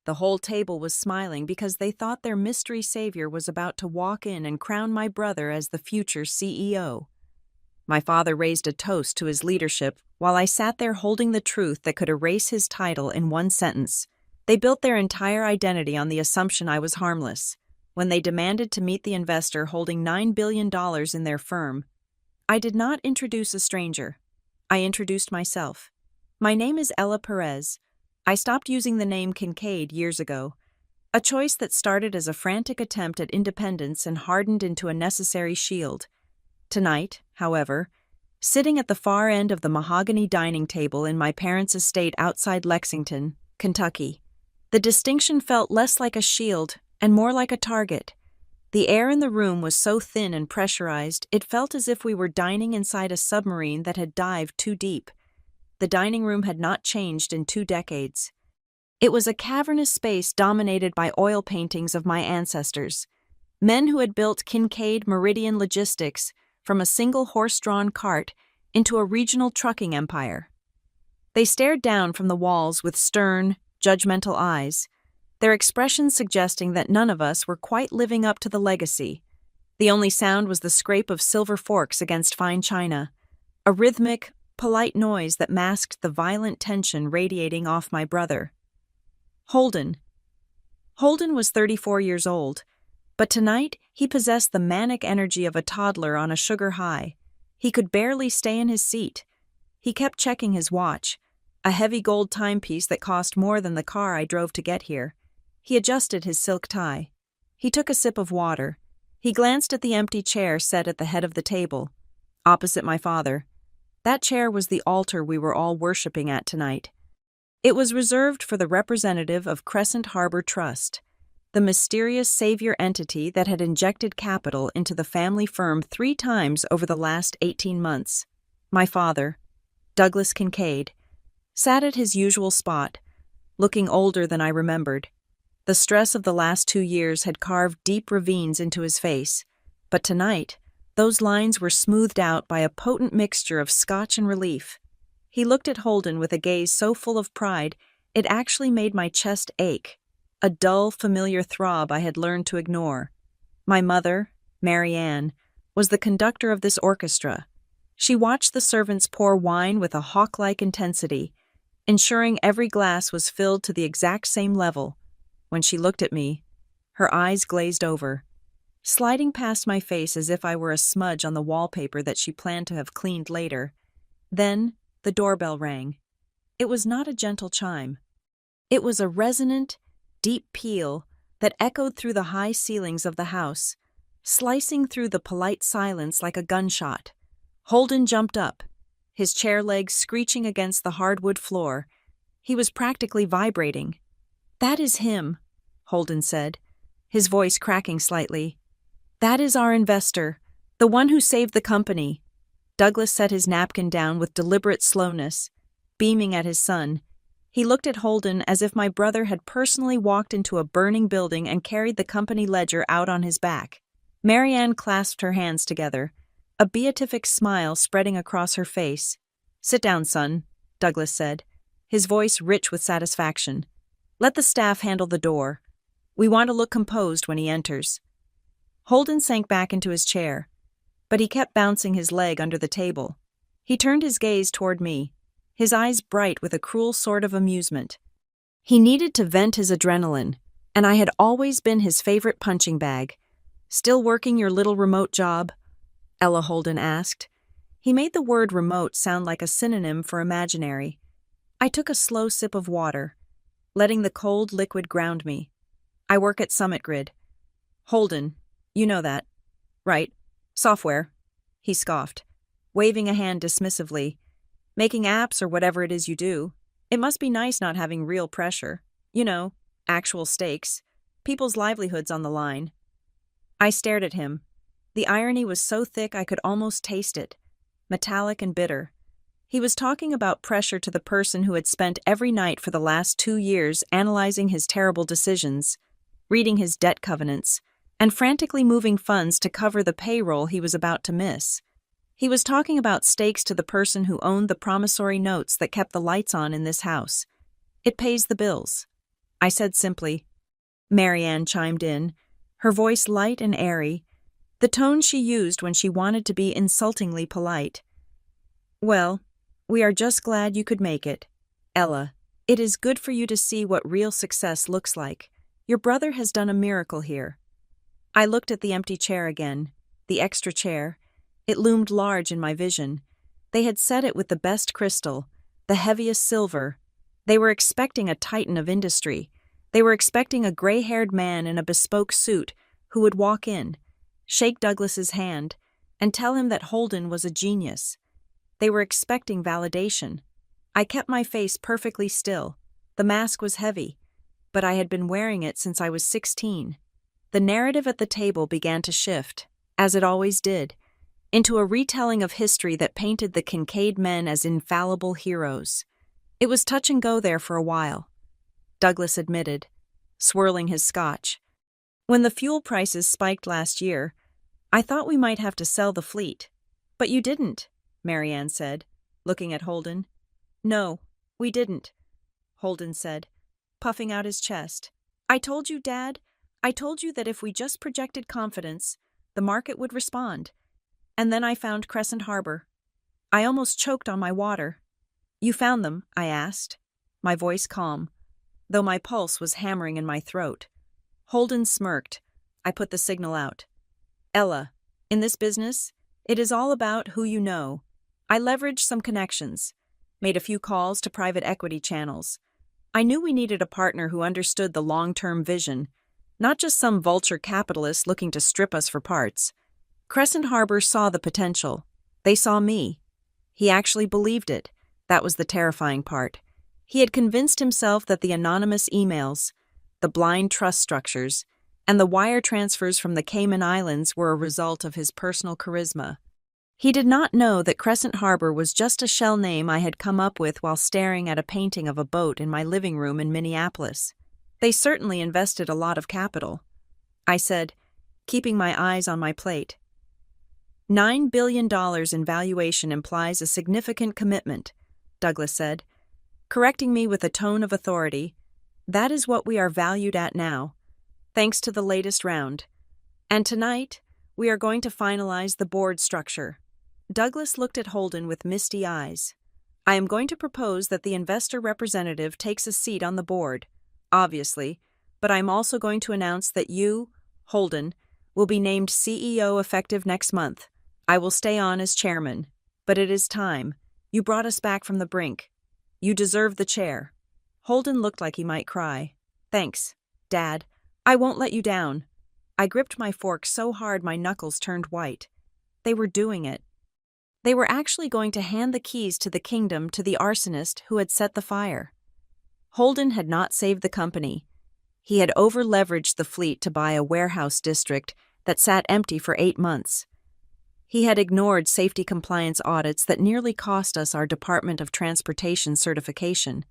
The whole table was smiling because they thought their mystery savior was about to walk in and crown my brother as the future CEO. My father raised a toast to his leadership while I sat there holding the truth that could erase his title in one sentence. They built their entire identity on the assumption I was harmless. When they demanded to meet the investor holding $9 billion in their firm, I did not introduce a stranger. I introduced myself. My name is Ella Perez. I stopped using the name Kincaid years ago, a choice that started as a frantic attempt at independence and hardened into a necessary shield. Tonight, however, sitting at the far end of the mahogany dining table in my parents' estate outside Lexington, Kentucky, the distinction felt less like a shield and more like a target. The air in the room was so thin and pressurized, it felt as if we were dining inside a submarine that had dived too deep. The dining room had not changed in 2 decades. It was a cavernous space dominated by oil paintings of my ancestors, men who had built Kincaid Meridian Logistics from a single horse-drawn cart into a regional trucking empire. They stared down from the walls with stern, judgmental eyes, their expressions suggesting that none of us were quite living up to the legacy. The only sound was the scrape of silver forks against fine china, a rhythmic, polite noise that masked the violent tension radiating off my brother. Holden. Holden was 34 years old, but tonight he possessed the manic energy of a toddler on a sugar high. He could barely stay in his seat. He kept checking his watch, a heavy gold timepiece that cost more than the car I drove to get here. He adjusted his silk tie. He took a sip of water. He glanced at the empty chair set at the head of the table, opposite my father. That chair was the altar we were all worshiping at tonight. It was reserved for the representative of Crescent Harbor Trust, the mysterious savior entity that had injected capital into the family firm 3 times over the last 18 months. My father, Douglas Kincaid, sat at his usual spot, looking older than I remembered. The stress of the last 2 years had carved deep ravines into his face, but tonight, those lines were smoothed out by a potent mixture of scotch and relief. He looked at Holden with a gaze so full of pride, it actually made my chest ache, a dull, familiar throb I had learned to ignore. My mother, Mary Ann, was the conductor of this orchestra. She watched the servants pour wine with a hawk-like intensity, ensuring every glass was filled to the exact same level. When she looked at me, her eyes glazed over, sliding past my face as if I were a smudge on the wallpaper that she planned to have cleaned later. Then the doorbell rang. It was not a gentle chime. It was a resonant, deep peal that echoed through the high ceilings of the house, slicing through the polite silence like a gunshot. Holden jumped up, his chair legs screeching against the hardwood floor. He was practically vibrating. "That is him," Holden said, his voice cracking slightly. "That is our investor, the one who saved the company." Douglas set his napkin down with deliberate slowness, beaming at his son. He looked at Holden as if my brother had personally walked into a burning building and carried the company ledger out on his back. Mary Ann clasped her hands together, a beatific smile spreading across her face. "Sit down, son," Douglas said, his voice rich with satisfaction. "Let the staff handle the door. We want to look composed when he enters." Holden sank back into his chair, but he kept bouncing his leg under the table. He turned his gaze toward me, his eyes bright with a cruel sort of amusement. He needed to vent his adrenaline, and I had always been his favorite punching bag. "Still working your little remote job?" Ella Holden asked. He made the word remote sound like a synonym for imaginary. I took a slow sip of water, letting the cold liquid ground me. "I work at Summit Grid." "Holden, you know that, right? Software," he scoffed, waving a hand dismissively. "Making apps or whatever it is you do. It must be nice not having real pressure. You know, actual stakes. People's livelihoods on the line." I stared at him. The irony was so thick I could almost taste it, metallic and bitter. He was talking about pressure to the person who had spent every night for the last 2 years analyzing his terrible decisions, reading his debt covenants, and frantically moving funds to cover the payroll he was about to miss. He was talking about stakes to the person who owned the promissory notes that kept the lights on in this house. It pays the bills. I said simply. Marianne chimed in, her voice light and airy, the tone she used when she wanted to be insultingly polite. Well, we are just glad you could make it. Ella, it is good for you to see what real success looks like. Your brother has done a miracle here. I looked at the empty chair again, the extra chair. It loomed large in my vision. They had set it with the best crystal, the heaviest silver. They were expecting a titan of industry. They were expecting a gray-haired man in a bespoke suit who would walk in, shake Douglas's hand, and tell him that Holden was a genius. They were expecting validation. I kept my face perfectly still. The mask was heavy, but I had been wearing it since I was 16. The narrative at the table began to shift, as it always did, into a retelling of history that painted the Kincaid men as infallible heroes. It was touch and go there for a while, Douglas admitted, swirling his scotch. When the fuel prices spiked last year, I thought we might have to sell the fleet. But you didn't, Marianne said, looking at Holden. No, we didn't, Holden said, puffing out his chest. I told you, Dad. I told you that if we just projected confidence, the market would respond. And then I found Crescent Harbor. I almost choked on my water. You found them, I asked, my voice calm, though my pulse was hammering in my throat. Holden smirked. I put the signal out. Ella, in this business, it is all about who you know. I leveraged some connections, made a few calls to private equity channels. I knew we needed a partner who understood the long-term vision, not just some vulture capitalist looking to strip us for parts. Crescent Harbor saw the potential. They saw me. He actually believed it. That was the terrifying part. He had convinced himself that the anonymous emails, the blind trust structures, and the wire transfers from the Cayman Islands were a result of his personal charisma. He did not know that Crescent Harbor was just a shell name I had come up with while staring at a painting of a boat in my living room in Minneapolis. They certainly invested a lot of capital, I said, keeping my eyes on my plate. $9 billion in valuation implies a significant commitment, Douglas said, correcting me with a tone of authority. That is what we are valued at now, thanks to the latest round. And tonight, we are going to finalize the board structure. Douglas looked at Holden with misty eyes. I am going to propose that the investor representative takes a seat on the board, obviously, but I'm also going to announce that you, Holden, will be named CEO effective next month. I will stay on as chairman, but it is time. You brought us back from the brink. You deserve the chair. Holden looked like he might cry. Thanks, Dad. I won't let you down. I gripped my fork so hard my knuckles turned white. They were doing it. They were actually going to hand the keys to the kingdom to the arsonist who had set the fire. Holden had not saved the company. He had over-leveraged the fleet to buy a warehouse district that sat empty for 8 months. He had ignored safety compliance audits that nearly cost us our Department of Transportation certification.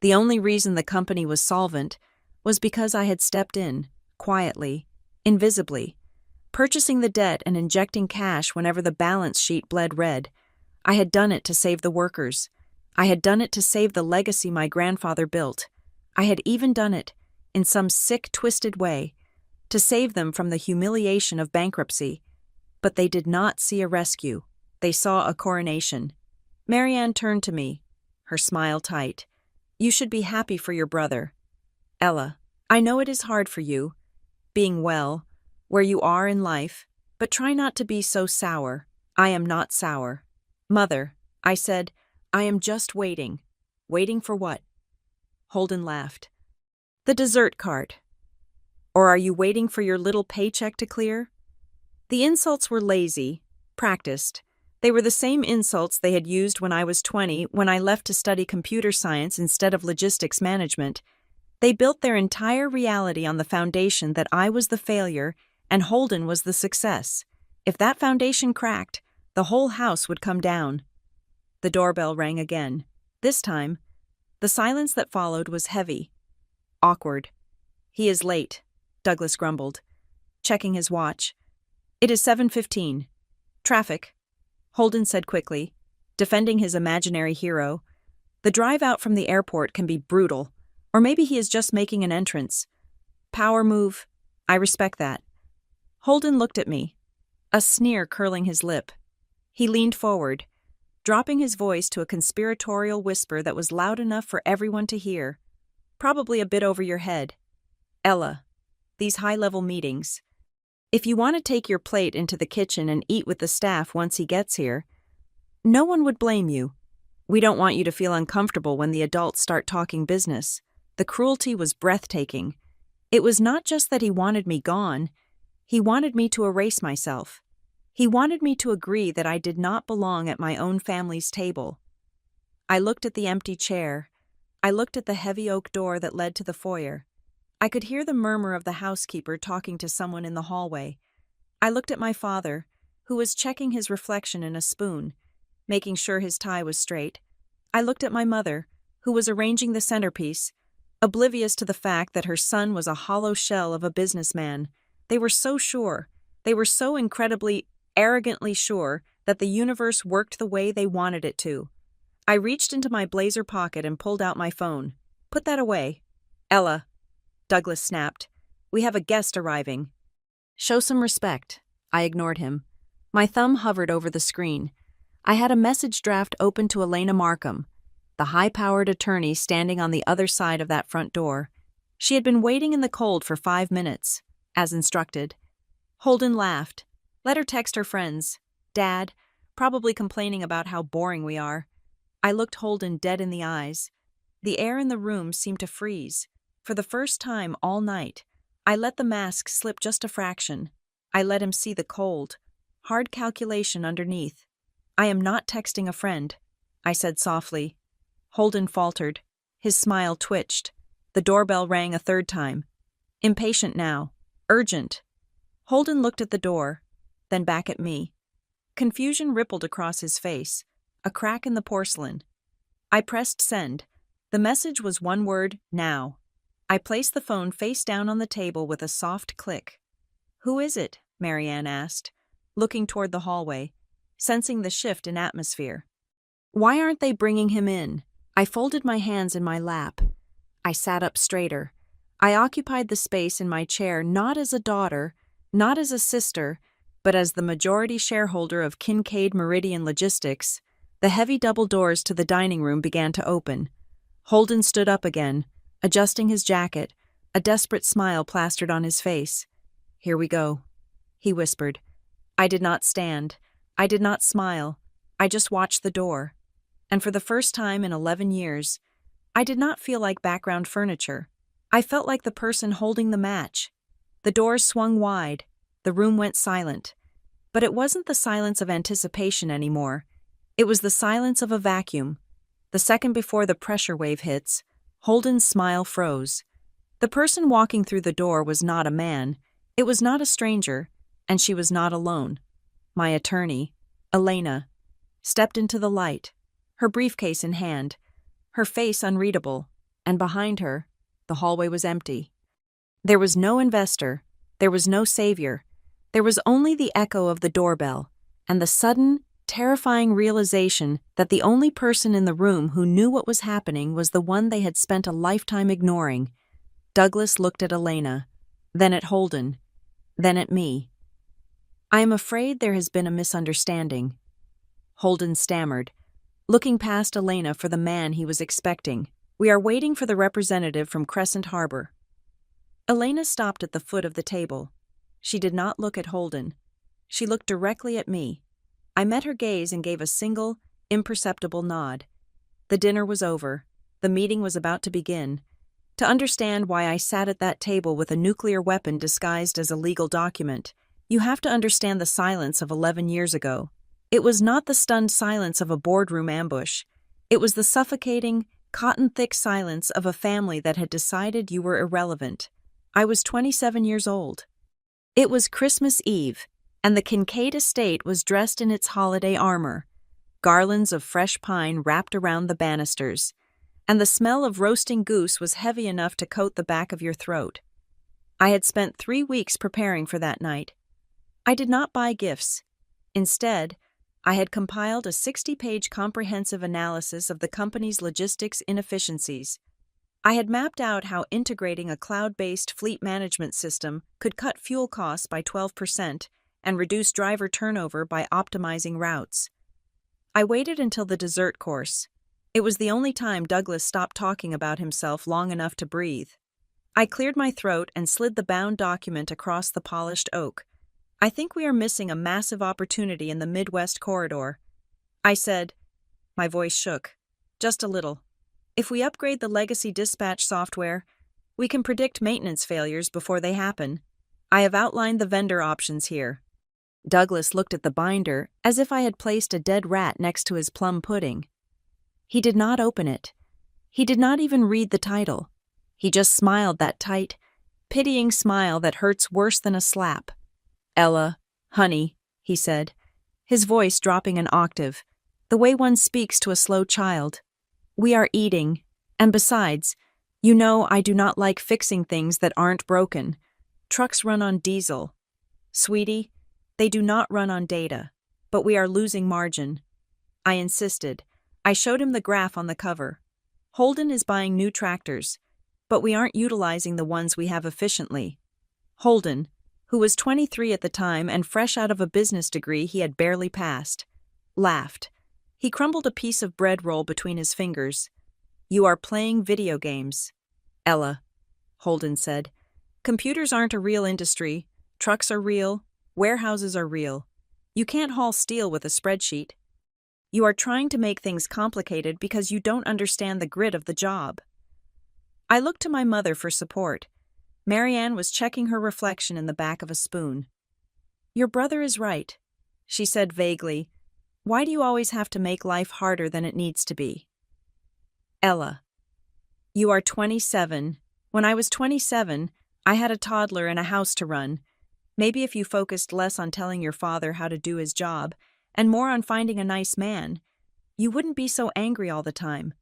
The only reason the company was solvent was because I had stepped in, quietly, invisibly, purchasing the debt and injecting cash whenever the balance sheet bled red. I had done it to save the workers. I had done it to save the legacy my grandfather built. I had even done it, in some sick, twisted way, to save them from the humiliation of bankruptcy. But they did not see a rescue. They saw a coronation. Marianne turned to me, her smile tight. You should be happy for your brother. Ella, I know it is hard for you, being well, where you are in life, but try not to be so sour. I am not sour. Mother, I said, I am just waiting. Waiting for what? Holden laughed. The dessert cart. Or are you waiting for your little paycheck to clear? The insults were lazy, practiced. They were the same insults they had used when I was 20, when I left to study computer science instead of logistics management. They built their entire reality on the foundation that I was the failure and Holden was the success. If that foundation cracked, the whole house would come down. The doorbell rang again. This time, the silence that followed was heavy, awkward. He is late, Douglas grumbled, checking his watch. It is 7:15. Traffic, Holden said quickly, defending his imaginary hero. The drive out from the airport can be brutal. Or maybe he is just making an entrance. Power move. I respect that. Holden looked at me, a sneer curling his lip. He leaned forward, dropping his voice to a conspiratorial whisper that was loud enough for everyone to hear, probably a bit over your head. Ella, these high-level meetings. If you want to take your plate into the kitchen and eat with the staff once he gets here, no one would blame you. We don't want you to feel uncomfortable when the adults start talking business. The cruelty was breathtaking. It was not just that he wanted me gone. He wanted me to erase myself. He wanted me to agree that I did not belong at my own family's table. I looked at the empty chair. I looked at the heavy oak door that led to the foyer. I could hear the murmur of the housekeeper talking to someone in the hallway. I looked at my father, who was checking his reflection in a spoon, making sure his tie was straight. I looked at my mother, who was arranging the centerpiece, oblivious to the fact that her son was a hollow shell of a businessman. They were so sure, they were so incredibly, arrogantly sure that the universe worked the way they wanted it to. I reached into my blazer pocket and pulled out my phone. Put that away. Ella, Douglas snapped. We have a guest arriving. Show some respect. I ignored him. My thumb hovered over the screen. I had a message draft open to Elena Markham, the high-powered attorney standing on the other side of that front door. She had been waiting in the cold for 5 minutes, as instructed. Holden laughed. Let her text her friends. Dad, probably complaining about how boring we are. I looked Holden dead in the eyes. The air in the room seemed to freeze. For the first time all night, I let the mask slip just a fraction. I let him see the cold, hard calculation underneath. I am not texting a friend, I said softly. Holden faltered. His smile twitched. The doorbell rang a third time. Impatient now. Urgent. Holden looked at the door, then back at me. Confusion rippled across his face, a crack in the porcelain. I pressed send. The message was one word, now. I placed the phone face down on the table with a soft click. Who is it? Marianne asked, looking toward the hallway, sensing the shift in atmosphere. Why aren't they bringing him in? I folded my hands in my lap. I sat up straighter. I occupied the space in my chair not as a daughter, not as a sister, but as the majority shareholder of Kincaid Meridian Logistics. The heavy double doors to the dining room began to open. Holden stood up again, adjusting his jacket, a desperate smile plastered on his face. Here we go, he whispered. I did not stand. I did not smile. I just watched the door. And for the first time in 11 years, I did not feel like background furniture. I felt like the person holding the match. The doors swung wide. The room went silent. But it wasn't the silence of anticipation anymore. It was the silence of a vacuum. The second before the pressure wave hits, Holden's smile froze. The person walking through the door was not a man. It was not a stranger, and she was not alone. My attorney, Elena, stepped into the light, her briefcase in hand, her face unreadable, and behind her, the hallway was empty. There was no investor, there was no savior, there was only the echo of the doorbell, and the sudden, terrifying realization that the only person in the room who knew what was happening was the one they had spent a lifetime ignoring. Douglas looked at Elena, then at Holden, then at me. I am afraid there has been a misunderstanding. Holden stammered, looking past Elena for the man he was expecting. We are waiting for the representative from Crescent Harbor. Elena stopped at the foot of the table. She did not look at Holden. She looked directly at me. I met her gaze and gave a single, imperceptible nod. The dinner was over. The meeting was about to begin. To understand why I sat at that table with a nuclear weapon disguised as a legal document, you have to understand the silence of 11 years ago. It was not the stunned silence of a boardroom ambush. It was the suffocating, cotton-thick silence of a family that had decided you were irrelevant. I was 27 years old. It was Christmas Eve, and the Kincaid estate was dressed in its holiday armor. Garlands of fresh pine wrapped around the banisters, and the smell of roasting goose was heavy enough to coat the back of your throat. I had spent 3 weeks preparing for that night. I did not buy gifts. Instead, I had compiled a 60-page comprehensive analysis of the company's logistics inefficiencies. I had mapped out how integrating a cloud-based fleet management system could cut fuel costs by 12% and reduce driver turnover by optimizing routes. I waited until the dessert course. It was the only time Douglas stopped talking about himself long enough to breathe. I cleared my throat and slid the bound document across the polished oak. I think we are missing a massive opportunity in the Midwest corridor. I said. My voice shook. Just a little. If we upgrade the legacy dispatch software, we can predict maintenance failures before they happen. I have outlined the vendor options here. Douglas looked at the binder as if I had placed a dead rat next to his plum pudding. He did not open it. He did not even read the title. He just smiled that tight, pitying smile that hurts worse than a slap. Ella, honey, he said, his voice dropping an octave, the way one speaks to a slow child. We are eating, and besides, you know I do not like fixing things that aren't broken. Trucks run on diesel. Sweetie, they do not run on data, but we are losing margin. I insisted. I showed him the graph on the cover. Holden is buying new tractors, but we aren't utilizing the ones we have efficiently. Holden, who was 23 at the time and fresh out of a business degree he had barely passed, laughed. He crumbled a piece of bread roll between his fingers. You are playing video games. Ella, Holden said. Computers aren't a real industry. Trucks are real. Warehouses are real. You can't haul steel with a spreadsheet. You are trying to make things complicated because you don't understand the grit of the job. I looked to my mother for support. Marianne was checking her reflection in the back of a spoon. Your brother is right, she said vaguely. Why do you always have to make life harder than it needs to be? Ella, you are 27. When I was 27, I had a toddler and a house to run. Maybe if you focused less on telling your father how to do his job and more on finding a nice man, you wouldn't be so angry all the time.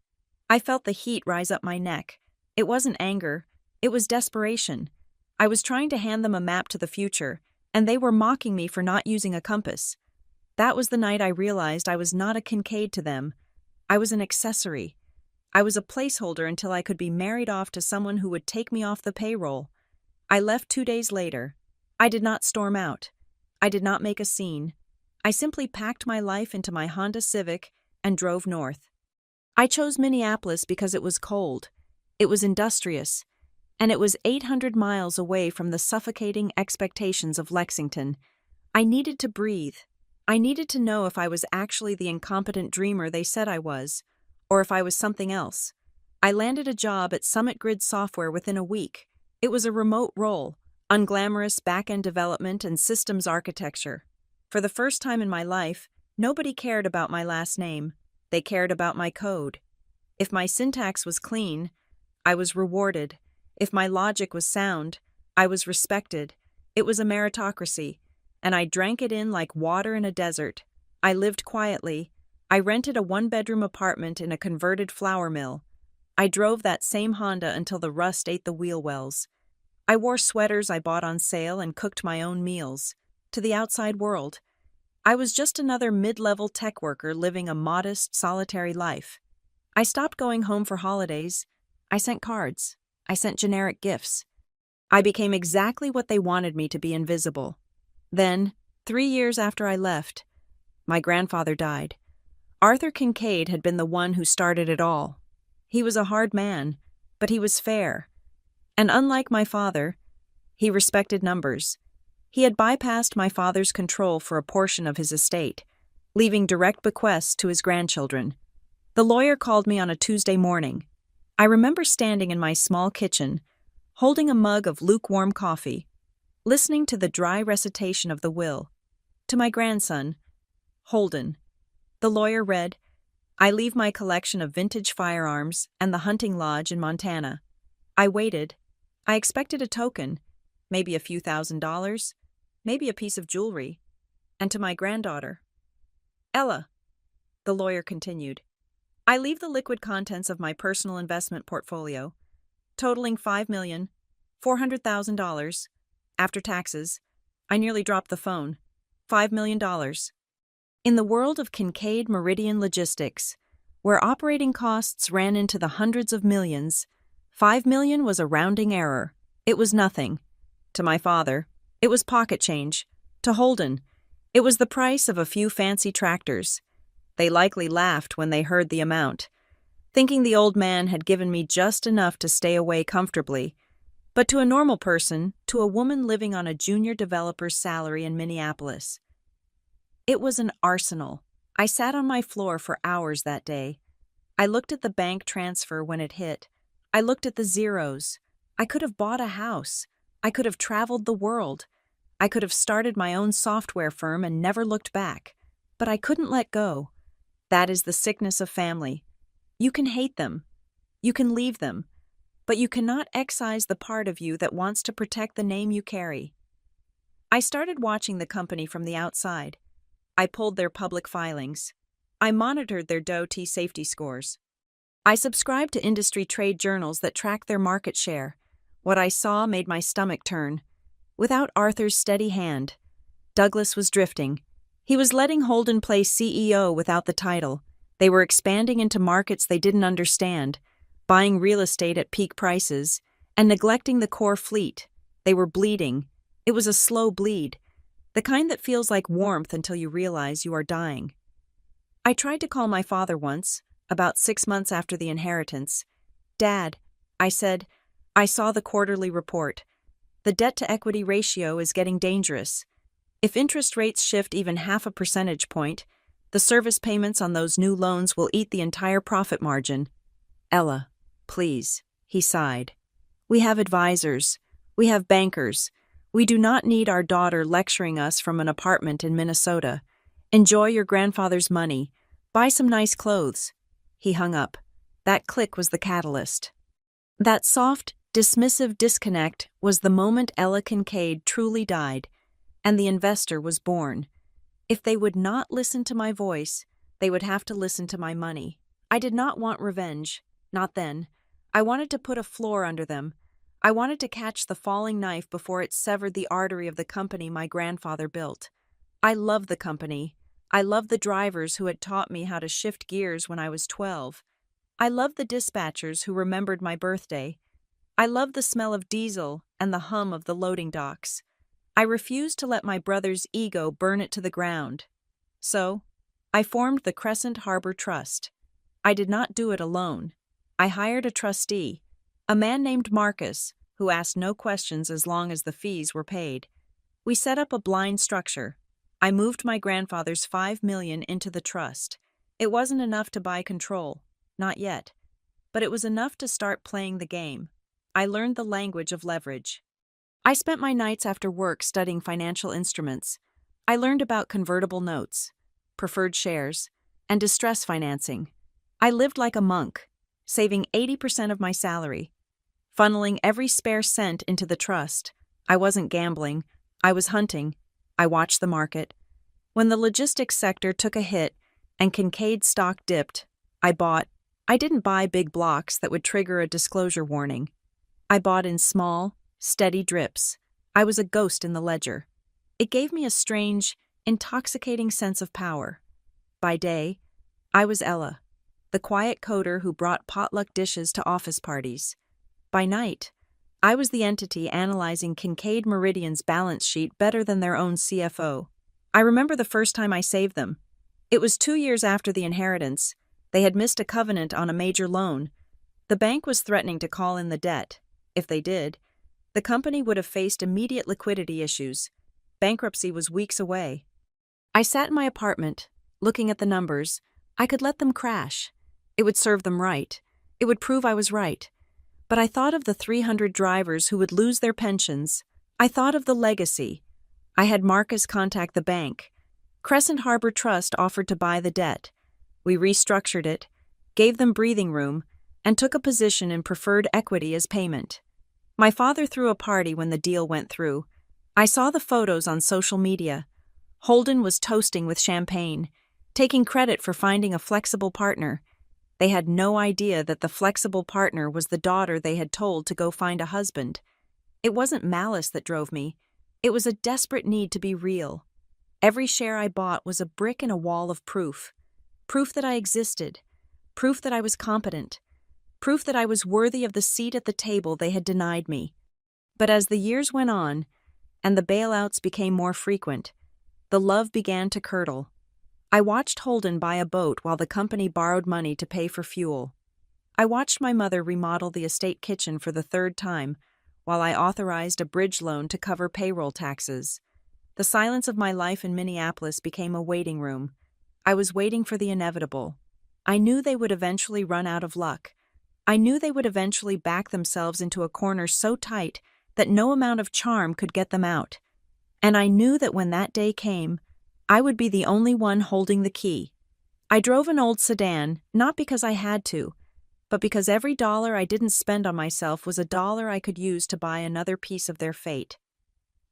I felt the heat rise up my neck. It wasn't anger. It was desperation. I was trying to hand them a map to the future, and they were mocking me for not using a compass. That was the night I realized I was not a Kincaid to them. I was an accessory. I was a placeholder until I could be married off to someone who would take me off the payroll. I left 2 days later. I did not storm out. I did not make a scene. I simply packed my life into my Honda Civic and drove north. I chose Minneapolis because it was cold. It was industrious. And it was 800 miles away from the suffocating expectations of Lexington. I needed to breathe. I needed to know if I was actually the incompetent dreamer they said I was, or if I was something else. I landed a job at Summit Grid Software within a week. It was a remote role, unglamorous back-end development and systems architecture. For the first time in my life, nobody cared about my last name. They cared about my code. If my syntax was clean, I was rewarded. If my logic was sound, I was respected. It was a meritocracy, and I drank it in like water in a desert. I lived quietly. I rented a 1-bedroom apartment in a converted flour mill. I drove that same Honda until the rust ate the wheel wells. I wore sweaters I bought on sale and cooked my own meals. To the outside world, I was just another mid-level tech worker living a modest, solitary life. I stopped going home for holidays. I sent cards. I sent generic gifts. I became exactly what they wanted me to be: invisible. Then, 3 years after I left, my grandfather died. Arthur Kincaid had been the one who started it all. He was a hard man, but he was fair. And unlike my father, he respected numbers. He had bypassed my father's control for a portion of his estate, leaving direct bequests to his grandchildren. The lawyer called me on a Tuesday morning. I remember standing in my small kitchen, holding a mug of lukewarm coffee, listening to the dry recitation of the will. To my grandson, Holden. The lawyer read, I leave my collection of vintage firearms and the hunting lodge in Montana. I waited. I expected a token, maybe a few $1,000s, maybe a piece of jewelry. And to my granddaughter, Ella, the lawyer continued, I leave the liquid contents of my personal investment portfolio, totaling $5,400,000. After taxes, I nearly dropped the phone. $5 million. In the world of Kincaid Meridian Logistics, where operating costs ran into the hundreds of millions, $5 million was a rounding error. It was nothing. To my father, it was pocket change. To Holden, it was the price of a few fancy tractors. They likely laughed when they heard the amount, thinking the old man had given me just enough to stay away comfortably. But to a normal person, to a woman living on a junior developer's salary in Minneapolis, it was an arsenal. I sat on my floor for hours that day. I looked at the bank transfer when it hit. I looked at the zeros. I could have bought a house. I could have traveled the world. I could have started my own software firm and never looked back. But I couldn't let go. That is the sickness of family. You can hate them. You can leave them. But you cannot excise the part of you that wants to protect the name you carry. I started watching the company from the outside. I pulled their public filings. I monitored their DOT safety scores. I subscribed to industry trade journals that track their market share. What I saw made my stomach turn. Without Arthur's steady hand, Douglas was drifting. He was letting Holden play CEO without the title. They were expanding into markets they didn't understand, buying real estate at peak prices, and neglecting the core fleet. They were bleeding. It was a slow bleed, the kind that feels like warmth until you realize you are dying. I tried to call my father once, about 6 months after the inheritance. "Dad," I said, "I saw the quarterly report. The debt-to-equity ratio is getting dangerous. If interest rates shift even half a percentage point, the service payments on those new loans will eat the entire profit margin." "Ella, please," he sighed. "We have advisors. We have bankers. We do not need our daughter lecturing us from an apartment in Minnesota. Enjoy your grandfather's money. Buy some nice clothes." He hung up. That click was the catalyst. That soft, dismissive disconnect was the moment Ella Kincaid truly died, and the investor was born. If they would not listen to my voice, they would have to listen to my money. I did not want revenge. Not then. I wanted to put a floor under them. I wanted to catch the falling knife before it severed the artery of the company my grandfather built. I loved the company. I loved the drivers who had taught me how to shift gears when I was 12. I loved the dispatchers who remembered my birthday. I loved the smell of diesel and the hum of the loading docks. I refused to let my brother's ego burn it to the ground. So, I formed the Crescent Harbor Trust. I did not do it alone. I hired a trustee, a man named Marcus, who asked no questions as long as the fees were paid. We set up a blind structure. I moved my grandfather's $5 million into the trust. It wasn't enough to buy control, not yet, but it was enough to start playing the game. I learned the language of leverage. I spent my nights after work studying financial instruments. I learned about convertible notes, preferred shares, and distress financing. I lived like a monk, saving 80% of my salary, funneling every spare cent into the trust. I wasn't gambling. I was hunting. I watched the market. When the logistics sector took a hit and Kincaid stock dipped, I bought. I didn't buy big blocks that would trigger a disclosure warning. I bought in small, steady drips. I was a ghost in the ledger. It gave me a strange, intoxicating sense of power. By day, I was Ella, the quiet coder who brought potluck dishes to office parties. By night, I was the entity analyzing Kincaid Meridian's balance sheet better than their own CFO. I remember the first time I saved them. It was 2 years after the inheritance. They had missed a covenant on a major loan. The bank was threatening to call in the debt. If they did, the company would have faced immediate liquidity issues. Bankruptcy was weeks away. I sat in my apartment, looking at the numbers. I could let them crash. It would serve them right. It would prove I was right. But I thought of the 300 drivers who would lose their pensions. I thought of the legacy. I had Marcus contact the bank. Crescent Harbor Trust offered to buy the debt. We restructured it, gave them breathing room, and took a position in preferred equity as payment. My father threw a party when the deal went through. I saw the photos on social media. Holden was toasting with champagne, taking credit for finding a flexible partner. They had no idea that the flexible partner was the daughter they had told to go find a husband. It wasn't malice that drove me. It was a desperate need to be real. Every share I bought was a brick in a wall of proof. Proof that I existed. Proof that I was competent. proof that I was worthy of the seat at the table they had denied me. But as the years went on, and the bailouts became more frequent, the love began to curdle. I watched Holden buy a boat while the company borrowed money to pay for fuel. I watched my mother remodel the estate kitchen for the third time, while I authorized a bridge loan to cover payroll taxes. The silence of my life in Minneapolis became a waiting room. I was waiting for the inevitable. I knew they would eventually run out of luck. I knew they would eventually back themselves into a corner so tight that no amount of charm could get them out. And I knew that when that day came, I would be the only one holding the key. I drove an old sedan, not because I had to, but because every dollar I didn't spend on myself was a dollar I could use to buy another piece of their fate.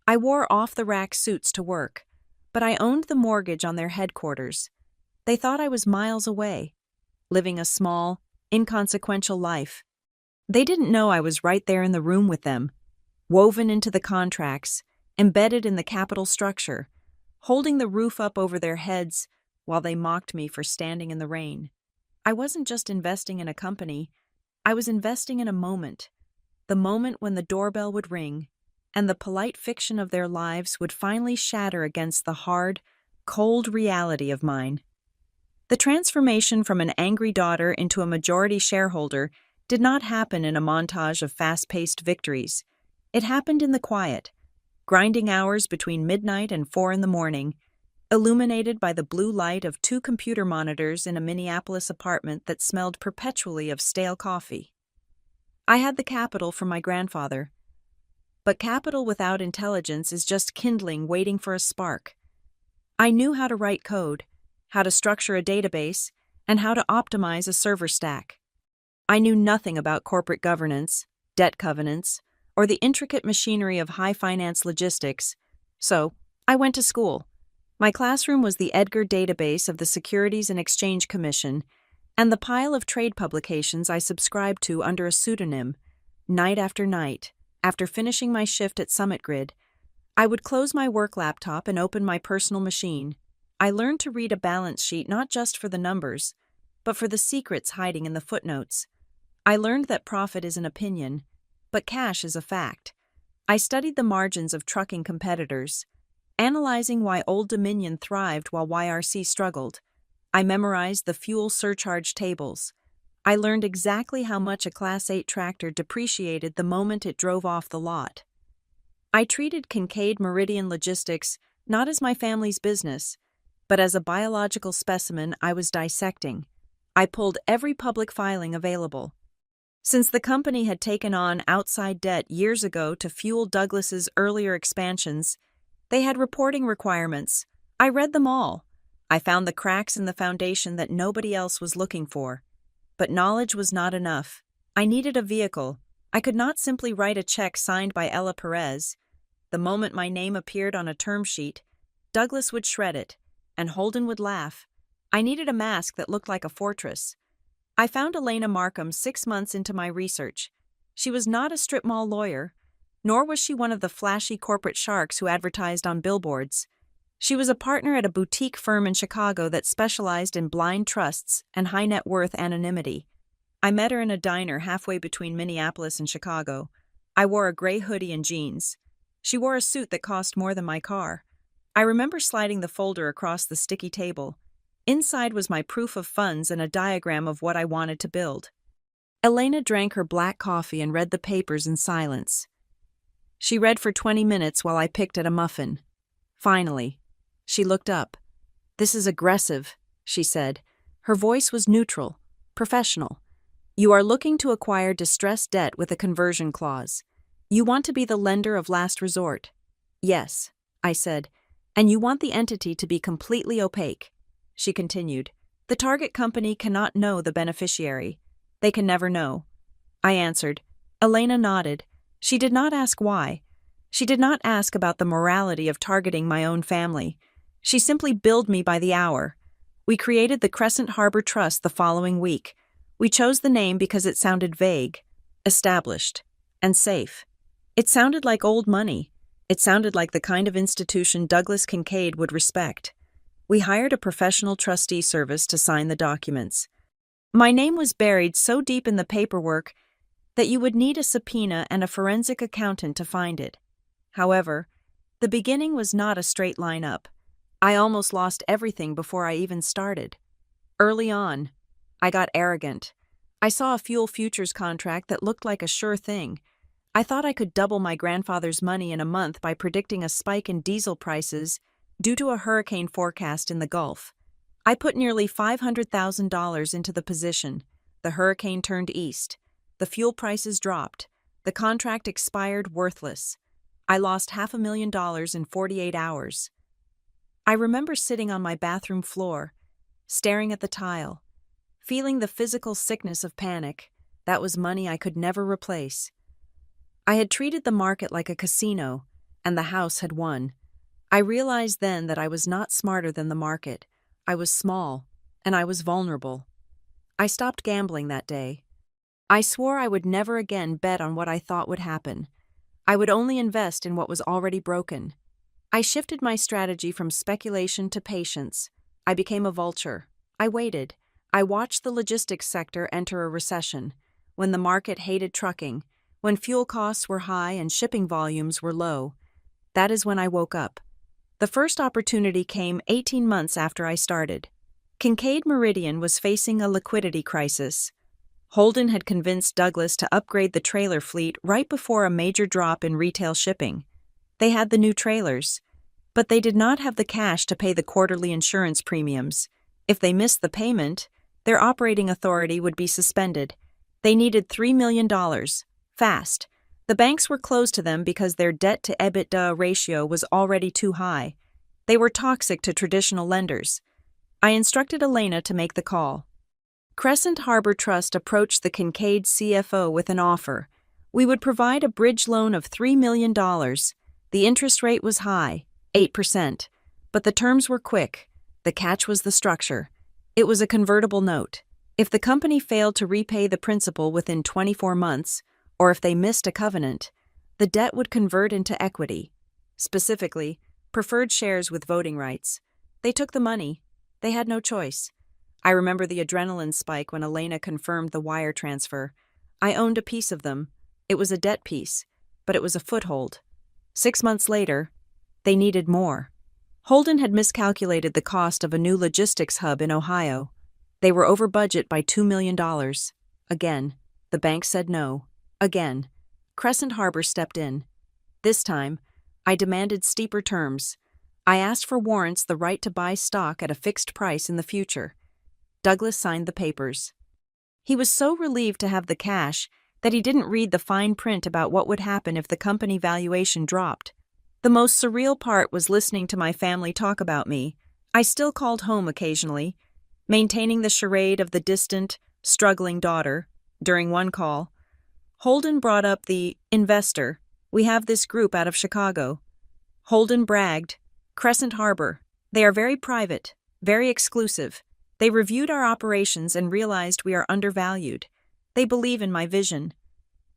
I wore off-the-rack suits to work, but I owned the mortgage on their headquarters. They thought I was miles away, living a small, inconsequential life. They didn't know I was right there in the room with them, woven into the contracts, embedded in the capital structure, holding the roof up over their heads while they mocked me for standing in the rain. I wasn't just investing in a company, I was investing in a moment, the moment when the doorbell would ring, and the polite fiction of their lives would finally shatter against the hard, cold reality of mine. The transformation from an angry daughter into a majority shareholder did not happen in a montage of fast-paced victories. It happened in the quiet, grinding hours between midnight and 4 a.m, illuminated by the blue light of 2 computer monitors in a Minneapolis apartment that smelled perpetually of stale coffee. I had the capital from my grandfather. But capital without intelligence is just kindling waiting for a spark. I knew how to write code, how to structure a database, and how to optimize a server stack. I knew nothing about corporate governance, debt covenants, or the intricate machinery of high finance logistics, so I went to school. My classroom was the Edgar database of the Securities and Exchange Commission and the pile of trade publications I subscribed to under a pseudonym. Night after night, after finishing my shift at Summit Grid, I would close my work laptop and open my personal machine. I learned to read a balance sheet not just for the numbers, but for the secrets hiding in the footnotes. I learned that profit is an opinion, but cash is a fact. I studied the margins of trucking competitors, analyzing why Old Dominion thrived while YRC struggled. I memorized the fuel surcharge tables. I learned exactly how much a Class 8 tractor depreciated the moment it drove off the lot. I treated Kincaid Meridian Logistics not as my family's business, but as a biological specimen I was dissecting. I pulled every public filing available. Since the company had taken on outside debt years ago to fuel Douglas's earlier expansions, they had reporting requirements. I read them all. I found the cracks in the foundation that nobody else was looking for. But knowledge was not enough. I needed a vehicle. I could not simply write a check signed by Ella Perez. The moment my name appeared on a term sheet, Douglas would shred it, and Holden would laugh. I needed a mask that looked like a fortress. I found Elena Markham 6 months into my research. She was not a strip mall lawyer, nor was she one of the flashy corporate sharks who advertised on billboards. She was a partner at a boutique firm in Chicago that specialized in blind trusts and high net worth anonymity. I met her in a diner halfway between Minneapolis and Chicago. I wore a gray hoodie and jeans. She wore a suit that cost more than my car. I remember sliding the folder across the sticky table. Inside was my proof of funds and a diagram of what I wanted to build. Elena drank her black coffee and read the papers in silence. She read for 20 minutes while I picked at a muffin. Finally, she looked up. "This is aggressive," she said. Her voice was neutral, professional. "You are looking to acquire distressed debt with a conversion clause. You want to be the lender of last resort." "Yes," I said, "and you want the entity to be completely opaque." She continued, "The target company cannot know the beneficiary. They can never know." I answered. Elena nodded. She did not ask why. She did not ask about the morality of targeting my own family. She simply billed me by the hour. We created the Crescent Harbor Trust the following week. We chose the name because it sounded vague, established, and safe. It sounded like old money. It sounded like the kind of institution Douglas Kincaid would respect. We hired a professional trustee service to sign the documents. My name was buried so deep in the paperwork that you would need a subpoena and a forensic accountant to find it. However, the beginning was not a straight line up. I almost lost everything before I even started. Early on, I got arrogant. I saw a fuel futures contract that looked like a sure thing. I thought I could double my grandfather's money in a month by predicting a spike in diesel prices due to a hurricane forecast in the Gulf. I put nearly $500,000 into the position. The hurricane turned east. The fuel prices dropped. The contract expired worthless. I lost $500,000 in 48 hours. I remember sitting on my bathroom floor, staring at the tile, feeling the physical sickness of panic. That was money I could never replace. I had treated the market like a casino, and the house had won. I realized then that I was not smarter than the market. I was small, and I was vulnerable. I stopped gambling that day. I swore I would never again bet on what I thought would happen. I would only invest in what was already broken. I shifted my strategy from speculation to patience. I became a vulture. I waited. I watched the logistics sector enter a recession, when the market hated trucking, when fuel costs were high and shipping volumes were low. That is when I woke up. The first opportunity came 18 months after I started. Kincaid Meridian was facing a liquidity crisis. Holden had convinced Douglas to upgrade the trailer fleet right before a major drop in retail shipping. They had the new trailers, but they did not have the cash to pay the quarterly insurance premiums. If they missed the payment, their operating authority would be suspended. They needed $3 million. Fast. The banks were closed to them because their debt-to-EBITDA ratio was already too high. They were toxic to traditional lenders. I instructed Elena to make the call. Crescent Harbor Trust approached the Kincaid CFO with an offer. We would provide a bridge loan of $3 million. The interest rate was high, 8%, but the terms were quick. The catch was the structure. It was a convertible note. If the company failed to repay the principal within 24 months, or if they missed a covenant, the debt would convert into equity. Specifically, preferred shares with voting rights. They took the money. They had no choice. I remember the adrenaline spike when Elena confirmed the wire transfer. I owned a piece of them. It was a debt piece, but it was a foothold. 6 months later, they needed more. Holden had miscalculated the cost of a new logistics hub in Ohio. They were over budget by $2 million. Again, the bank said no. Again, Crescent Harbor stepped in. This time, I demanded steeper terms. I asked for warrants, the right to buy stock at a fixed price in the future. Douglas signed the papers. He was so relieved to have the cash that he didn't read the fine print about what would happen if the company valuation dropped. The most surreal part was listening to my family talk about me. I still called home occasionally, maintaining the charade of the distant, struggling daughter. During one call, Holden brought up the investor. We have this group out of Chicago. Holden bragged, Crescent Harbor. They are very private, very exclusive. They reviewed our operations and realized we are undervalued. They believe in my vision.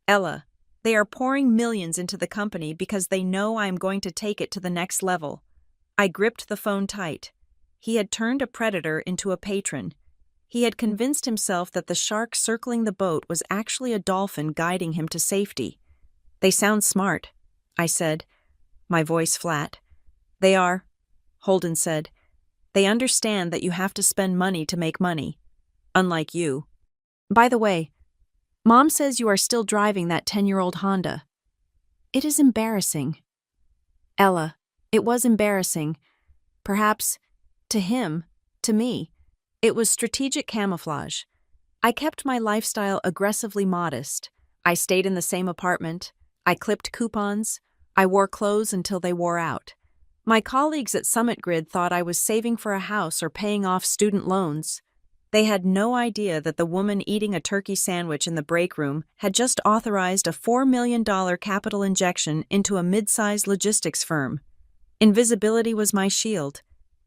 Ella, they are pouring millions into the company because they know I am going to take it to the next level. I gripped the phone tight. He had turned a predator into a patron. He had convinced himself that the shark circling the boat was actually a dolphin guiding him to safety. They sound smart, I said, my voice flat. They are, Holden said. They understand that you have to spend money to make money. Unlike you. By the way, Mom says you are still driving that 10-year-old Honda. It is embarrassing. Ella, it was embarrassing. Perhaps, to him, to me, it was strategic camouflage. I kept my lifestyle aggressively modest. I stayed in the same apartment. I clipped coupons. I wore clothes until they wore out. My colleagues at Summit Grid thought I was saving for a house or paying off student loans. They had no idea that the woman eating a turkey sandwich in the break room had just authorized a $4 million capital injection into a mid-sized logistics firm. Invisibility was my shield.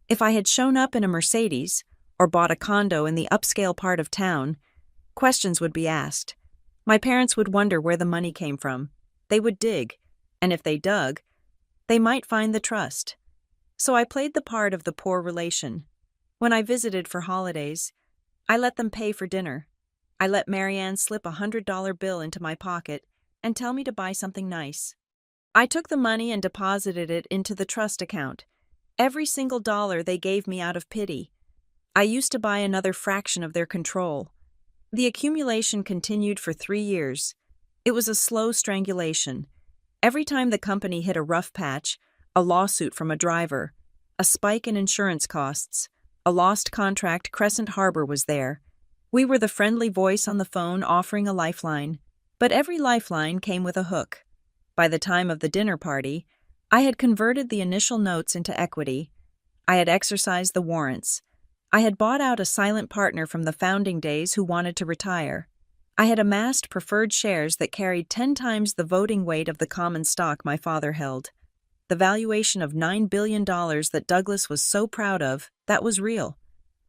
If I had shown up in a Mercedes or bought a condo in the upscale part of town, questions would be asked. My parents would wonder where the money came from. They would dig, and if they dug, they might find the trust. So I played the part of the poor relation. When I visited for holidays, I let them pay for dinner. I let Marianne slip $100 bill into my pocket and tell me to buy something nice. I took the money and deposited it into the trust account. Every single dollar they gave me out of pity. I used to buy another fraction of their control. The accumulation continued for 3 years. It was a slow strangulation. Every time the company hit a rough patch, a lawsuit from a driver, a spike in insurance costs, a lost contract, Crescent Harbor was there. We were the friendly voice on the phone offering a lifeline, but every lifeline came with a hook. By the time of the dinner party, I had converted the initial notes into equity. I had exercised the warrants. I had bought out a silent partner from the founding days who wanted to retire. I had amassed preferred shares that carried 10 times the voting weight of the common stock my father held. The valuation of $9 billion that Douglas was so proud of, that was real.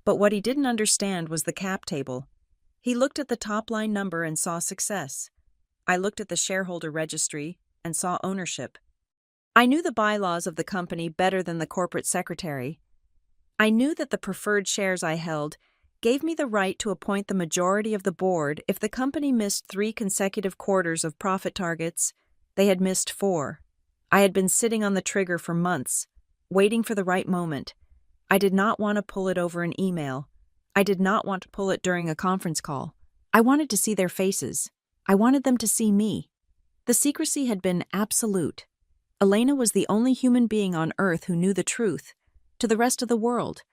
But what he didn't understand was the cap table. He looked at the top-line number and saw success. I looked at the shareholder registry and saw ownership. I knew the bylaws of the company better than the corporate secretary. I knew that the preferred shares I held gave me the right to appoint the majority of the board if the company missed 3 consecutive quarters of profit targets. They had missed 4. I had been sitting on the trigger for months, waiting for the right moment. I did not want to pull it over an email. I did not want to pull it during a conference call. I wanted to see their faces. I wanted them to see me. The secrecy had been absolute. Elena was the only human being on earth who knew the truth. To the rest of the world,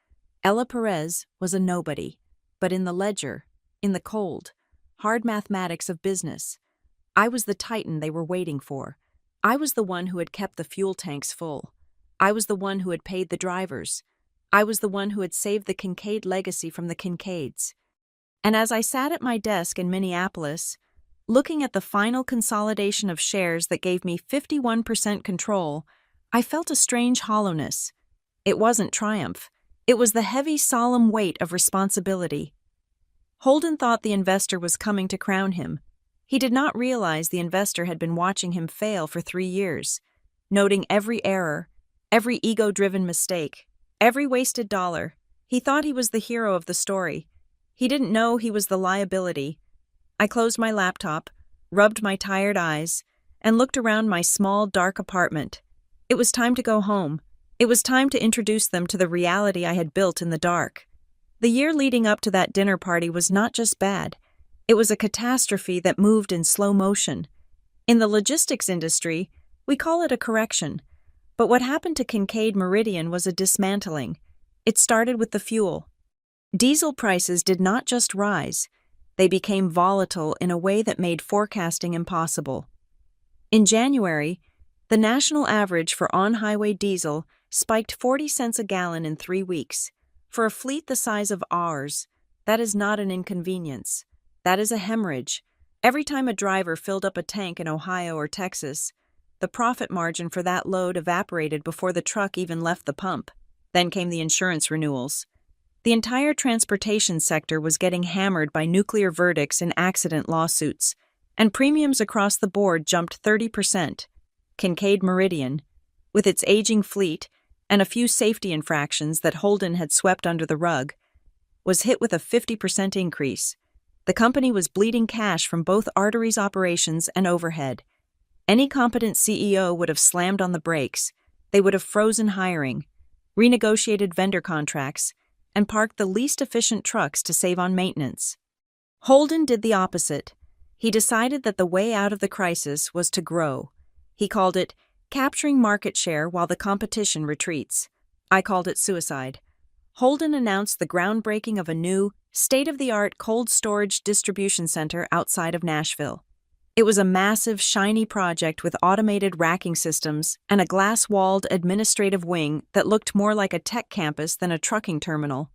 Ella Perez was a nobody. But in the ledger, in the cold, hard mathematics of business, I was the titan they were waiting for. I was the one who had kept the fuel tanks full. I was the one who had paid the drivers. I was the one who had saved the Kincaid legacy from the Kincaids. And as I sat at my desk in Minneapolis, looking at the final consolidation of shares that gave me 51% control, I felt a strange hollowness. It wasn't triumph. It was the heavy, solemn weight of responsibility. Holden thought the investor was coming to crown him. He did not realize the investor had been watching him fail for 3 years, noting every error, every ego-driven mistake, every wasted dollar. He thought he was the hero of the story. He didn't know he was the liability. I closed my laptop, rubbed my tired eyes, and looked around my small, dark apartment. It was time to go home. It was time to introduce them to the reality I had built in the dark. The year leading up to that dinner party was not just bad. It was a catastrophe that moved in slow motion. In the logistics industry, we call it a correction. But what happened to Kincaid Meridian was a dismantling. It started with the fuel. Diesel prices did not just rise. They became volatile in a way that made forecasting impossible. In January, the national average for on-highway diesel spiked 40 cents a gallon in 3 weeks. For a fleet the size of ours, that is not an inconvenience. That is a hemorrhage. Every time a driver filled up a tank in Ohio or Texas, the profit margin for that load evaporated before the truck even left the pump. Then came the insurance renewals. The entire transportation sector was getting hammered by nuclear verdicts in accident lawsuits, and premiums across the board jumped 30%. Kincaid Meridian, with its aging fleet and a few safety infractions that Holden had swept under the rug, was hit with a 50% increase. The company was bleeding cash from both Arteries operations and overhead. Any competent CEO would have slammed on the brakes. They would have frozen hiring, renegotiated vendor contracts, and parked the least efficient trucks to save on maintenance. Holden did the opposite. He decided that the way out of the crisis was to grow. He called it capturing market share while the competition retreats. I called it suicide. Holden announced the groundbreaking of a new, state-of-the-art cold storage distribution center outside of Nashville. It was a massive, shiny project with automated racking systems and a glass-walled administrative wing that looked more like a tech campus than a trucking terminal.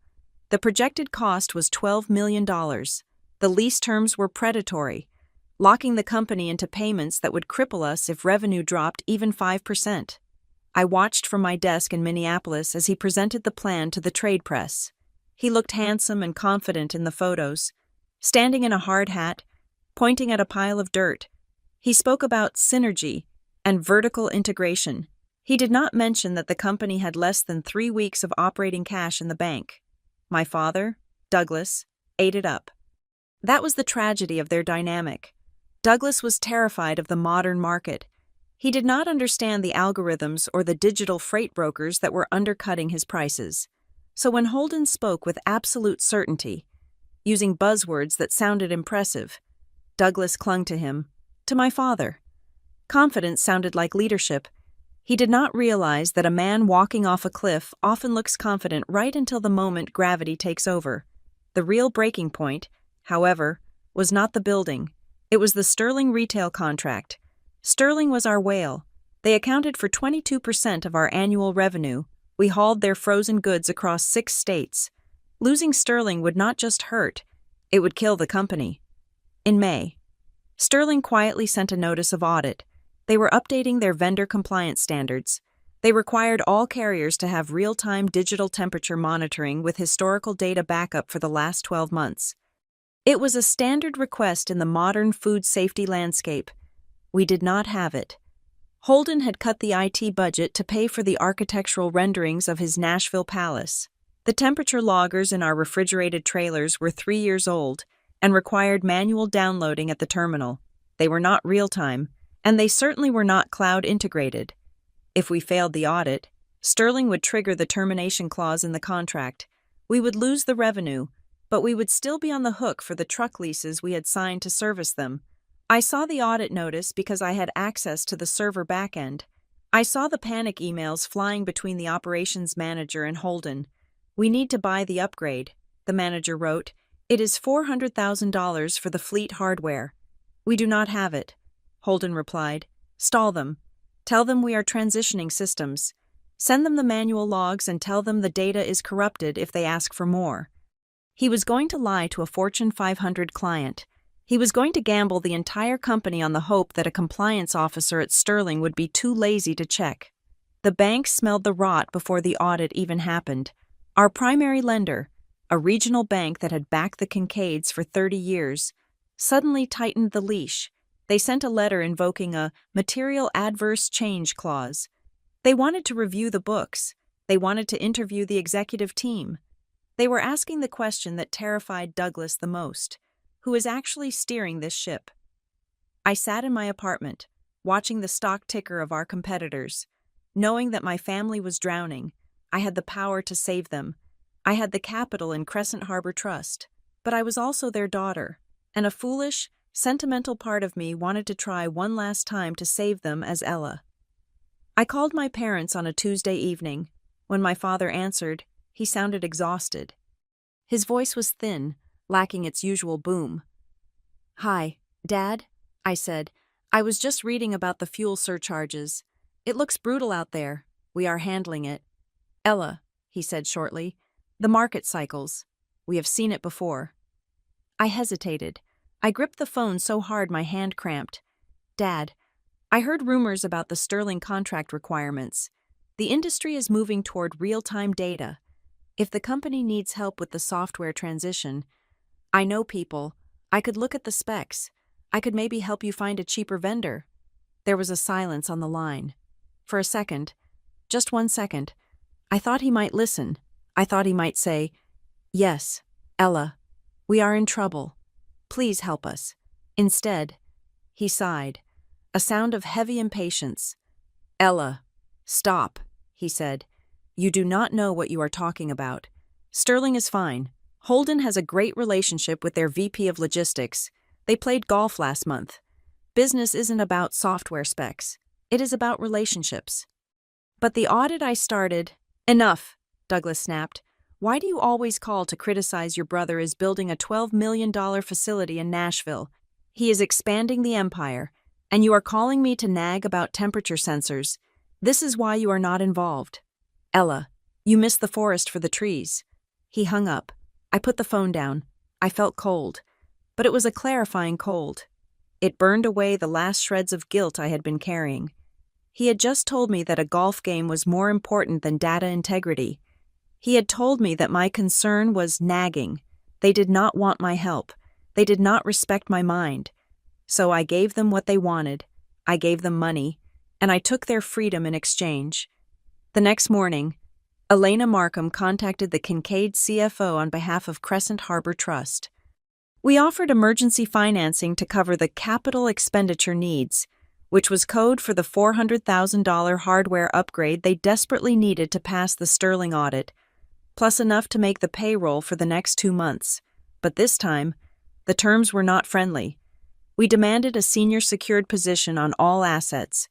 The projected cost was $12 million. The lease terms were predatory, locking the company into payments that would cripple us if revenue dropped even 5%. I watched from my desk in Minneapolis as he presented the plan to the trade press. He looked handsome and confident in the photos, standing in a hard hat, pointing at a pile of dirt. He spoke about synergy and vertical integration. He did not mention that the company had less than 3 weeks of operating cash in the bank. My father, Douglas, ate it up. That was the tragedy of their dynamic. Douglas was terrified of the modern market. He did not understand the algorithms or the digital freight brokers that were undercutting his prices. So when Holden spoke with absolute certainty, using buzzwords that sounded impressive, Douglas clung to him, to my father. Confidence sounded like leadership. He did not realize that a man walking off a cliff often looks confident right until the moment gravity takes over. The real breaking point, however, was not the building. It was the Sterling retail contract. Sterling was our whale. They accounted for 22% of our annual revenue. We hauled their frozen goods across 6 states. Losing Sterling would not just hurt, it would kill the company. In May, Sterling quietly sent a notice of audit. They were updating their vendor compliance standards. They required all carriers to have real-time digital temperature monitoring with historical data backup for the last 12 months. It was a standard request in the modern food safety landscape. We did not have it. Holden had cut the IT budget to pay for the architectural renderings of his Nashville palace. The temperature loggers in our refrigerated trailers were 3 years old and required manual downloading at the terminal. They were not real-time, and they certainly were not cloud-integrated. If we failed the audit, Sterling would trigger the termination clause in the contract. We would lose the revenue, but we would still be on the hook for the truck leases we had signed to service them. I saw the audit notice because I had access to the server backend. I saw the panic emails flying between the operations manager and Holden. We need to buy the upgrade, the manager wrote. It is $400,000 for the fleet hardware. We do not have it, Holden replied. Stall them. Tell them we are transitioning systems. Send them the manual logs and tell them the data is corrupted if they ask for more. He was going to lie to a Fortune 500 client. He was going to gamble the entire company on the hope that a compliance officer at Sterling would be too lazy to check. The bank smelled the rot before the audit even happened. Our primary lender, a regional bank that had backed the Kincaids for 30 years, suddenly tightened the leash. They sent a letter invoking a material adverse change clause. They wanted to review the books. They wanted to interview the executive team. They were asking the question that terrified Douglas the most. Who is actually steering this ship? I sat in my apartment, watching the stock ticker of our competitors. Knowing that my family was drowning, I had the power to save them. I had the capital in Crescent Harbor Trust. But I was also their daughter, and a foolish, sentimental part of me wanted to try one last time to save them as Ella. I called my parents on a Tuesday evening. When my father answered, he sounded exhausted. His voice was thin, lacking its usual boom. "Hi, Dad," I said. "I was just reading about the fuel surcharges. It looks brutal out there. We are handling it." "Ella," he said shortly, "the market cycles. We have seen it before." I hesitated. I gripped the phone so hard my hand cramped. "Dad, I heard rumors about the Sterling contract requirements. The industry is moving toward real-time data. If the company needs help with the software transition, I know people. I could look at the specs. I could maybe help you find a cheaper vendor." There was a silence on the line. For a second, just 1 second, I thought he might listen. I thought he might say, "Yes, Ella, we are in trouble. Please help us." Instead, he sighed, a sound of heavy impatience. "Ella, stop," he said. "You do not know what you are talking about. Sterling is fine. Holden has a great relationship with their VP of Logistics. They played golf last month. Business isn't about software specs. It is about relationships." But the audit I started— "Enough," Douglas snapped. "Why do you always call to criticize your brother as building a $12 million facility in Nashville? He is expanding the empire, and you are calling me to nag about temperature sensors. This is why you are not involved. Ella, you missed the forest for the trees." He hung up. I put the phone down. I felt cold, but it was a clarifying cold. It burned away the last shreds of guilt I had been carrying. He had just told me that a golf game was more important than data integrity. He had told me that my concern was nagging. They did not want my help. They did not respect my mind. So I gave them what they wanted. I gave them money, and I took their freedom in exchange. The next morning, Elena Markham contacted the Kincaid CFO on behalf of Crescent Harbor Trust. We offered emergency financing to cover the capital expenditure needs, which was code for the $400,000 hardware upgrade they desperately needed to pass the Sterling audit, plus enough to make the payroll for the next 2 months. But this time, the terms were not friendly. We demanded a senior secured position on all assets,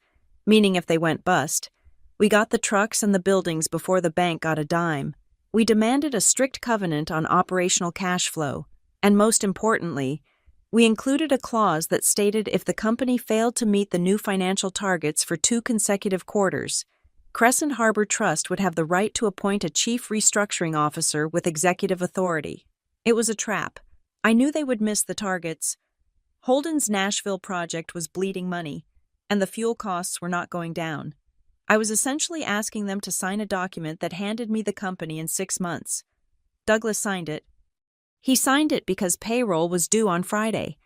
meaning if they went bust, we got the trucks and the buildings before the bank got a dime. We demanded a strict covenant on operational cash flow, and most importantly, we included a clause that stated if the company failed to meet the new financial targets for 2 consecutive quarters, Crescent Harbor Trust would have the right to appoint a chief restructuring officer with executive authority. It was a trap. I knew they would miss the targets. Holden's Nashville project was bleeding money, and the fuel costs were not going down. I was essentially asking them to sign a document that handed me the company in 6 months. Douglas signed it. He signed it because payroll was due on Friday,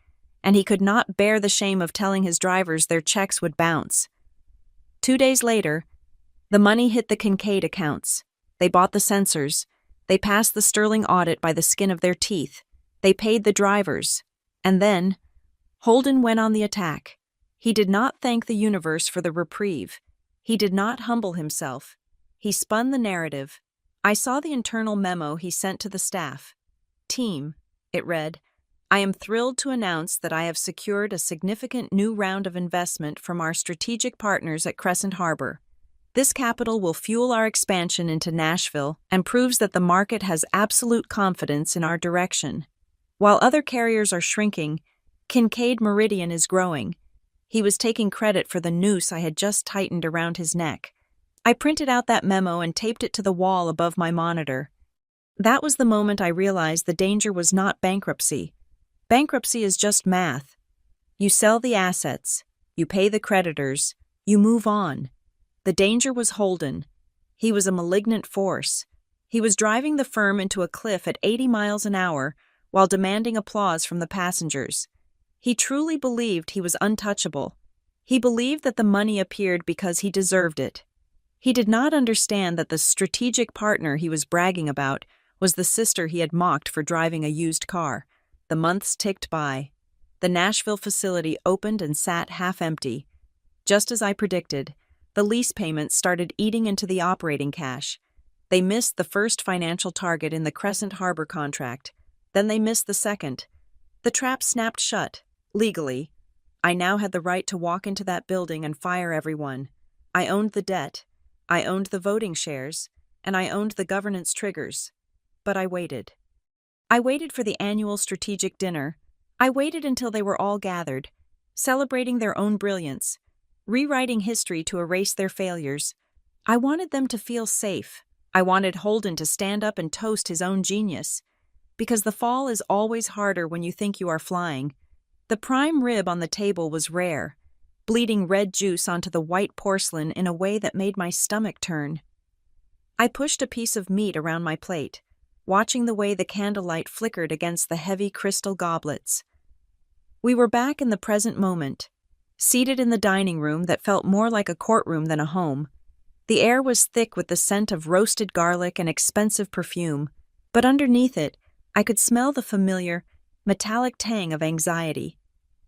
and he could not bear the shame of telling his drivers their checks would bounce. 2 days later, the money hit the Kincaid accounts. They bought the sensors. They passed the Sterling audit by the skin of their teeth. They paid the drivers. And then, Holden went on the attack. He did not thank the universe for the reprieve. He did not humble himself. He spun the narrative. I saw the internal memo he sent to the staff. Team, it read, I am thrilled to announce that I have secured a significant new round of investment from our strategic partners at Crescent Harbor. This capital will fuel our expansion into Nashville and proves that the market has absolute confidence in our direction. While other carriers are shrinking, Kincaid Meridian is growing. He was taking credit for the noose I had just tightened around his neck. I printed out that memo and taped it to the wall above my monitor. That was the moment I realized the danger was not bankruptcy. Bankruptcy is just math. You sell the assets, you pay the creditors, you move on. The danger was Holden. He was a malignant force. He was driving the firm into a cliff at 80 miles an hour while demanding applause from the passengers. He truly believed he was untouchable. He believed that the money appeared because he deserved it. He did not understand that the strategic partner he was bragging about was the sister he had mocked for driving a used car. The months ticked by. The Nashville facility opened and sat half empty. Just as I predicted, the lease payments started eating into the operating cash. They missed the first financial target in the Crescent Harbor contract. Then they missed the second. The trap snapped shut. Legally, I now had the right to walk into that building and fire everyone. I owned the debt. I owned the voting shares. And I owned the governance triggers. But I waited. I waited for the annual strategic dinner. I waited until they were all gathered, celebrating their own brilliance, rewriting history to erase their failures. I wanted them to feel safe. I wanted Holden to stand up and toast his own genius. Because the fall is always harder when you think you are flying. The prime rib on the table was rare, bleeding red juice onto the white porcelain in a way that made my stomach turn. I pushed a piece of meat around my plate, watching the way the candlelight flickered against the heavy crystal goblets. We were back in the present moment, seated in the dining room that felt more like a courtroom than a home. The air was thick with the scent of roasted garlic and expensive perfume, but underneath it, I could smell the familiar, metallic tang of anxiety.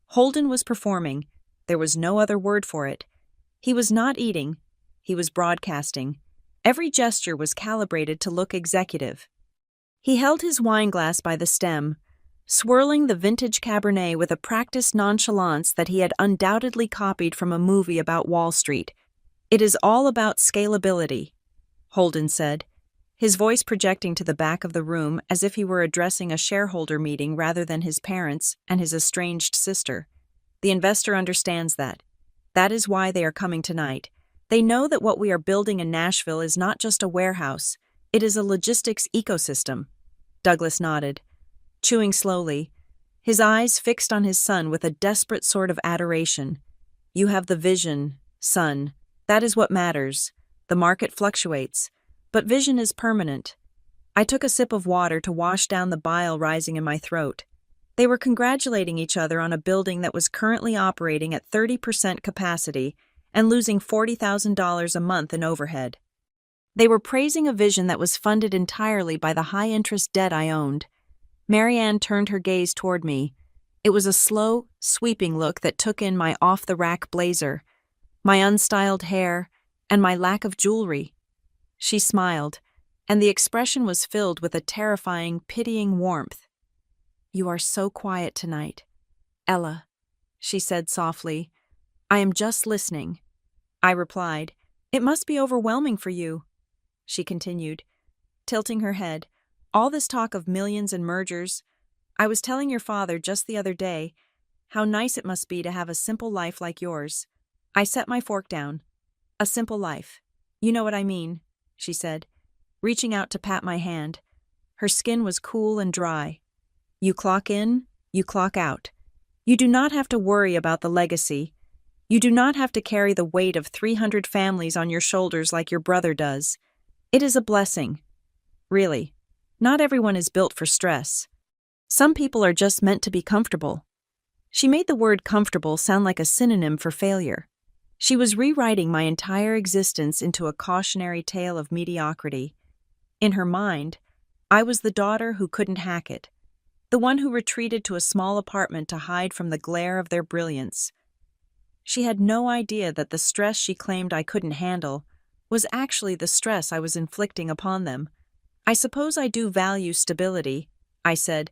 Holden was performing. There was no other word for it. He was not eating. He was broadcasting. Every gesture was calibrated to look executive. He held his wineglass by the stem, swirling the vintage Cabernet with a practiced nonchalance that he had undoubtedly copied from a movie about Wall Street. It is all about scalability, Holden said, his voice projecting to the back of the room as if he were addressing a shareholder meeting rather than his parents and his estranged sister. The investor understands that. That is why they are coming tonight. They know that what we are building in Nashville is not just a warehouse. It is a logistics ecosystem. Douglas nodded, chewing slowly, his eyes fixed on his son with a desperate sort of adoration. You have the vision, son. That is what matters. The market fluctuates, but vision is permanent. I took a sip of water to wash down the bile rising in my throat. They were congratulating each other on a building that was currently operating at 30% capacity and losing $40,000 a month in overhead. They were praising a vision that was funded entirely by the high-interest debt I owned. Marianne turned her gaze toward me. It was a slow, sweeping look that took in my off-the-rack blazer, my unstyled hair, and my lack of jewelry. She smiled, and the expression was filled with a terrifying, pitying warmth. "You are so quiet tonight, Ella," she said softly. "I am just listening." I replied, "It must be overwhelming for you." She continued, tilting her head, "All this talk of millions and mergers. I was telling your father just the other day how nice it must be to have a simple life like yours." I set my fork down. "A simple life. You know what I mean," she said, reaching out to pat my hand. Her skin was cool and dry. "You clock in, you clock out. You do not have to worry about the legacy. You do not have to carry the weight of 300 families on your shoulders like your brother does. It is a blessing. Really, not everyone is built for stress. Some people are just meant to be comfortable." She made the word comfortable sound like a synonym for failure. She was rewriting my entire existence into a cautionary tale of mediocrity. In her mind, I was the daughter who couldn't hack it, the one who retreated to a small apartment to hide from the glare of their brilliance. She had no idea that the stress she claimed I couldn't handle was actually the stress I was inflicting upon them. "I suppose I do value stability," I said,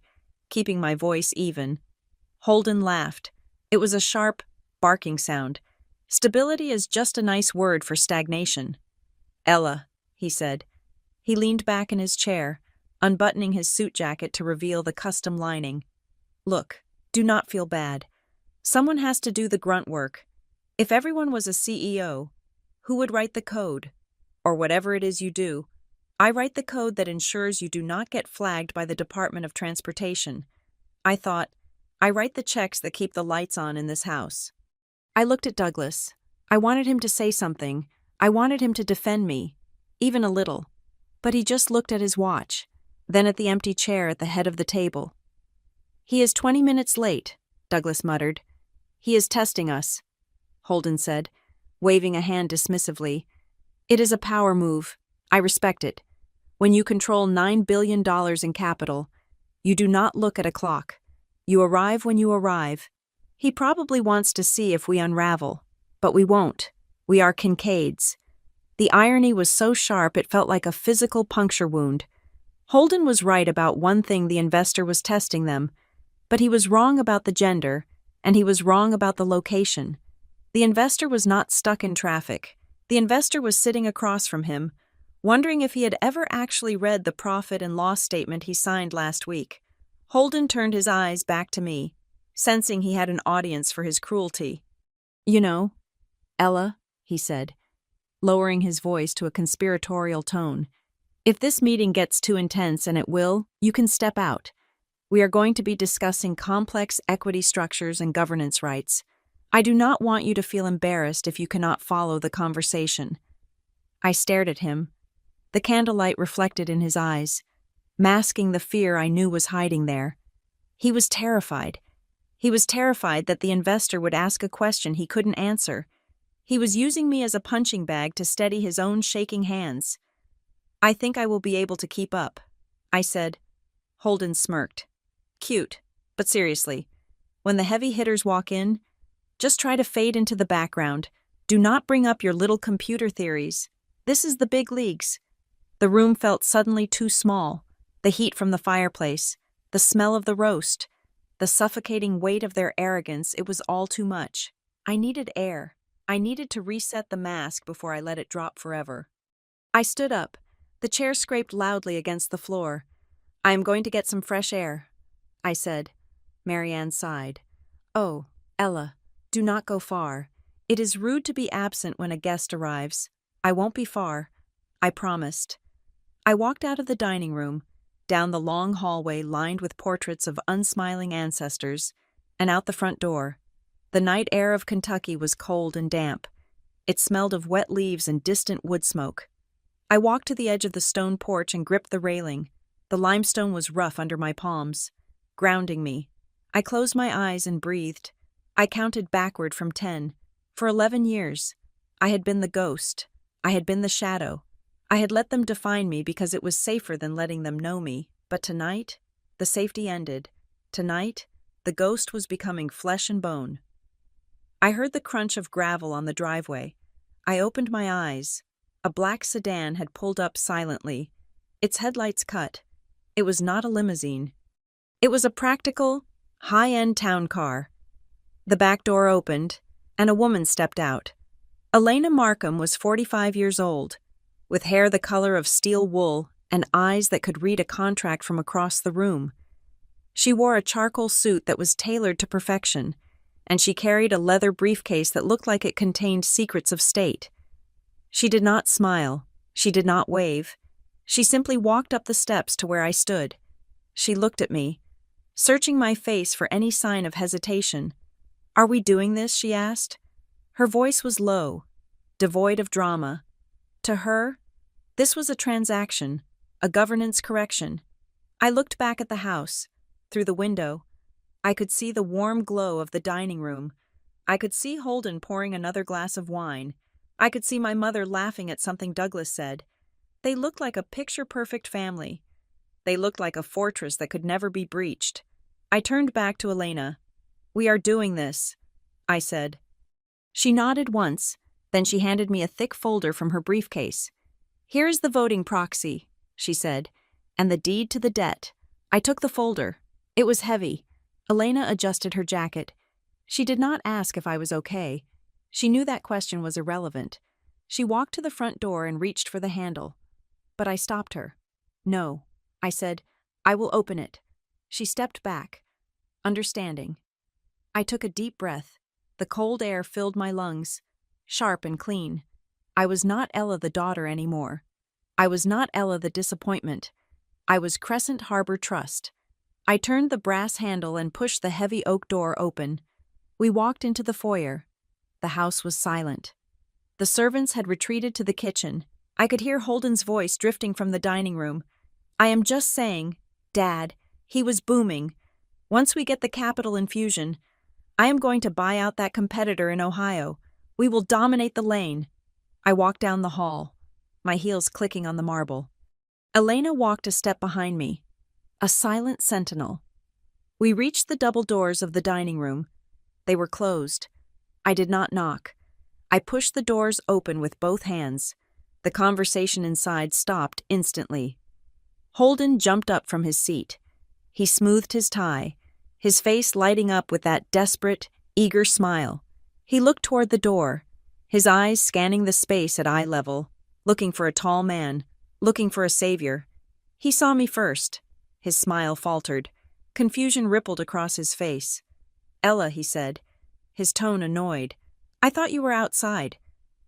keeping my voice even. Holden laughed. It was a sharp, barking sound. "Stability is just a nice word for stagnation." "Ella," he said. He leaned back in his chair, unbuttoning his suit jacket to reveal the custom lining. "Look, do not feel bad. Someone has to do the grunt work. If everyone was a CEO, who would write the code? Or whatever it is you do. I write the code that ensures you do not get flagged by the Department of Transportation. I thought, I write the checks that keep the lights on in this house." I looked at Douglas. I wanted him to say something. I wanted him to defend me, even a little. But he just looked at his watch, then at the empty chair at the head of the table. "He is 20 minutes late," Douglas muttered. "He is testing us," Holden said, waving a hand dismissively. "It is a power move. I respect it. When you control $9 billion in capital, you do not look at a clock. You arrive when you arrive. He probably wants to see if we unravel, but we won't. We are Kincaids." The irony was so sharp it felt like a physical puncture wound. Holden was right about one thing: the investor was testing them, but he was wrong about the gender, and he was wrong about the location. The investor was not stuck in traffic. The investor was sitting across from him, wondering if he had ever actually read the profit and loss statement he signed last week. Holden turned his eyes back to me, sensing he had an audience for his cruelty. "You know, Ella," he said, lowering his voice to a conspiratorial tone, "if this meeting gets too intense, and it will, you can step out. We are going to be discussing complex equity structures and governance rights. I do not want you to feel embarrassed if you cannot follow the conversation." I stared at him. The candlelight reflected in his eyes, masking the fear I knew was hiding there. He was terrified. He was terrified that the investor would ask a question he couldn't answer. He was using me as a punching bag to steady his own shaking hands. "I think I will be able to keep up," I said. Holden smirked. "Cute, but seriously, when the heavy hitters walk in, just try to fade into the background. Do not bring up your little computer theories. This is the big leagues." The room felt suddenly too small. The heat from the fireplace, the smell of the roast, the suffocating weight of their arrogance, it was all too much. I needed air. I needed to reset the mask before I let it drop forever. I stood up. The chair scraped loudly against the floor. "I am going to get some fresh air," I said. Marianne sighed. "Oh, Ella, do not go far. It is rude to be absent when a guest arrives. I won't be far," I promised. I walked out of the dining room, down the long hallway lined with portraits of unsmiling ancestors, and out the front door. The night air of Kentucky was cold and damp. It smelled of wet leaves and distant wood smoke. I walked to the edge of the stone porch and gripped the railing. The limestone was rough under my palms, grounding me. I closed my eyes and breathed. I counted backward from 10. For 11 years, I had been the ghost. I had been the shadow. I had let them define me because it was safer than letting them know me, but tonight, the safety ended. Tonight, the ghost was becoming flesh and bone. I heard the crunch of gravel on the driveway. I opened my eyes. A black sedan had pulled up silently, its headlights cut. It was not a limousine. It was a practical, high-end town car. The back door opened, and a woman stepped out. Elena Markham was 45 years old, with hair the color of steel wool and eyes that could read a contract from across the room. She wore a charcoal suit that was tailored to perfection, and she carried a leather briefcase that looked like it contained secrets of state. She did not smile. She did not wave. She simply walked up the steps to where I stood. She looked at me, searching my face for any sign of hesitation. "Are we doing this?" she asked. Her voice was low, devoid of drama. To her, this was a transaction, a governance correction. I looked back at the house. Through the window, I could see the warm glow of the dining room. I could see Holden pouring another glass of wine. I could see my mother laughing at something Douglas said. They looked like a picture-perfect family. They looked like a fortress that could never be breached. I turned back to Elena. "We are doing this," I said. She nodded once, then she handed me a thick folder from her briefcase. "Here is the voting proxy," she said, "and the deed to the debt." I took the folder. It was heavy. Elena adjusted her jacket. She did not ask if I was okay. She knew that question was irrelevant. She walked to the front door and reached for the handle. But I stopped her. "No," I said. "I will open it." She stepped back, understanding. I took a deep breath. The cold air filled my lungs, sharp and clean. I was not Ella the daughter anymore. I was not Ella the disappointment. I was Crescent Harbor Trust. I turned the brass handle and pushed the heavy oak door open. We walked into the foyer. The house was silent. The servants had retreated to the kitchen. I could hear Holden's voice drifting from the dining room. "I am just saying, Dad," he was booming, "once we get the capital infusion, I am going to buy out that competitor in Ohio. We will dominate the lane." I walked down the hall, my heels clicking on the marble. Elena walked a step behind me, a silent sentinel. We reached the double doors of the dining room. They were closed. I did not knock. I pushed the doors open with both hands. The conversation inside stopped instantly. Holden jumped up from his seat. He smoothed his tie, his face lighting up with that desperate, eager smile. He looked toward the door, his eyes scanning the space at eye level, looking for a tall man, looking for a savior. He saw me first. His smile faltered. Confusion rippled across his face. "Ella," he said, his tone annoyed. "I thought you were outside.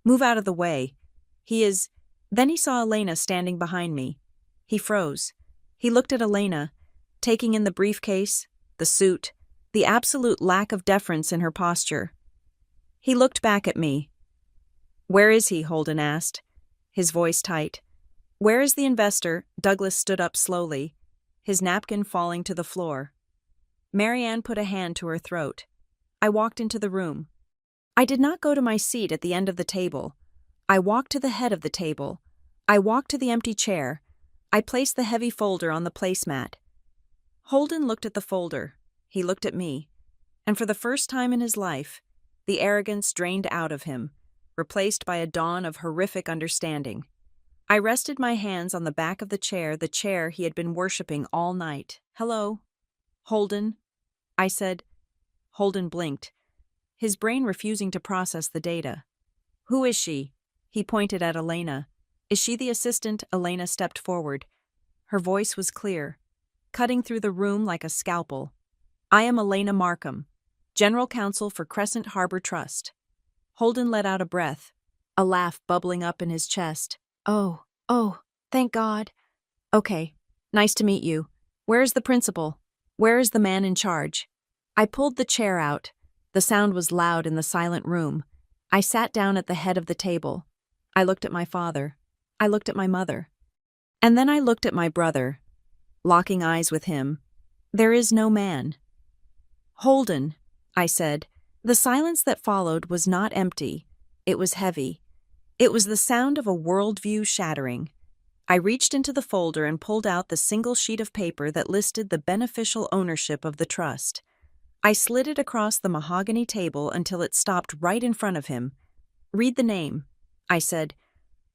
Move out of the way. He is—" Then he saw Elena standing behind me. He froze. He looked at Elena, taking in the briefcase, the suit, the absolute lack of deference in her posture. He looked back at me. "Where is he?" Holden asked, his voice tight. "Where is the investor?" Douglas stood up slowly, his napkin falling to the floor. Marianne put a hand to her throat. I walked into the room. I did not go to my seat at the end of the table. I walked to the head of the table. I walked to the empty chair. I placed the heavy folder on the placemat. Holden looked at the folder. He looked at me. And for the first time in his life, the arrogance drained out of him, replaced by a dawn of horrific understanding. I rested my hands on the back of the chair he had been worshipping all night. "Hello, Holden," I said. Holden blinked, his brain refusing to process the data. "Who is she?" He pointed at Elena. "Is she the assistant?" Elena stepped forward. Her voice was clear, cutting through the room like a scalpel. "I am Elena Markham, General Counsel for Crescent Harbor Trust." Holden let out a breath, a laugh bubbling up in his chest. Oh, thank God. "Okay, nice to meet you. Where is the principal? Where is the man in charge?" I pulled the chair out. The sound was loud in the silent room. I sat down at the head of the table. I looked at my father. I looked at my mother. And then I looked at my brother, locking eyes with him. "There is no man." "Holden," I said. The silence that followed was not empty. It was heavy. It was the sound of a worldview shattering. I reached into the folder and pulled out the single sheet of paper that listed the beneficial ownership of the trust. I slid it across the mahogany table until it stopped right in front of him. "Read the name," I said.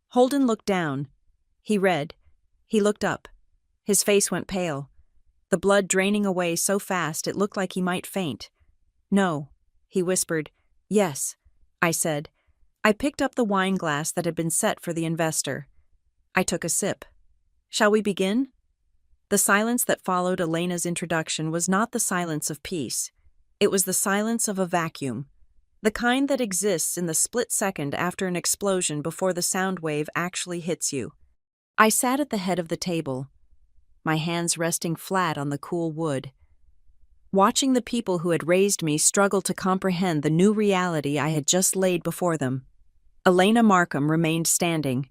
Holden looked down. He read. He looked up. His face went pale, the blood draining away so fast it looked like he might faint. "No," he whispered. "Yes," I said. I picked up the wine glass that had been set for the investor. I took a sip. "Shall we begin?" The silence that followed Elena's introduction was not the silence of peace. It was the silence of a vacuum, the kind that exists in the split second after an explosion before the sound wave actually hits you. I sat at the head of the table, my hands resting flat on the cool wood, watching the people who had raised me struggle to comprehend the new reality I had just laid before them. Elena Markham remained standing.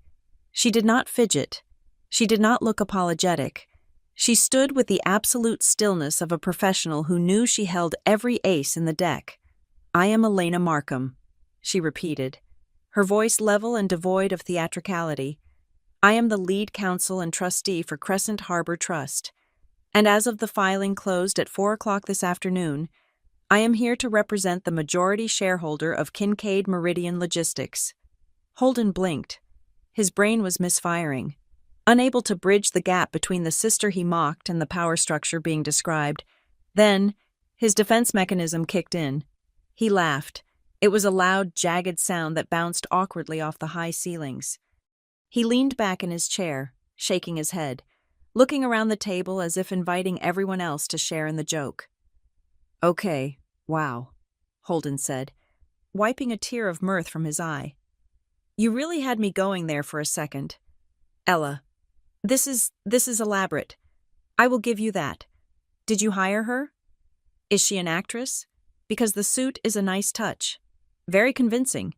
She did not fidget. She did not look apologetic. She stood with the absolute stillness of a professional who knew she held every ace in the deck. "I am Elena Markham," she repeated, her voice level and devoid of theatricality. "I am the lead counsel and trustee for Crescent Harbor Trust, and as of the filing closed at 4 o'clock this afternoon, I am here to represent the majority shareholder of Kincaid Meridian Logistics." Holden blinked. His brain was misfiring, unable to bridge the gap between the sister he mocked and the power structure being described. Then, his defense mechanism kicked in. He laughed. It was a loud, jagged sound that bounced awkwardly off the high ceilings. He leaned back in his chair, shaking his head, looking around the table as if inviting everyone else to share in the joke. "Okay, wow," Holden said, wiping a tear of mirth from his eye. "You really had me going there for a second. Ella, this is elaborate. I will give you that. Did you hire her? Is she an actress? Because the suit is a nice touch. Very convincing."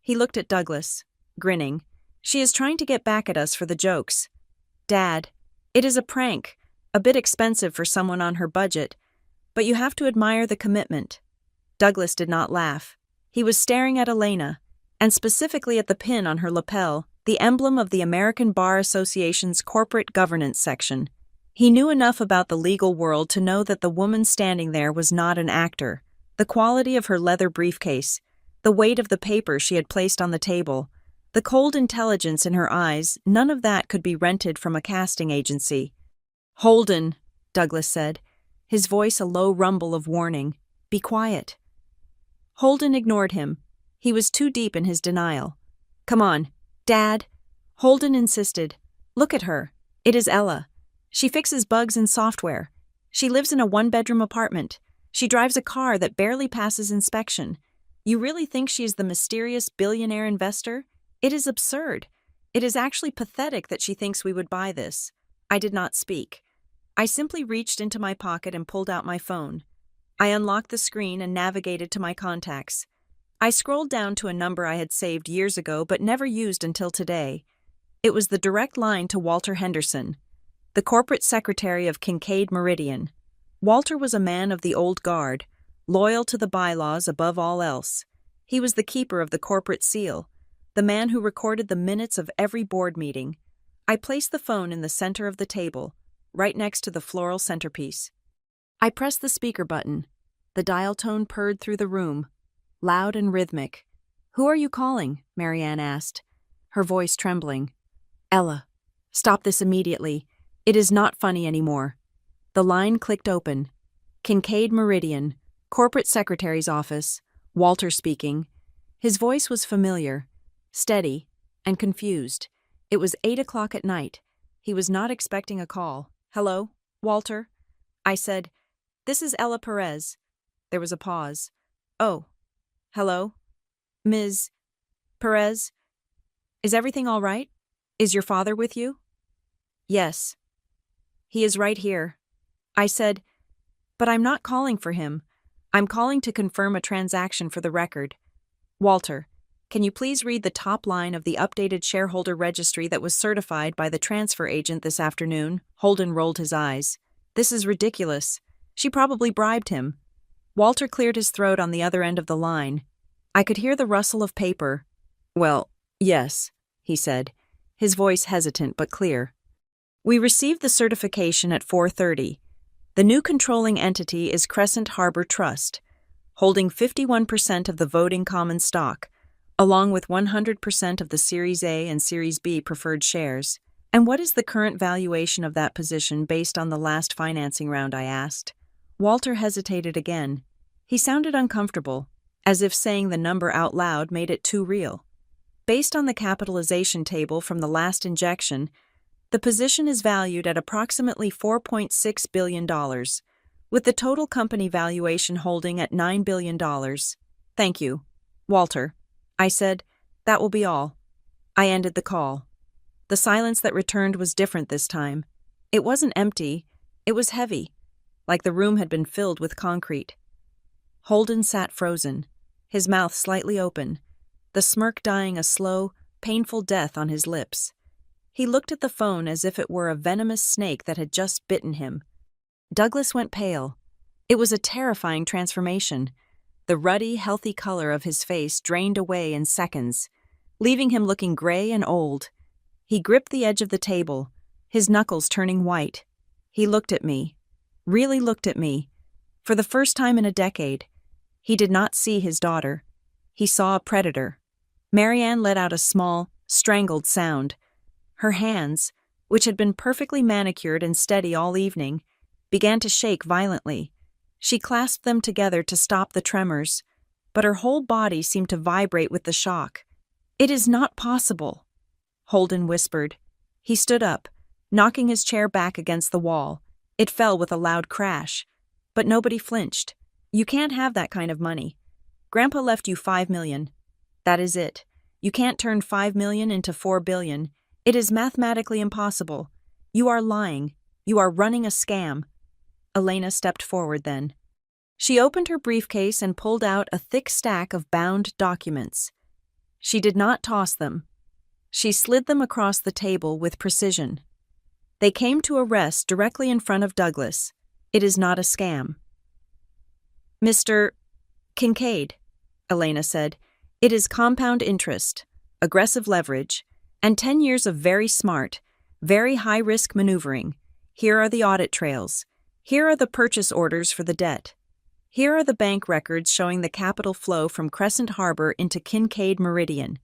He looked at Douglas, grinning. "She is trying to get back at us for the jokes. Dad, it is a prank, a bit expensive for someone on her budget, but you have to admire the commitment." Douglas did not laugh. He was staring at Elena, and specifically at the pin on her lapel, the emblem of the American Bar Association's corporate governance section. He knew enough about the legal world to know that the woman standing there was not an actor. The quality of her leather briefcase, the weight of the papers she had placed on the table, the cold intelligence in her eyes, none of that could be rented from a casting agency. "Holden," Douglas said, his voice a low rumble of warning. "Be quiet." Holden ignored him. He was too deep in his denial. "Come on, Dad," Holden insisted. "Look at her. It is Ella. She fixes bugs in software. She lives in a 1-bedroom apartment. She drives a car that barely passes inspection. You really think she is the mysterious billionaire investor? It is absurd. It is actually pathetic that she thinks we would buy this." I did not speak. I simply reached into my pocket and pulled out my phone. I unlocked the screen and navigated to my contacts. I scrolled down to a number I had saved years ago but never used until today. It was the direct line to Walter Henderson, the corporate secretary of Kincaid Meridian. Walter was a man of the old guard, loyal to the bylaws above all else. He was the keeper of the corporate seal, the man who recorded the minutes of every board meeting. I placed the phone in the center of the table, right next to the floral centerpiece. I pressed the speaker button. The dial tone purred through the room, loud and rhythmic. "Who are you calling?" Marianne asked, her voice trembling. "Ella, stop this immediately. It is not funny anymore." The line clicked open. Kincaid Meridian, corporate secretary's office, Walter speaking. His voice was familiar, steady, and confused. It was 8 o'clock at night. He was not expecting a call. "Hello, Walter?" I said. "This is Ella Perez." There was a pause. "Oh. Hello? Ms. Perez? Is everything all right? Is your father with you?" "Yes. He is right here." I said, "But I'm not calling for him. I'm calling to confirm a transaction for the record. Walter, can you please read the top line of the updated shareholder registry that was certified by the transfer agent this afternoon?" Holden rolled his eyes. "This is ridiculous. She probably bribed him." Walter cleared his throat on the other end of the line. I could hear the rustle of paper. "Well, yes," he said, his voice hesitant but clear. We received the certification at 4:30. The new controlling entity is Crescent Harbor Trust, holding 51% of the voting common stock, along with 100% of the Series A and Series B preferred shares. And what is the current valuation of that position based on the last financing round, I asked. Walter hesitated again. He sounded uncomfortable, as if saying the number out loud made it too real. Based on the capitalization table from the last injection, the position is valued at approximately $4.6 billion, with the total company valuation holding at $9 billion. Thank you, Walter, I said. That will be all. I ended the call. The silence that returned was different this time. It wasn't empty, it was heavy, like the room had been filled with concrete. Holden sat frozen, his mouth slightly open, the smirk dying a slow, painful death on his lips. He looked at the phone as if it were a venomous snake that had just bitten him. Douglas went pale. It was a terrifying transformation. The ruddy, healthy color of his face drained away in seconds, leaving him looking gray and old. He gripped the edge of the table, his knuckles turning white. He looked at me, really looked at me. For the first time in a decade, he did not see his daughter. He saw a predator. Marianne let out a small, strangled sound. Her hands, which had been perfectly manicured and steady all evening, began to shake violently. She clasped them together to stop the tremors, but her whole body seemed to vibrate with the shock. "It is not possible," Holden whispered. He stood up, knocking his chair back against the wall. It fell with a loud crash, but nobody flinched. "You can't have that kind of money. Grandpa left you $5 million. That is it. You can't turn $5 million into $4 billion. It is mathematically impossible. You are lying. You are running a scam." Elena stepped forward then. She opened her briefcase and pulled out a thick stack of bound documents. She did not toss them. She slid them across the table with precision. They came to a rest directly in front of Douglas. "It is not a scam." "Mr. Kincaid," Elena said, "it is compound interest, aggressive leverage, and 10 years of very smart, very high-risk maneuvering. Here are the audit trails. Here are the purchase orders for the debt. Here are the bank records showing the capital flow from Crescent Harbor into Kincaid Meridian."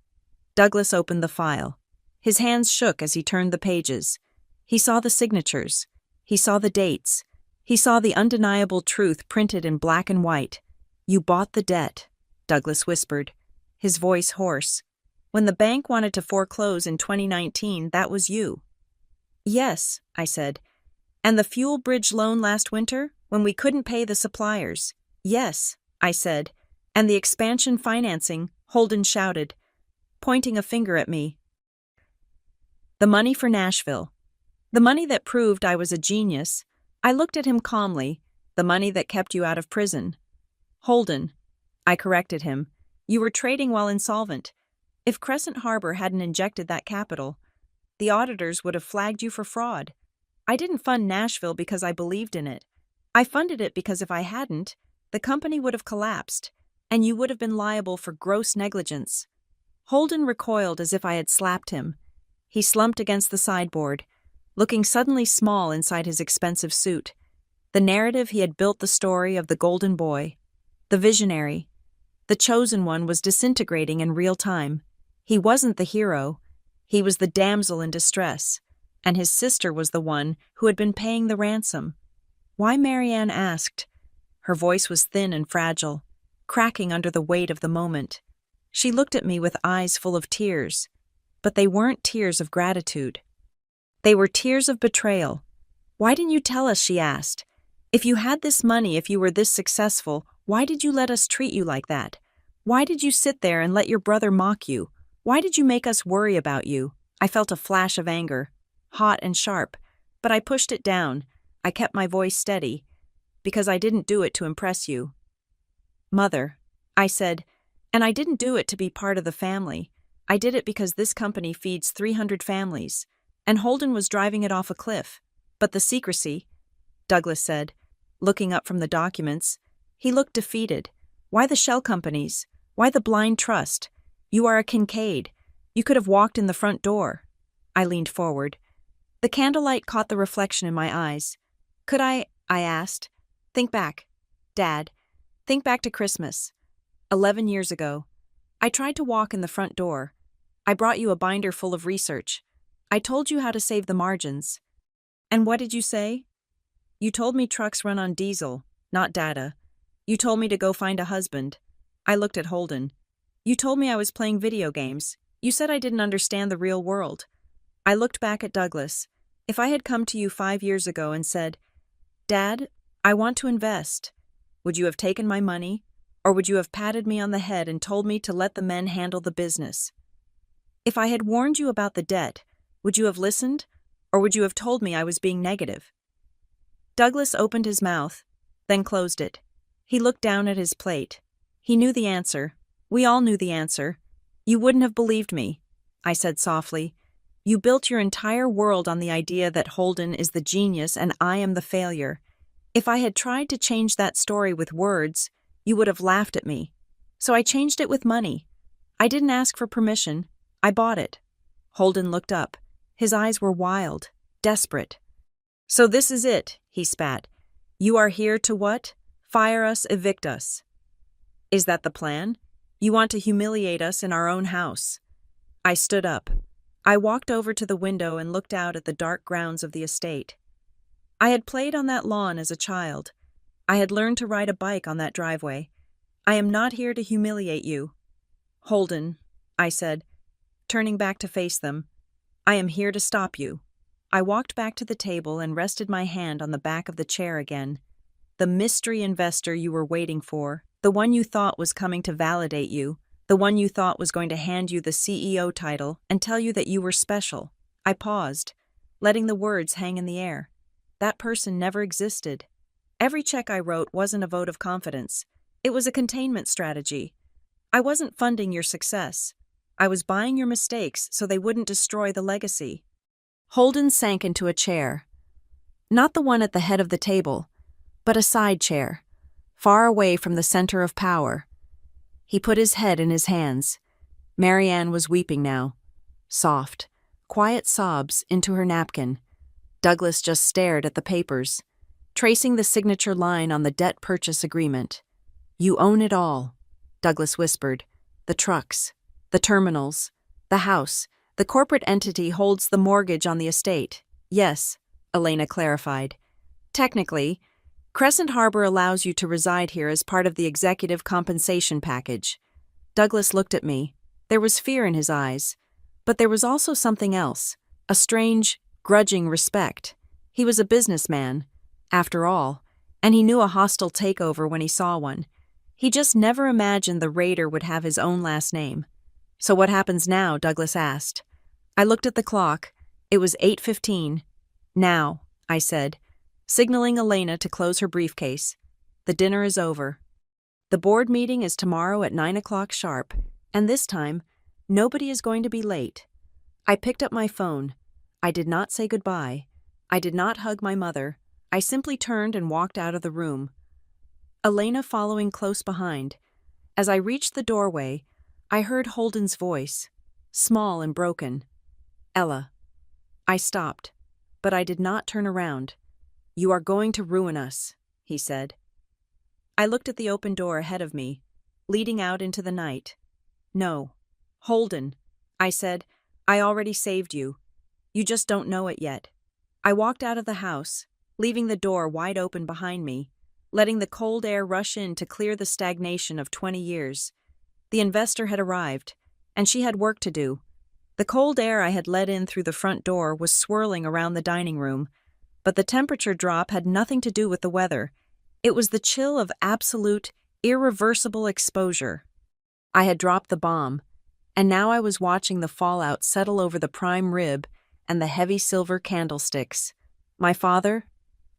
Douglas opened the file. His hands shook as he turned the pages. He saw the signatures. He saw the dates. He saw the undeniable truth printed in black and white. "You bought the debt," Douglas whispered, his voice hoarse. "When the bank wanted to foreclose in 2019, that was you." "Yes," I said. "And the fuel bridge loan last winter, when we couldn't pay the suppliers." "Yes," I said. "And the expansion financing," Holden shouted, pointing a finger at me. "The money for Nashville. The money that proved I was a genius." I looked at him calmly. "The money that kept you out of prison." "Holden," I corrected him, "you were trading while insolvent. If Crescent Harbor hadn't injected that capital, the auditors would have flagged you for fraud. I didn't fund Nashville because I believed in it. I funded it because if I hadn't, the company would have collapsed, and you would have been liable for gross negligence." Holden recoiled as if I had slapped him. He slumped against the sideboard, looking suddenly small inside his expensive suit. The narrative he had built, the story of the golden boy, the visionary, the chosen one, was disintegrating in real time. He wasn't the hero. He was the damsel in distress, and his sister was the one who had been paying the ransom. Why, Marianne asked. Her voice was thin and fragile, cracking under the weight of the moment. She looked at me with eyes full of tears, but they weren't tears of gratitude. They were tears of betrayal. "Why didn't you tell us?" she asked. "If you had this money, if you were this successful, why did you let us treat you like that? Why did you sit there and let your brother mock you? Why did you make us worry about you?" I felt a flash of anger, hot and sharp, but I pushed it down. I kept my voice steady, because I didn't do it to impress you. "Mother," I said, "and I didn't do it to be part of the family. I did it because this company feeds 300 families, and Holden was driving it off a cliff. But the secrecy," Douglas said, looking up from the documents. He looked defeated. "Why the shell companies? Why the blind trust? You are a Kincaid. You could have walked in the front door." I leaned forward. The candlelight caught the reflection in my eyes. Could I asked. Think back. Dad, think back to Christmas. 11 years ago. I tried to walk in the front door. I brought you a binder full of research. I told you how to save the margins. And what did you say? You told me trucks run on diesel, not data. You told me to go find a husband. I looked at Holden. You told me I was playing video games. You said I didn't understand the real world. I looked back at Douglas. If I had come to you 5 years ago and said, Dad, I want to invest, would you have taken my money, or would you have patted me on the head and told me to let the men handle the business? If I had warned you about the debt, would you have listened, or would you have told me I was being negative? Douglas opened his mouth, then closed it. He looked down at his plate. He knew the answer. We all knew the answer. You wouldn't have believed me, I said softly. You built your entire world on the idea that Holden is the genius and I am the failure. If I had tried to change that story with words, you would have laughed at me. So I changed it with money. I didn't ask for permission. I bought it. Holden looked up. His eyes were wild, desperate. So this is it, he spat. You are here to what? Fire us, evict us. Is that the plan? You want to humiliate us in our own house. I stood up. I walked over to the window and looked out at the dark grounds of the estate. I had played on that lawn as a child. I had learned to ride a bike on that driveway. I am not here to humiliate you. Holden, I said, turning back to face them, I am here to stop you. I walked back to the table and rested my hand on the back of the chair again. The mystery investor you were waiting for, the one you thought was coming to validate you, the one you thought was going to hand you the CEO title and tell you that you were special. I paused, letting the words hang in the air. That person never existed. Every check I wrote wasn't a vote of confidence. It was a containment strategy. I wasn't funding your success. I was buying your mistakes so they wouldn't destroy the legacy. Holden sank into a chair. Not the one at the head of the table, but a side chair, far away from the center of power. He put his head in his hands. Marianne was weeping now. Soft, quiet sobs into her napkin. Douglas just stared at the papers, tracing the signature line on the debt purchase agreement. You own it all, Douglas whispered. The trucks, the terminals, the house, the corporate entity holds the mortgage on the estate. Yes, Elena clarified. Technically, Crescent Harbor allows you to reside here as part of the executive compensation package. Douglas looked at me. There was fear in his eyes, but there was also something else, a strange, grudging respect. He was a businessman, after all, and he knew a hostile takeover when he saw one. He just never imagined the raider would have his own last name. So what happens now? Douglas asked. I looked at the clock. It was 8:15. Now, I said, signaling Elena to close her briefcase. The dinner is over. The board meeting is tomorrow at 9 o'clock sharp, and this time, nobody is going to be late. I picked up my phone. I did not say goodbye. I did not hug my mother. I simply turned and walked out of the room. Elena following close behind. As I reached the doorway, I heard Holden's voice, small and broken. Ella. I stopped, but I did not turn around. You are going to ruin us, he said. I looked at the open door ahead of me, leading out into the night. No. Holden, I said, I already saved you. You just don't know it yet. I walked out of the house, leaving the door wide open behind me, letting the cold air rush in to clear the stagnation of 20 years. The investor had arrived, and she had work to do. The cold air I had let in through the front door was swirling around the dining room, but the temperature drop had nothing to do with the weather. It was the chill of absolute, irreversible exposure. I had dropped the bomb, and now I was watching the fallout settle over the prime rib and the heavy silver candlesticks. My father,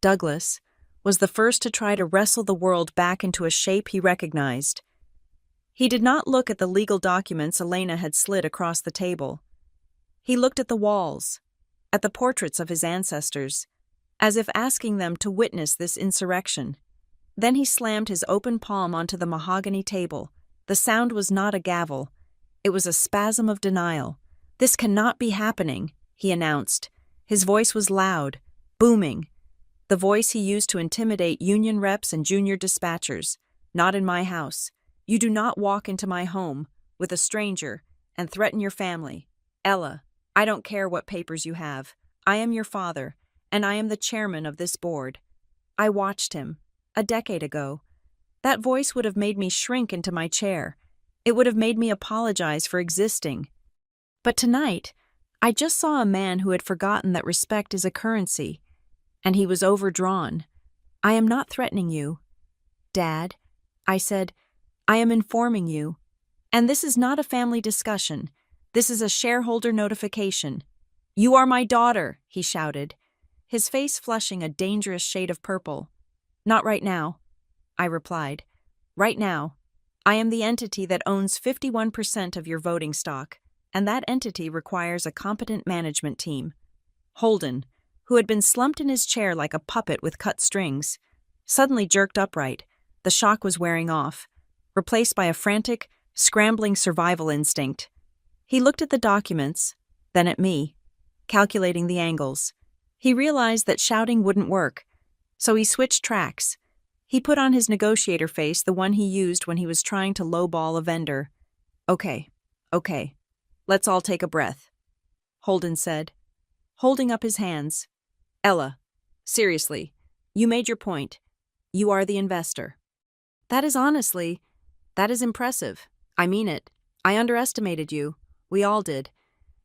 Douglas, was the first to try to wrestle the world back into a shape he recognized. He did not look at the legal documents Elena had slid across the table. He looked at the walls, at the portraits of his ancestors, as if asking them to witness this insurrection. Then he slammed his open palm onto the mahogany table. The sound was not a gavel. It was a spasm of denial. This cannot be happening. he announced. His voice was loud, booming, the voice he used to intimidate union reps and junior dispatchers. Not in my house. You do not walk into my home with a stranger and threaten your family. Ella, I don't care what papers you have. I am your father, and I am the chairman of this board. I watched him, a decade ago. That voice would have made me shrink into my chair. It would have made me apologize for existing. But tonight, I just saw a man who had forgotten that respect is a currency, and he was overdrawn. I am not threatening you, Dad. I said, I am informing you. And this is not a family discussion. This is a shareholder notification. You are my daughter, he shouted, his face flushing a dangerous shade of purple. Not right now, I replied. Right now, I am the entity that owns 51% of your voting stock, and that entity requires a competent management team. Holden, who had been slumped in his chair like a puppet with cut strings, suddenly jerked upright. The shock was wearing off, replaced by a frantic, scrambling survival instinct. He looked at the documents, then at me, calculating the angles. He realized that shouting wouldn't work, so he switched tracks. He put on his negotiator face, the one he used when he was trying to lowball a vendor. Okay, let's all take a breath, Holden said, holding up his hands. Ella, seriously, you made your point. You are the investor. That is impressive. I mean it. I underestimated you. We all did.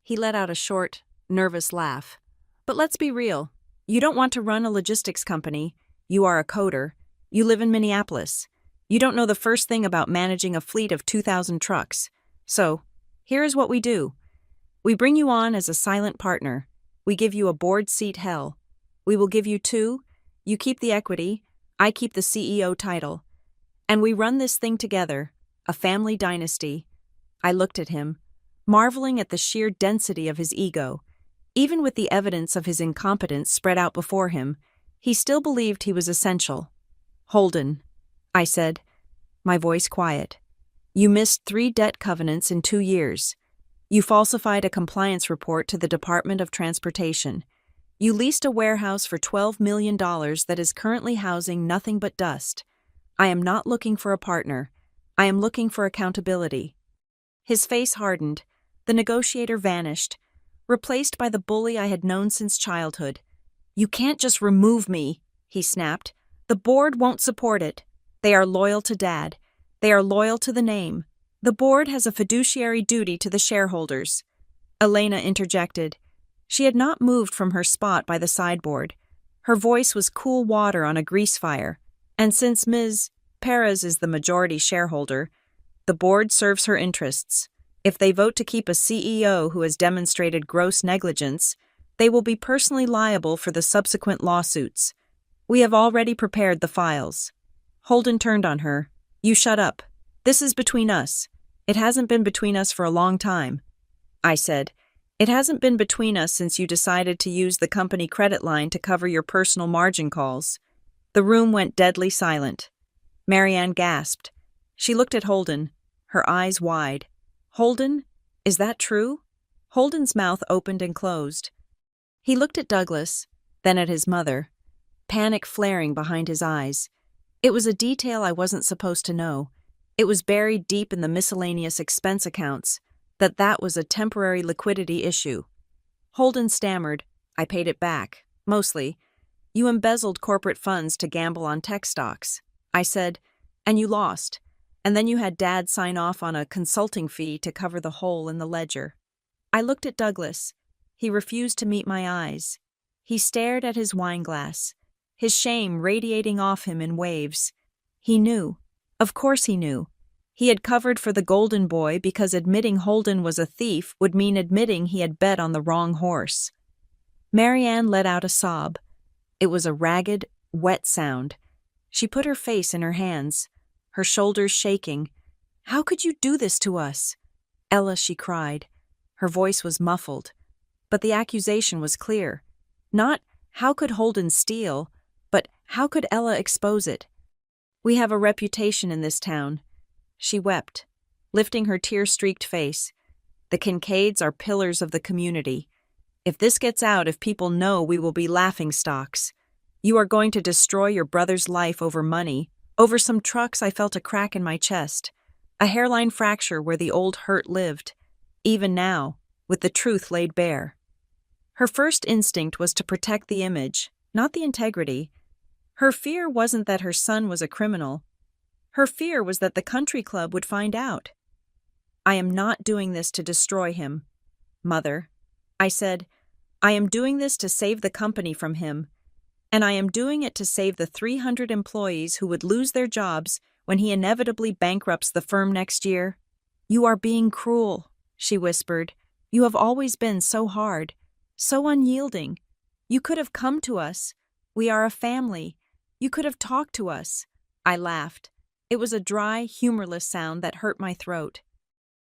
He let out a short, nervous laugh. But let's be real. You don't want to run a logistics company. You are a coder. You live in Minneapolis. You don't know the first thing about managing a fleet of 2,000 trucks. So, here is what we do. We bring you on as a silent partner. We give you a board seat hell. We will give you 2. You keep the equity. I keep the CEO title. And we run this thing together, a family dynasty. I looked at him, marveling at the sheer density of his ego. Even with the evidence of his incompetence spread out before him, he still believed he was essential. Holden, I said, my voice quiet. You missed 3 debt covenants in 2 years. You falsified a compliance report to the Department of Transportation. You leased a warehouse for $12 million that is currently housing nothing but dust. I am not looking for a partner. I am looking for accountability. His face hardened. The negotiator vanished, replaced by the bully I had known since childhood. You can't just remove me, he snapped. The board won't support it. They are loyal to Dad. They are loyal to the name. The board has a fiduciary duty to the shareholders. Elena interjected. She had not moved from her spot by the sideboard. Her voice was cool water on a grease fire, and since Ms. Perez is the majority shareholder, the board serves her interests. If they vote to keep a CEO who has demonstrated gross negligence, they will be personally liable for the subsequent lawsuits. We have already prepared the files. Holden turned on her. You shut up. This is between us. It hasn't been between us for a long time. I said, it hasn't been between us since you decided to use the company credit line to cover your personal margin calls. The room went deadly silent. Marianne gasped. She looked at Holden, her eyes wide. Holden, is that true? Holden's mouth opened and closed. He looked at Douglas, then at his mother, panic flaring behind his eyes. It was a detail I wasn't supposed to know. It was buried deep in the miscellaneous expense accounts, that was a temporary liquidity issue. Holden stammered, I paid it back, mostly. You embezzled corporate funds to gamble on tech stocks. I said, and you lost. And then you had Dad sign off on a consulting fee to cover the hole in the ledger. I looked at Douglas. He refused to meet my eyes. He stared at his wineglass, his shame radiating off him in waves. He knew. Of course he knew. He had covered for the Golden Boy because admitting Holden was a thief would mean admitting he had bet on the wrong horse. Marianne let out a sob. It was a ragged, wet sound. She put her face in her hands, her shoulders shaking. How could you do this to us? Ella, she cried. Her voice was muffled, but the accusation was clear. Not, how could Holden steal, but how could Ella expose it? We have a reputation in this town. She wept, lifting her tear-streaked face. The Kincaids are pillars of the community. If this gets out, if people know, we will be laughingstocks. You are going to destroy your brother's life over money. Over some trucks, I felt a crack in my chest. A hairline fracture where the old hurt lived. Even now, with the truth laid bare. Her first instinct was to protect the image, not the integrity. Her fear wasn't that her son was a criminal. Her fear was that the country club would find out. I am not doing this to destroy him, Mother. I said, I am doing this to save the company from him, and I am doing it to save the 300 employees who would lose their jobs when he inevitably bankrupts the firm next year. You are being cruel, she whispered. You have always been so hard, so unyielding. You could have come to us. We are a family. You could have talked to us. I laughed. It was a dry, humorless sound that hurt my throat.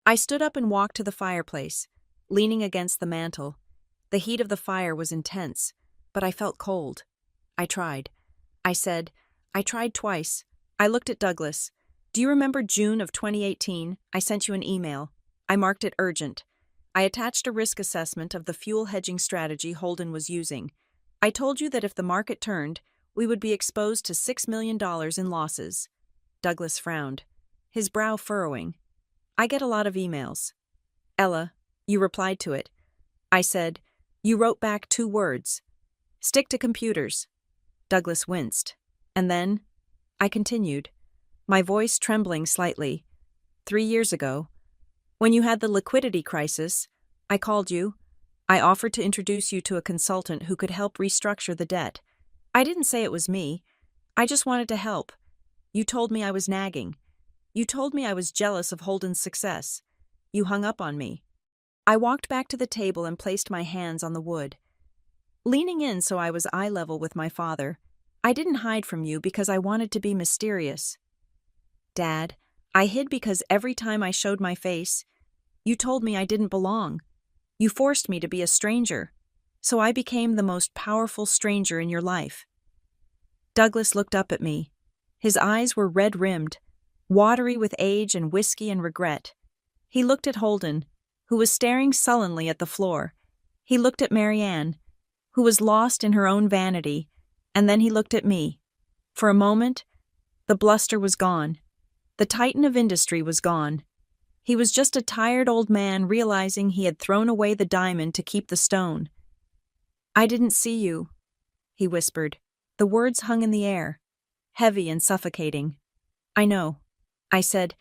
I stood up and walked to the fireplace, leaning against the mantel. The heat of the fire was intense, but I felt cold. I tried. I said, I tried twice. I looked at Douglas. Do you remember June of 2018? I sent you an email. I marked it urgent. I attached a risk assessment of the fuel hedging strategy Holden was using. I told you that if the market turned, we would be exposed to $6 million in losses. Douglas frowned, his brow furrowing. I get a lot of emails. Ella, you replied to it. I said, you wrote back 2 words. Stick to computers. Douglas winced. And then, I continued, my voice trembling slightly. 3 years ago, when you had the liquidity crisis, I called you. I offered to introduce you to a consultant who could help restructure the debt. I didn't say it was me. I just wanted to help. You told me I was nagging. You told me I was jealous of Holden's success. You hung up on me. I walked back to the table and placed my hands on the wood. Leaning in so I was eye level with my father, I didn't hide from you because I wanted to be mysterious. Dad, I hid because every time I showed my face, you told me I didn't belong. You forced me to be a stranger, so I became the most powerful stranger in your life. Douglas looked up at me. His eyes were red-rimmed, watery with age and whiskey and regret. He looked at Holden, who was staring sullenly at the floor. He looked at Marianne, who was lost in her own vanity, and then he looked at me. For a moment, the bluster was gone. The titan of industry was gone. He was just a tired old man realizing he had thrown away the diamond to keep the stone. I didn't see you, he whispered. The words hung in the air, heavy and suffocating. I know, I said,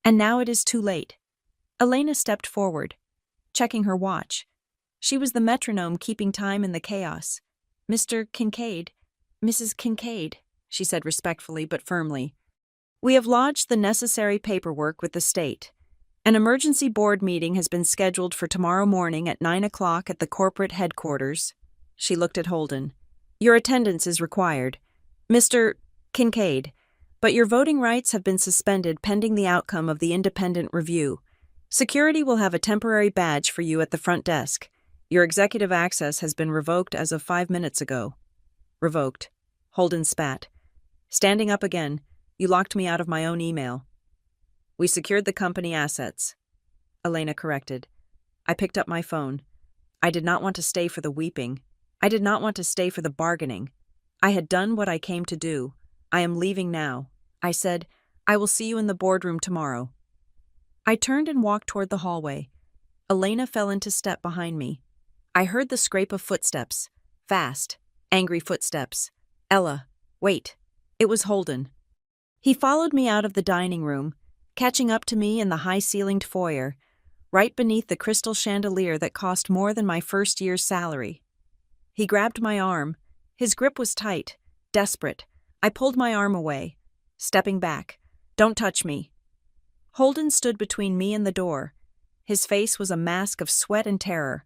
and now it is too late. Elena stepped forward, checking her watch. She was the metronome keeping time in the chaos. Mr. Kincaid, Mrs. Kincaid, she said respectfully but firmly. We have lodged the necessary paperwork with the state. An emergency board meeting has been scheduled for tomorrow morning at 9 o'clock at the corporate headquarters. She looked at Holden. Your attendance is required. Mr. Kincaid, but your voting rights have been suspended pending the outcome of the independent review. Security will have a temporary badge for you at the front desk. Your executive access has been revoked as of 5 minutes ago. Revoked. Holden spat. Standing up again, you locked me out of my own email. We secured the company assets. Elena corrected. I picked up my phone. I did not want to stay for the weeping. I did not want to stay for the bargaining. I had done what I came to do. I am leaving now. I said, I will see you in the boardroom tomorrow. I turned and walked toward the hallway. Elena fell into step behind me. I heard the scrape of footsteps. Fast, angry footsteps. Ella, wait. It was Holden. He followed me out of the dining room, catching up to me in the high-ceilinged foyer, right beneath the crystal chandelier that cost more than my first year's salary. He grabbed my arm. His grip was tight, desperate. I pulled my arm away, stepping back. Don't touch me. Holden stood between me and the door. His face was a mask of sweat and terror.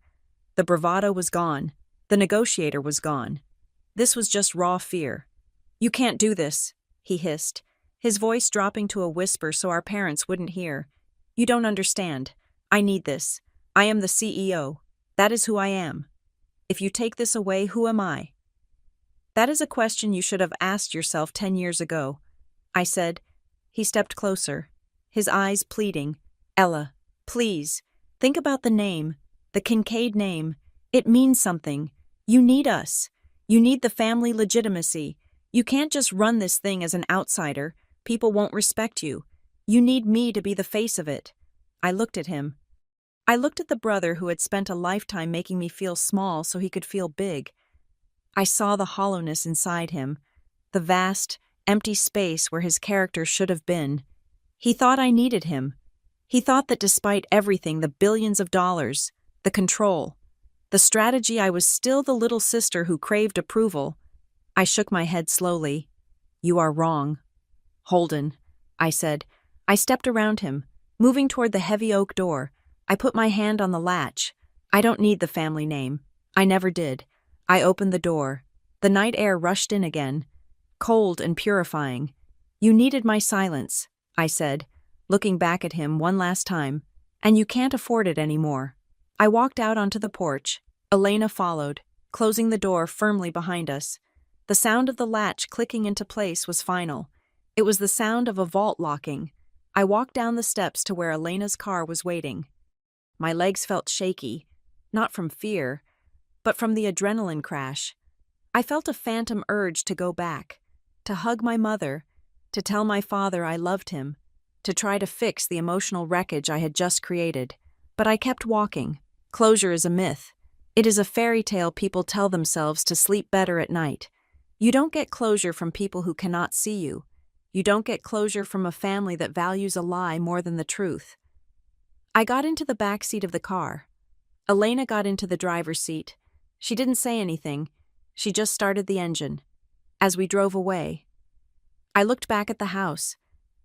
The bravado was gone. The negotiator was gone. This was just raw fear. You can't do this, he hissed, his voice dropping to a whisper so our parents wouldn't hear. You don't understand. I need this. I am the CEO. That is who I am. If you take this away, who am I? That is a question you should have asked yourself 10 years ago, I said. He stepped closer, his eyes pleading. Ella, please, think about the name, the Kincaid name. It means something. You need us. You need the family legitimacy. You can't just run this thing as an outsider. People won't respect you. You need me to be the face of it." I looked at him. I looked at the brother who had spent a lifetime making me feel small so he could feel big. I saw the hollowness inside him, the vast, empty space where his character should have been. He thought I needed him. He thought that despite everything, the billions of dollars, the control, the strategy, I was still the little sister who craved approval. I shook my head slowly. "You are wrong." "Holden," I said. I stepped around him, moving toward the heavy oak door. I put my hand on the latch. "I don't need the family name. I never did." I opened the door. The night air rushed in again, cold and purifying. "You needed my silence," I said, looking back at him one last time, "and you can't afford it anymore." I walked out onto the porch. Elena followed, closing the door firmly behind us. The sound of the latch clicking into place was final. It was the sound of a vault locking. I walked down the steps to where Elena's car was waiting. My legs felt shaky, not from fear, but from the adrenaline crash. I felt a phantom urge to go back, to hug my mother, to tell my father I loved him, to try to fix the emotional wreckage I had just created. But I kept walking. Closure is a myth. It is a fairy tale people tell themselves to sleep better at night. You don't get closure from people who cannot see you. You don't get closure from a family that values a lie more than the truth. I got into the back seat of the car. Elena got into the driver's seat. She didn't say anything. She just started the engine. As we drove away, I looked back at the house.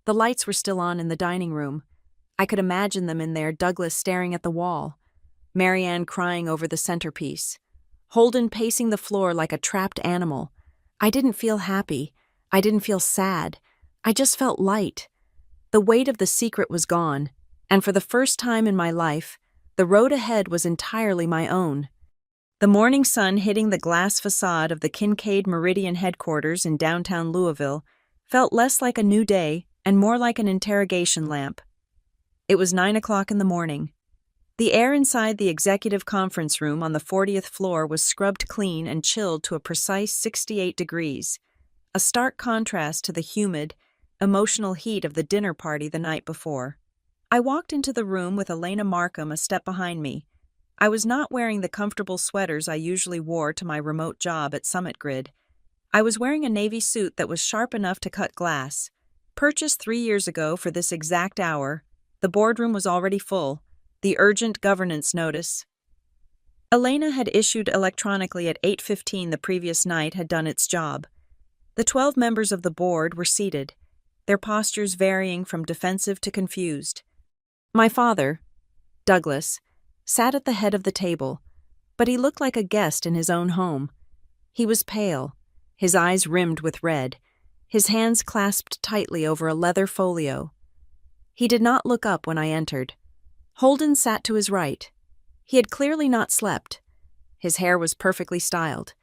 The lights were still on in the dining room. I could imagine them in there, Douglas staring at the wall, Marianne crying over the centerpiece, Holden pacing the floor like a trapped animal. I didn't feel happy. I didn't feel sad. I just felt light. The weight of the secret was gone, and for the first time in my life, the road ahead was entirely my own. The morning sun hitting the glass facade of the Kincaid Meridian headquarters in downtown Louisville felt less like a new day and more like an interrogation lamp. It was 9 o'clock in the morning. The air inside the executive conference room on the 40th floor was scrubbed clean and chilled to a precise 68 degrees, a stark contrast to the humid, emotional heat of the dinner party the night before. I walked into the room with Elena Markham a step behind me. I was not wearing the comfortable sweaters I usually wore to my remote job at Summit Grid. I was wearing a navy suit that was sharp enough to cut glass. Purchased 3 years ago for this exact hour, the boardroom was already full, the urgent governance notice Elena had issued electronically at 8:15 the previous night had done its job. The 12 members of the board were seated, their postures varying from defensive to confused. My father, Douglas, sat at the head of the table, but he looked like a guest in his own home. He was pale, his eyes rimmed with red, his hands clasped tightly over a leather folio. He did not look up when I entered. Holden sat to his right. He had clearly not slept. His hair was perfectly styled,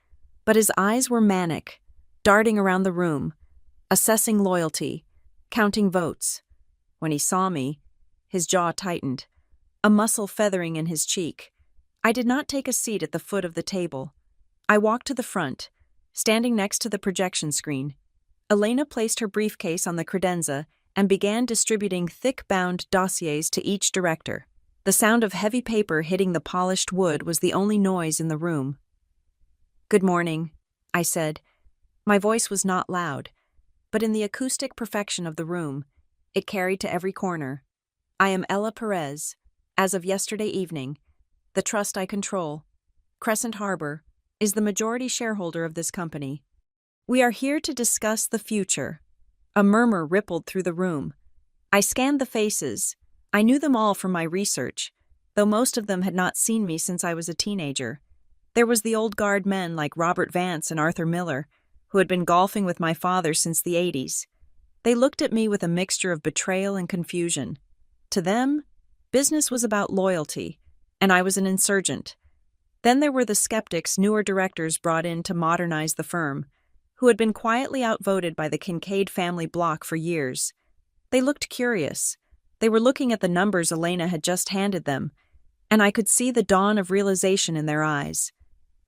but his eyes were manic, darting around the room, assessing loyalty, counting votes. When he saw me, his jaw tightened, a muscle feathering in his cheek. I did not take a seat at the foot of the table. I walked to the front, standing next to the projection screen. Elena placed her briefcase on the credenza and began distributing thick-bound dossiers to each director. The sound of heavy paper hitting the polished wood was the only noise in the room. "Good morning," I said. My voice was not loud, but in the acoustic perfection of the room, it carried to every corner. "I am Ella Perez. As of yesterday evening, the trust I control, Crescent Harbor, is the majority shareholder of this company. We are here to discuss the future." A murmur rippled through the room. I scanned the faces. I knew them all from my research, though most of them had not seen me since I was a teenager. There was the old guard men like Robert Vance and Arthur Miller, who had been golfing with my father since the 80s. They looked at me with a mixture of betrayal and confusion. To them, business was about loyalty, and I was an insurgent. Then there were the skeptics newer directors brought in to modernize the firm, who had been quietly outvoted by the Kincaid family block for years. They looked curious. They were looking at the numbers Elena had just handed them, and I could see the dawn of realization in their eyes.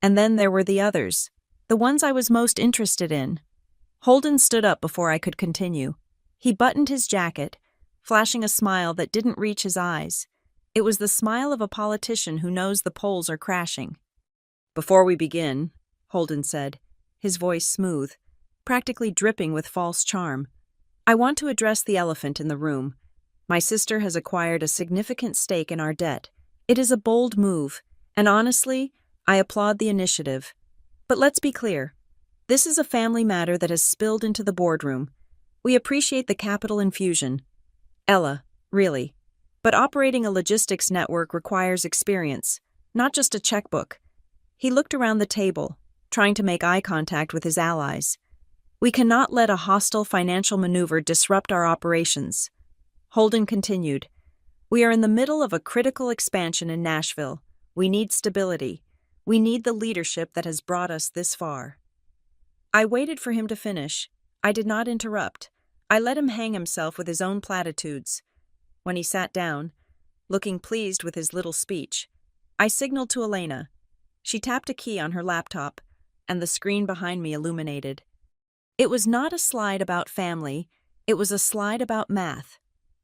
And then there were the others, the ones I was most interested in. Holden stood up before I could continue. He buttoned his jacket, flashing a smile that didn't reach his eyes. It was the smile of a politician who knows the polls are crashing. "Before we begin," Holden said, his voice smooth, practically dripping with false charm, "I want to address the elephant in the room. My sister has acquired a significant stake in our debt. It is a bold move, and honestly, I applaud the initiative. But let's be clear. This is a family matter that has spilled into the boardroom. We appreciate the capital infusion. Ella, really. But operating a logistics network requires experience, not just a checkbook." He looked around the table, trying to make eye contact with his allies. "We cannot let a hostile financial maneuver disrupt our operations." Holden continued, "We are in the middle of a critical expansion in Nashville. We need stability. We need the leadership that has brought us this far." I waited for him to finish. I did not interrupt. I let him hang himself with his own platitudes. When he sat down, looking pleased with his little speech, I signaled to Elena. She tapped a key on her laptop, and the screen behind me illuminated. It was not a slide about family, it was a slide about math.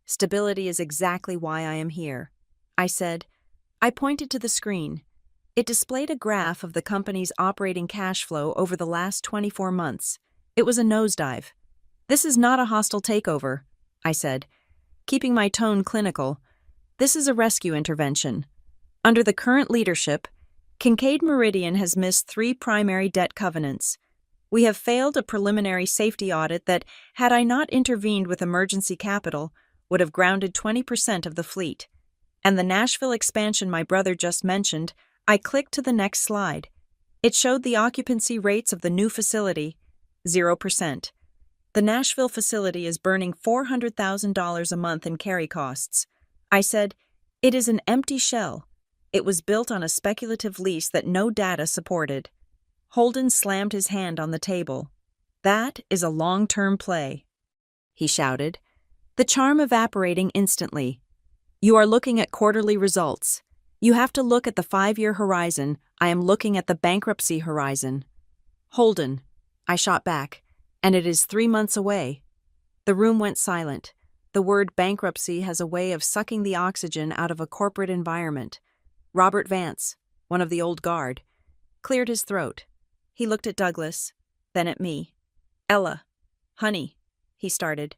"Stability is exactly why I am here," I said. I pointed to the screen. It displayed a graph of the company's operating cash flow over the last 24 months. It was a nosedive. "This is not a hostile takeover," I said, keeping my tone clinical. "This is a rescue intervention. Under the current leadership, Kincaid Meridian has missed 3 primary debt covenants. We have failed a preliminary safety audit that, had I not intervened with emergency capital, would have grounded 20% of the fleet. And the Nashville expansion my brother just mentioned, I clicked to the next slide. It showed the occupancy rates of the new facility, 0%. The Nashville facility is burning $400,000 a month in carry costs. I said, "It is an empty shell. It was built on a speculative lease that no data supported." Holden slammed his hand on the table. "That is a long-term play," he shouted, the charm evaporating instantly. "You are looking at quarterly results. You have to look at the 5-year horizon. I am looking at the bankruptcy horizon." "Holden," I shot back, "and it is 3 months away." The room went silent. The word bankruptcy has a way of sucking the oxygen out of a corporate environment. Robert Vance, one of the old guard, cleared his throat. He looked at Douglas, then at me. "Ella, honey," he started,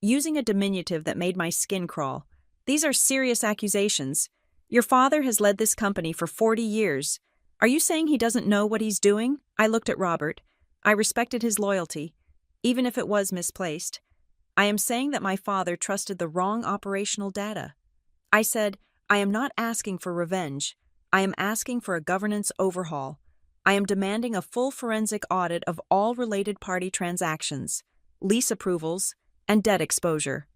using a diminutive that made my skin crawl. "These are serious accusations. Your father has led this company for 40 years. Are you saying he doesn't know what he's doing?" I looked at Robert. I respected his loyalty, even if it was misplaced. "I am saying that my father trusted the wrong operational data." I said, "I am not asking for revenge. I am asking for a governance overhaul. I am demanding a full forensic audit of all related party transactions, lease approvals, and debt exposure."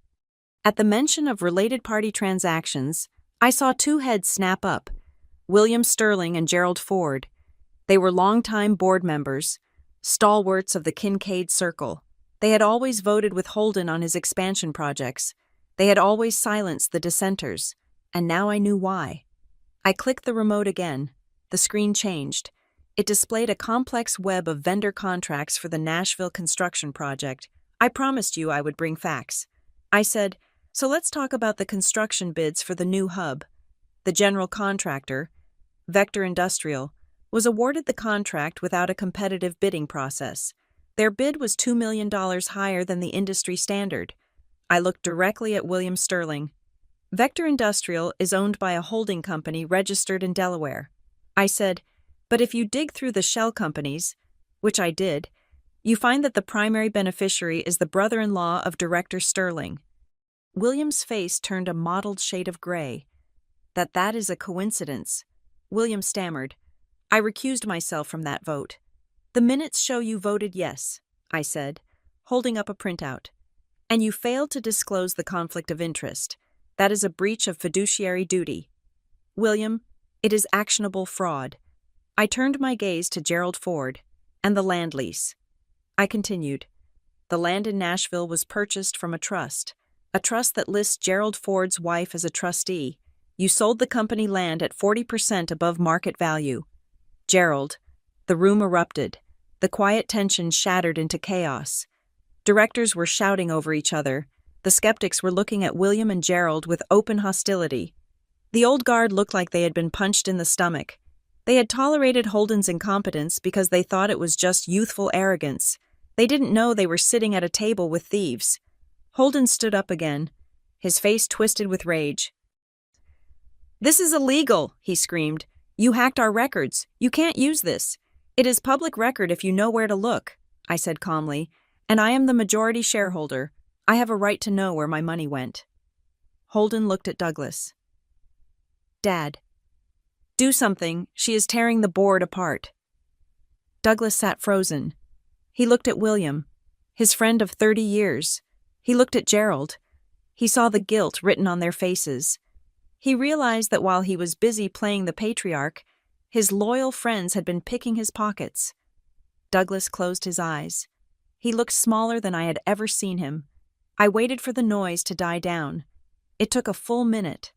At the mention of related party transactions, I saw 2 heads snap up, William Sterling and Gerald Ford. They were longtime board members, stalwarts of the Kincaid Circle. They had always voted with Holden on his expansion projects. They had always silenced the dissenters, and now I knew why. I clicked the remote again. The screen changed. It displayed a complex web of vendor contracts for the Nashville construction project. I promised you I would bring facts. I said, "So let's talk about the construction bids for the new hub." The general contractor, Vector Industrial, was awarded the contract without a competitive bidding process. Their bid was $2 million higher than the industry standard. I looked directly at William Sterling. Vector Industrial is owned by a holding company registered in Delaware. I said, "But if you dig through the shell companies," which I did, "you find that the primary beneficiary is the brother-in-law of Director Sterling." William's face turned a mottled shade of gray. That is a coincidence," William stammered. "I recused myself from that vote." "The minutes show you voted yes," I said, holding up a printout. "And you failed to disclose the conflict of interest. That is a breach of fiduciary duty." "William, it is actionable fraud." I turned my gaze to Gerald Ford and the land lease. I continued. "The land in Nashville was purchased from a trust that lists Gerald Ford's wife as a trustee. You sold the company land at 40% above market value. Gerald. The room erupted. The quiet tension shattered into chaos. Directors were shouting over each other. The skeptics were looking at William and Gerald with open hostility. The old guard looked like they had been punched in the stomach. They had tolerated Holden's incompetence because they thought it was just youthful arrogance. They didn't know they were sitting at a table with thieves. Holden stood up again, his face twisted with rage. "This is illegal," he screamed. "You hacked our records. You can't use this. It is public record if you know where to look," I said calmly, "and I am the majority shareholder. I have a right to know where my money went." Holden looked at Douglas. "Dad, do something. She is tearing the board apart." Douglas sat frozen. He looked at William, his friend of 30 years. He looked at Gerald. He saw the guilt written on their faces. He realized that while he was busy playing the patriarch, his loyal friends had been picking his pockets. Douglas closed his eyes. He looked smaller than I had ever seen him. I waited for the noise to die down. It took a full minute.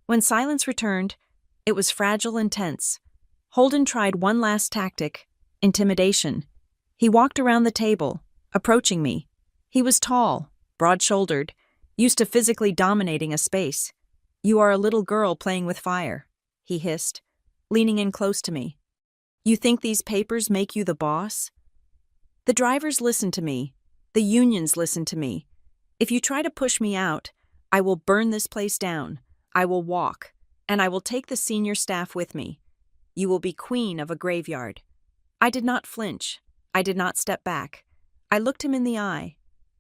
When silence returned, it was fragile and tense. Holden tried one last tactic: intimidation. He walked around the table, approaching me. He was tall, broad-shouldered, used to physically dominating a space. "You are a little girl playing with fire," he hissed, leaning in close to me. "You think these papers make you the boss? The drivers listen to me. The unions listen to me. If you try to push me out, I will burn this place down. I will walk, and I will take the senior staff with me. You will be queen of a graveyard." I did not flinch. I did not step back. I looked him in the eye.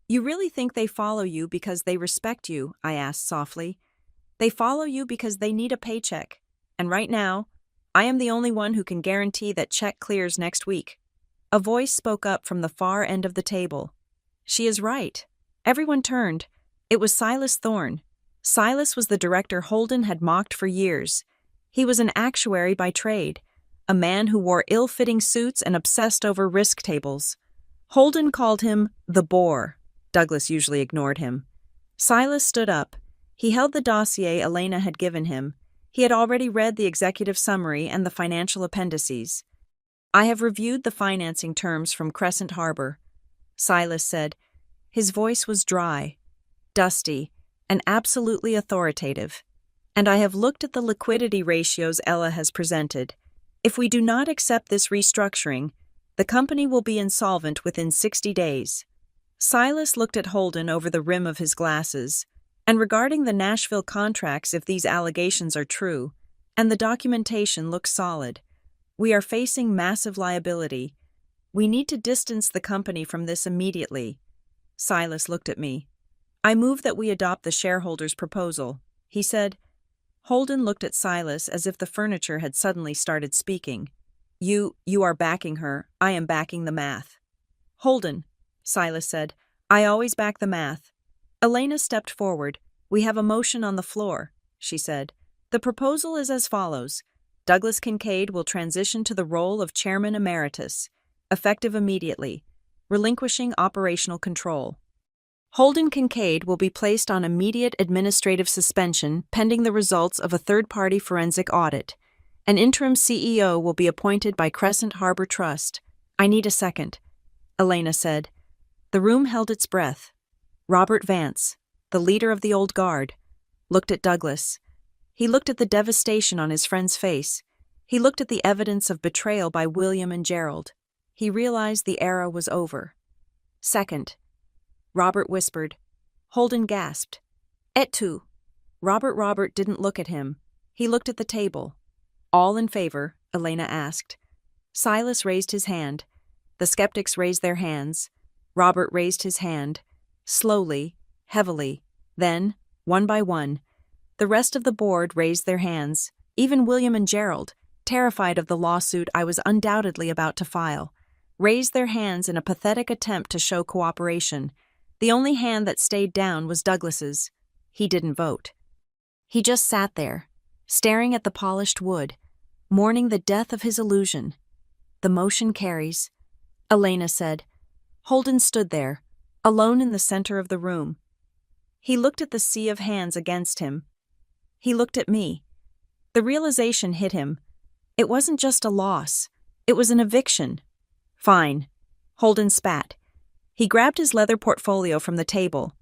"You really think they follow you because they respect you?" I asked softly. "They follow you because they need a paycheck. And right now, I am the only one who can guarantee that check clears next week." A voice spoke up from the far end of the table. "She is right." Everyone turned. It was Silas Thorne. Silas was the director Holden had mocked for years. He was an actuary by trade, a man who wore ill-fitting suits and obsessed over risk tables. Holden called him the bore. Douglas usually ignored him. Silas stood up. He held the dossier Elena had given him. He had already read the executive summary and the financial appendices. "I have reviewed the financing terms from Crescent Harbor," Silas said. His voice was dry, dusty, and absolutely authoritative. "And I have looked at the liquidity ratios Ella has presented. If we do not accept this restructuring, the company will be insolvent within 60 days. Silas looked at Holden over the rim of his glasses. "And regarding the Nashville contracts, if these allegations are true, and the documentation looks solid, we are facing massive liability. We need to distance the company from this immediately." Silas looked at me. "I move that we adopt the shareholders' proposal," he said. Holden looked at Silas as if the furniture had suddenly started speaking. You are backing her. I am backing the math." "Holden," Silas said, "I always back the math." Elena stepped forward. "We have a motion on the floor," she said. "The proposal is as follows. Douglas Kincaid will transition to the role of Chairman Emeritus, effective immediately, relinquishing operational control. Holden Kincaid will be placed on immediate administrative suspension pending the results of a third-party forensic audit. An interim CEO will be appointed by Crescent Harbor Trust. I need a second," Elena said. The room held its breath. Robert Vance, the leader of the old guard, looked at Douglas. He looked at the devastation on his friend's face. He looked at the evidence of betrayal by William and Gerald. He realized the era was over. "Second," Robert whispered. Holden gasped. "Et tu?" Robert didn't look at him. He looked at the table. "All in favor?" Elena asked. Silas raised his hand. The skeptics raised their hands. Robert raised his hand. Slowly, heavily. Then, one by one, the rest of the board raised their hands. Even William and Gerald, terrified of the lawsuit I was undoubtedly about to file, raised their hands in a pathetic attempt to show cooperation. The only hand that stayed down was Douglas's. He didn't vote. He just sat there, staring at the polished wood, mourning the death of his illusion. "The motion carries," Elena said. Holden stood there, alone in the center of the room. He looked at the sea of hands against him. He looked at me. The realization hit him. It wasn't just a loss. It was an eviction. Fine. Holden spat. He grabbed his leather portfolio from the table.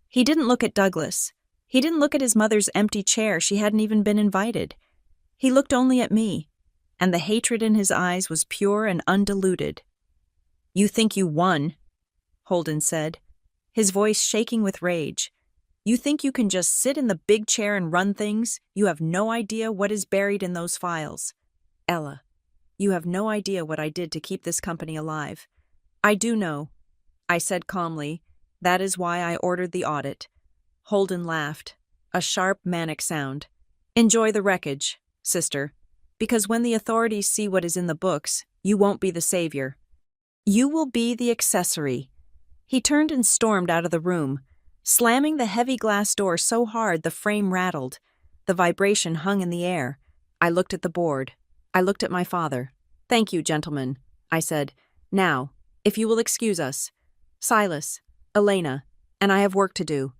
He didn't look at Douglas. He didn't look at his mother's empty chair. She hadn't even been invited. He looked only at me, and the hatred in his eyes was pure and undiluted. "You think you won," Holden said, his voice shaking with rage. "You think you can just sit in the big chair and run things? You have no idea what is buried in those files. Ella, you have no idea what I did to keep this company alive." "I do know," I said calmly. "That is why I ordered the audit." Holden laughed, a sharp, manic sound. "Enjoy the wreckage, sister, because when the authorities see what is in the books, you won't be the savior. You will be the accessory." He turned and stormed out of the room, slamming the heavy glass door so hard the frame rattled. The vibration hung in the air. I looked at the board. I looked at my father. "Thank you, gentlemen," I said. "Now, if you will excuse us. Silas, Elena, and I have work to do."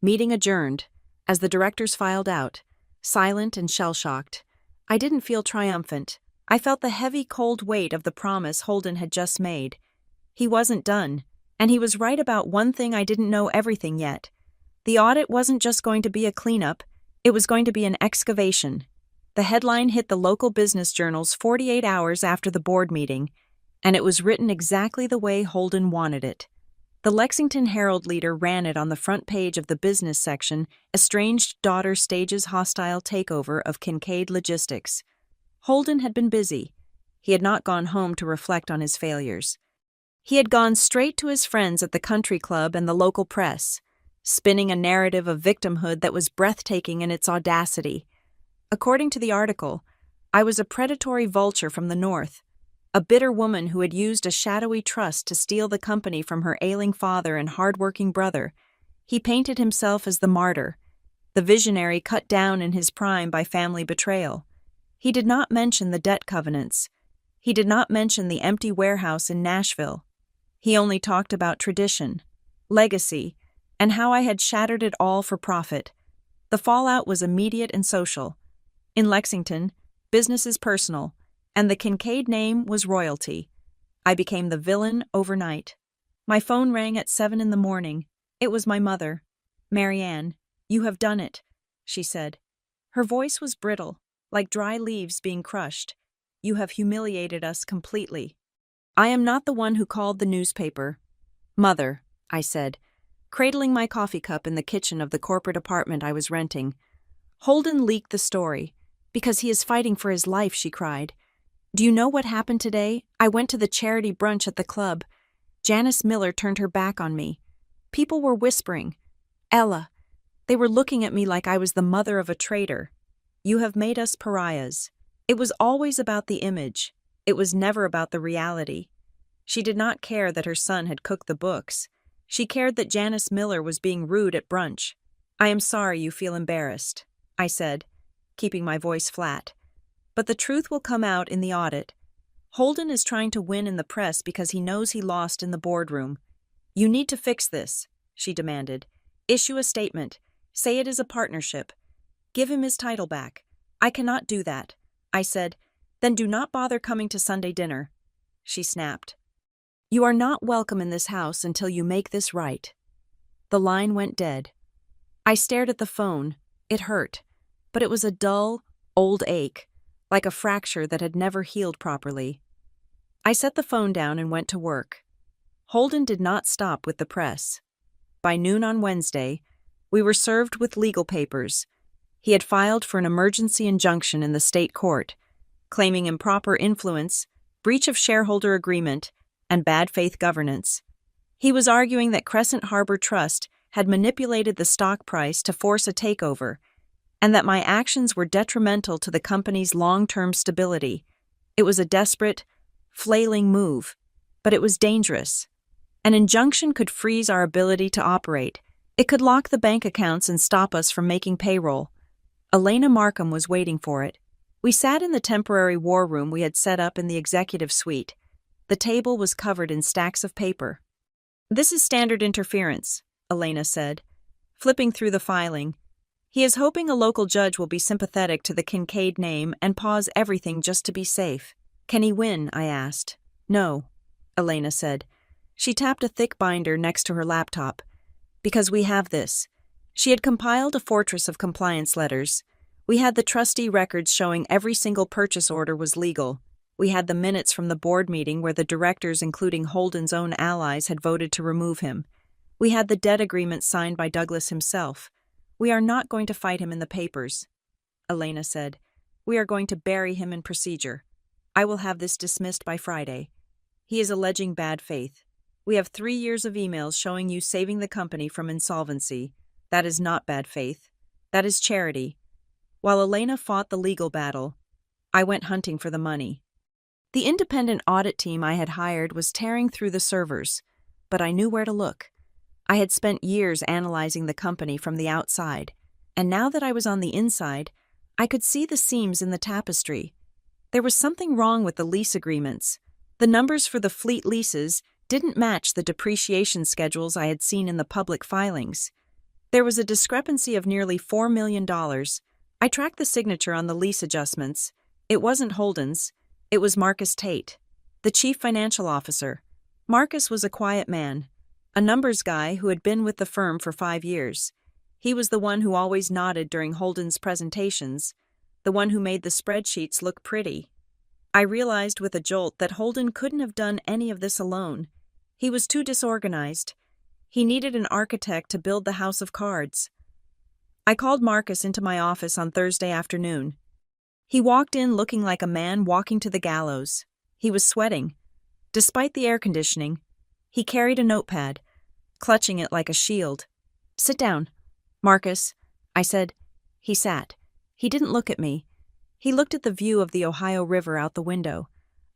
Meeting adjourned, as the directors filed out, silent and shell-shocked. I didn't feel triumphant. I felt the heavy, cold weight of the promise Holden had just made. He wasn't done, and he was right about one thing: I didn't know everything yet. The audit wasn't just going to be a cleanup, it was going to be an excavation. The headline hit the local business journals 48 hours after the board meeting, and it was written exactly the way Holden wanted it. The Lexington Herald leader ran it on the front page of the business section: "Estranged daughter stages hostile takeover of Kincaid Logistics." Holden had been busy. He had not gone home to reflect on his failures. He had gone straight to his friends at the country club and the local press, spinning a narrative of victimhood that was breathtaking in its audacity. According to the article, I was a predatory vulture from the north, a bitter woman who had used a shadowy trust to steal the company from her ailing father and hard-working brother. He painted himself as the martyr, the visionary cut down in his prime by family betrayal. He did not mention the debt covenants. He did not mention the empty warehouse in Nashville. He only talked about tradition, legacy, and how I had shattered it all for profit. The fallout was immediate and social. In Lexington, business is personal, and the Kincaid name was royalty. I became the villain overnight. My phone rang at 7 in the morning. It was my mother. "Marianne, you have done it," she said. Her voice was brittle, like dry leaves being crushed. "You have humiliated us completely." "I am not the one who called the newspaper." "Mother," I said, cradling my coffee cup in the kitchen of the corporate apartment I was renting. "Holden leaked the story, because he is fighting for his life," she cried. "Do you know what happened today? I went to the charity brunch at the club. Janice Miller turned her back on me. People were whispering, 'Ella.' They were looking at me like I was the mother of a traitor. You have made us pariahs." It was always about the image. It was never about the reality. She did not care that her son had cooked the books. She cared that Janice Miller was being rude at brunch. "I am sorry you feel embarrassed," I said, keeping my voice flat. "But the truth will come out in the audit. Holden is trying to win in the press because he knows he lost in the boardroom. You need to fix this," she demanded. "Issue a statement. Say it is a partnership. Give him his title back." "I cannot do that," I said. "Then do not bother coming to Sunday dinner," she snapped. "You are not welcome in this house until you make this right." The line went dead. I stared at the phone. It hurt, but it was a dull, old ache, like a fracture that had never healed properly. I set the phone down and went to work. Holden did not stop with the press. By noon on Wednesday, we were served with legal papers. He had filed for an emergency injunction in the state court, claiming improper influence, breach of shareholder agreement, and bad faith governance. He was arguing that Crescent Harbor Trust had manipulated the stock price to force a takeover, and that my actions were detrimental to the company's long-term stability. It was a desperate, flailing move, but it was dangerous. An injunction could freeze our ability to operate. It could lock the bank accounts and stop us from making payroll. Elena Markham was waiting for it. We sat in the temporary war room we had set up in the executive suite. The table was covered in stacks of paper. "This is standard interference," Elena said, flipping through the filing. He is hoping a local judge will be sympathetic to the Kincaid name and pause everything just to be safe. Can he win? I asked. No, Elena said. She tapped a thick binder next to her laptop. Because we have this. She had compiled a fortress of compliance letters. We had the trustee records showing every single purchase order was legal. We had the minutes from the board meeting where the directors, including Holden's own allies, had voted to remove him. We had the debt agreement signed by Douglas himself. We are not going to fight him in the papers, Elena said. We are going to bury him in procedure. I will have this dismissed by Friday. He is alleging bad faith. We have 3 years of emails showing you saving the company from insolvency. That is not bad faith. That is charity. While Elena fought the legal battle, I went hunting for the money. The independent audit team I had hired was tearing through the servers, but I knew where to look. I had spent years analyzing the company from the outside, and now that I was on the inside, I could see the seams in the tapestry. There was something wrong with the lease agreements. The numbers for the fleet leases didn't match the depreciation schedules I had seen in the public filings. There was a discrepancy of nearly $4 million. I tracked the signature on the lease adjustments. It wasn't Holden's. It was Marcus Tate, the chief financial officer. Marcus was a quiet man, a numbers guy who had been with the firm for 5 years. He was the one who always nodded during Holden's presentations, the one who made the spreadsheets look pretty. I realized with a jolt that Holden couldn't have done any of this alone. He was too disorganized. He needed an architect to build the house of cards. I called Marcus into my office on Thursday afternoon. He walked in looking like a man walking to the gallows. He was sweating. Despite the air conditioning, he carried a notepad, clutching it like a shield. Sit down, Marcus, I said. He sat. He didn't look at me. He looked at the view of the Ohio River out the window.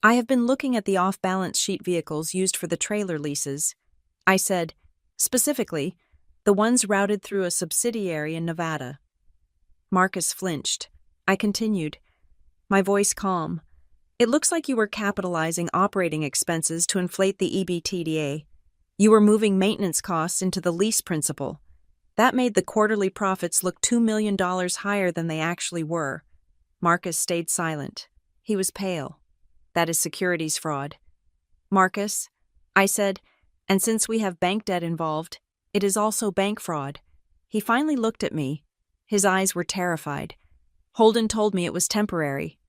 I have been looking at the off-balance sheet vehicles used for the trailer leases. I said, specifically, the ones routed through a subsidiary in Nevada. Marcus flinched. I continued, my voice calm. It looks like you were capitalizing operating expenses to inflate the EBITDA. You were moving maintenance costs into the lease principal. That made the quarterly profits look $2 million higher than they actually were. Marcus stayed silent. He was pale. That is securities fraud. Marcus, I said, and since we have bank debt involved, it is also bank fraud. He finally looked at me. His eyes were terrified. Holden told me it was temporary.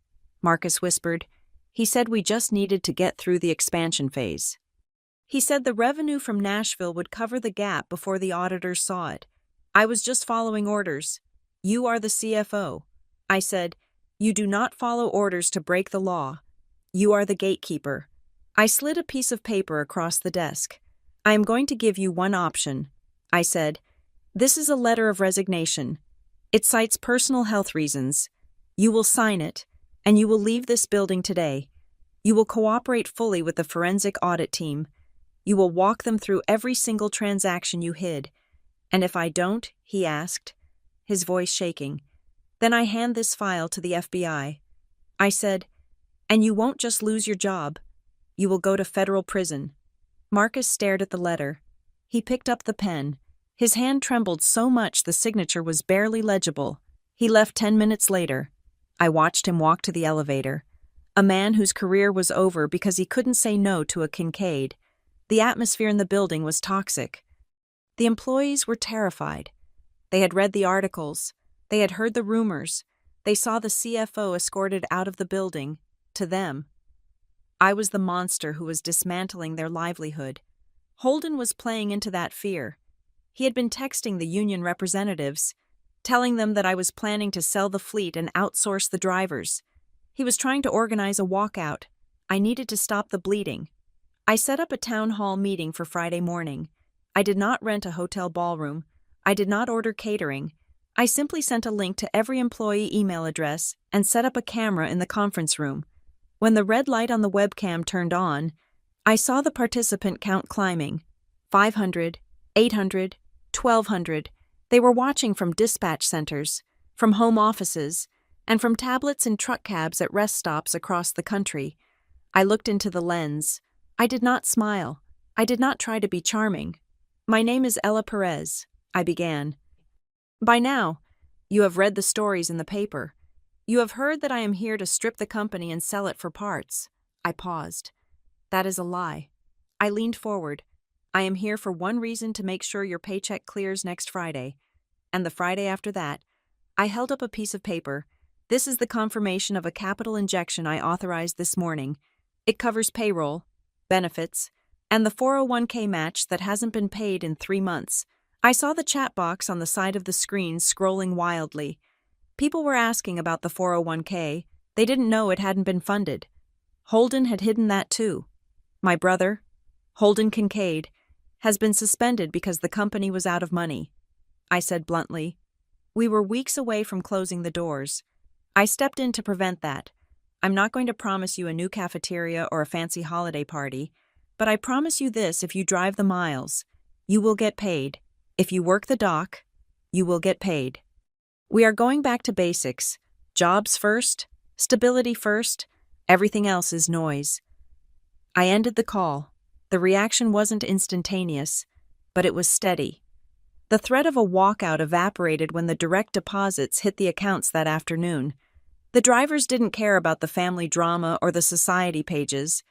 Marcus whispered. He said we just needed to get through the expansion phase. He said the revenue from Nashville would cover the gap before the auditors saw it. I was just following orders. You are the CFO. I said, you do not follow orders to break the law. You are the gatekeeper. I slid a piece of paper across the desk. I am going to give you one option. I said, this is a letter of resignation. It cites personal health reasons. You will sign it, and you will leave this building today. You will cooperate fully with the forensic audit team. You will walk them through every single transaction you hid. And if I don't, he asked, his voice shaking, then I hand this file to the FBI. I said, and you won't just lose your job. You will go to federal prison. Marcus stared at the letter. He picked up the pen. His hand trembled so much the signature was barely legible. He left 10 minutes later. I watched him walk to the elevator. A man whose career was over because he couldn't say no to a Kincaid. The atmosphere in the building was toxic. The employees were terrified. They had read the articles. They had heard the rumors. They saw the CFO escorted out of the building. To them, I was the monster who was dismantling their livelihood. Holden was playing into that fear. He had been texting the union representatives, telling them that I was planning to sell the fleet and outsource the drivers. He was trying to organize a walkout. I needed to stop the bleeding. I set up a town hall meeting for Friday morning. I did not rent a hotel ballroom. I did not order catering. I simply sent a link to every employee email address and set up a camera in the conference room. When the red light on the webcam turned on, I saw the participant count climbing. 500, 800, 1,200. They were watching from dispatch centers, from home offices, and from tablets in truck cabs at rest stops across the country. I looked into the lens. I did not smile. I did not try to be charming. My name is Ella Perez, I began. By now, You have read the stories in the paper. You have heard that I am here to strip the company and sell it for parts. I paused. That is a lie. I leaned forward. I am here for one reason: to make sure your paycheck clears next Friday. And the Friday after that, I held up a piece of paper. This is the confirmation of a capital injection I authorized this morning. It covers payroll, benefits, and the 401k match that hasn't been paid in 3 months. I saw the chat box on the side of the screen scrolling wildly. People were asking about the 401k. They didn't know it hadn't been funded. Holden had hidden that too. My brother, Holden Kincaid, has been suspended because the company was out of money. I said bluntly. We were weeks away from closing the doors. I stepped in to prevent that. I'm not going to promise you a new cafeteria or a fancy holiday party, but I promise you this: if you drive the miles, you will get paid. If you work the dock, you will get paid. We are going back to basics. Jobs first, stability first, everything else is noise. I ended the call. The reaction wasn't instantaneous, but it was steady. The threat of a walkout evaporated when the direct deposits hit the accounts that afternoon. The drivers didn't care about the family drama or the society pages.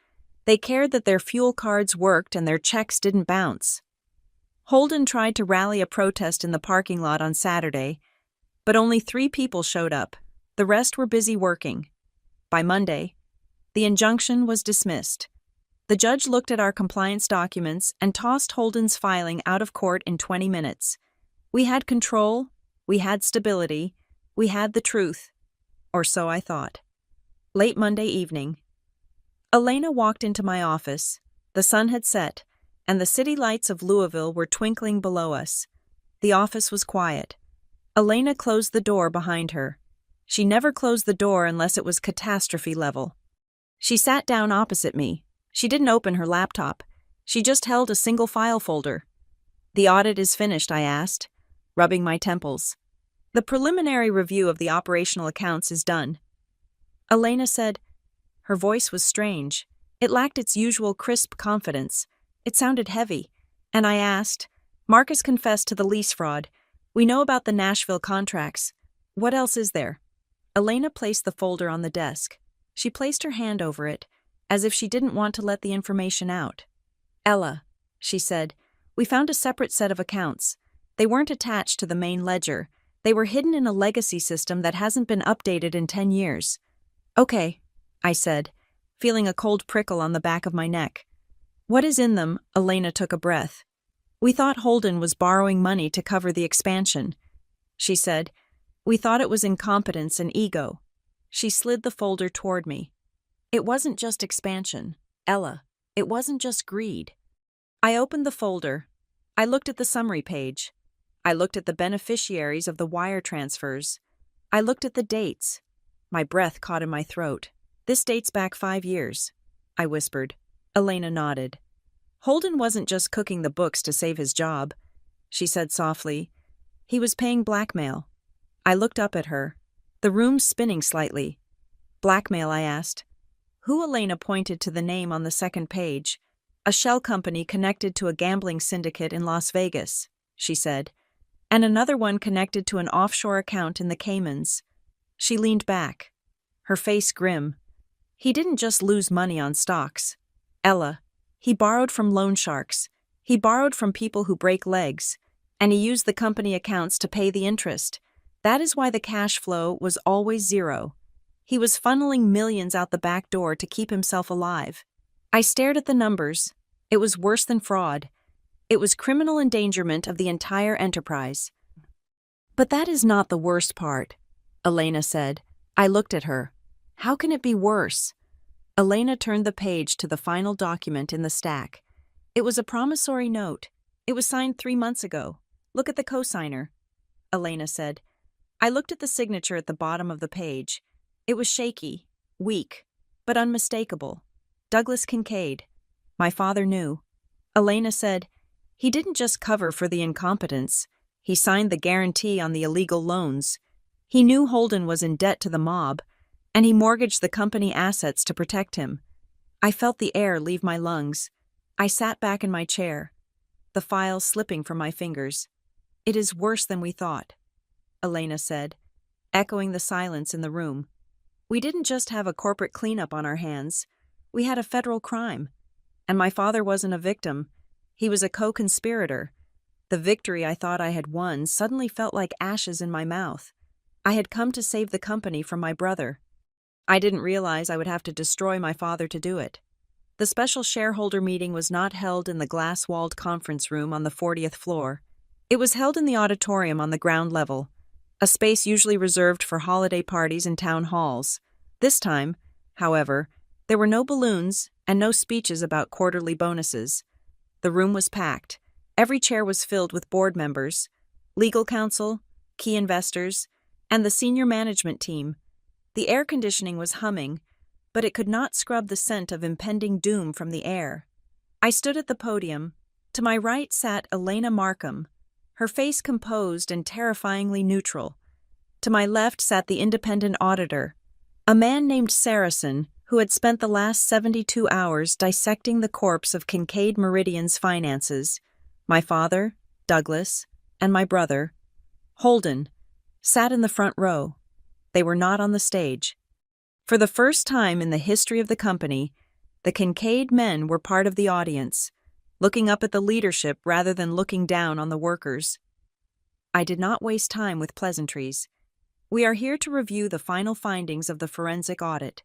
They cared that their fuel cards worked and their checks didn't bounce. Holden tried to rally a protest in the parking lot on Saturday, but only 3 people showed up. The rest were busy working. By Monday, the injunction was dismissed. The judge looked at our compliance documents and tossed Holden's filing out of court in 20 minutes. We had control, we had stability, we had the truth. Or so I thought. Late Monday evening, Elena walked into my office. The sun had set, and the city lights of Louisville were twinkling below us. The office was quiet. Elena closed the door behind her. She never closed the door unless it was catastrophe level. She sat down opposite me. She didn't open her laptop. She just held a single file folder. The audit is finished, I asked, rubbing my temples. The preliminary review of the operational accounts is done. Elena said. Her voice was strange. It lacked its usual crisp confidence. It sounded heavy. And I asked, Marcus confessed to the lease fraud. We know about the Nashville contracts. What else is there? Elena placed the folder on the desk. She placed her hand over it, as if she didn't want to let the information out. Ella, she said, we found a separate set of accounts. They weren't attached to the main ledger. They were hidden in a legacy system that hasn't been updated in 10 years. Okay, I said, feeling a cold prickle on the back of my neck. What is in them? Elena took a breath. We thought Holden was borrowing money to cover the expansion. She said, we thought it was incompetence and ego. She slid the folder toward me. It wasn't just expansion, Ella. It wasn't just greed. I opened the folder. I looked at the summary page. I looked at the beneficiaries of the wire transfers. I looked at the dates. My breath caught in my throat. This dates back 5 years, I whispered. Elena nodded. Holden wasn't just cooking the books to save his job, she said softly. He was paying blackmail. I looked up at her, the room spinning slightly. Blackmail, I asked. Who? Elena pointed to the name on the second page. A shell company connected to a gambling syndicate in Las Vegas, she said, and another one connected to an offshore account in the Caymans. She leaned back, her face grim. He didn't just lose money on stocks. Ella, he borrowed from loan sharks. He borrowed from people who break legs, and he used the company accounts to pay the interest. That is why the cash flow was always zero. He was funneling millions out the back door to keep himself alive. I stared at the numbers. It was worse than fraud. It was criminal endangerment of the entire enterprise. But that is not the worst part, Elena said. I looked at her. How can it be worse? Elena turned the page to the final document in the stack. It was a promissory note. It was signed 3 months ago. Look at the cosigner, Elena said. I looked at the signature at the bottom of the page. It was shaky, weak, but unmistakable. Douglas Kincaid. My father knew. Elena said, he didn't just cover for the incompetence. He signed the guarantee on the illegal loans. He knew Holden was in debt to the mob, and he mortgaged the company assets to protect him. I felt the air leave my lungs. I sat back in my chair, the files slipping from my fingers. It is worse than we thought. Elena said, echoing the silence in the room. We didn't just have a corporate cleanup on our hands. We had a federal crime. And my father wasn't a victim. He was a co-conspirator. The victory I thought I had won suddenly felt like ashes in my mouth. I had come to save the company from my brother. I didn't realize I would have to destroy my father to do it. The special shareholder meeting was not held in the glass-walled conference room on the 40th floor. It was held in the auditorium on the ground level, a space usually reserved for holiday parties and town halls. This time, however, there were no balloons and no speeches about quarterly bonuses. The room was packed. Every chair was filled with board members, legal counsel, key investors, and the senior management team. The air conditioning was humming, but it could not scrub the scent of impending doom from the air. I stood at the podium. To my right sat Elena Markham, her face composed and terrifyingly neutral. To my left sat the independent auditor, a man named Saracen, who had spent the last 72 hours dissecting the corpse of Kincaid Meridian's finances. My father, Douglas, and my brother, Holden, sat in the front row. They were not on the stage. For the first time in the history of the company, the Kincaid men were part of the audience, looking up at the leadership rather than looking down on the workers. I did not waste time with pleasantries. We are here to review the final findings of the forensic audit.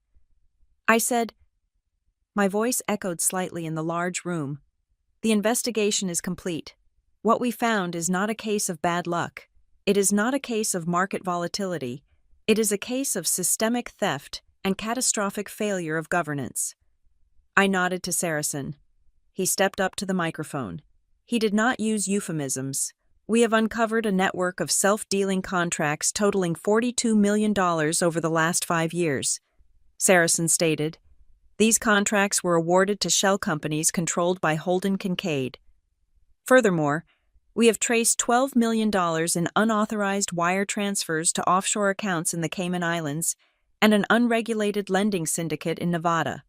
I said. My voice echoed slightly in the large room. The investigation is complete. What we found is not a case of bad luck. It is not a case of market volatility. It is a case of systemic theft and catastrophic failure of governance. I nodded to Saracen. He stepped up to the microphone. He did not use euphemisms. We have uncovered a network of self-dealing contracts totaling $42 million over the last 5 years. Saracen stated, these contracts were awarded to shell companies controlled by Holden Kincaid. Furthermore, we have traced $12 million in unauthorized wire transfers to offshore accounts in the Cayman Islands and an unregulated lending syndicate in Nevada.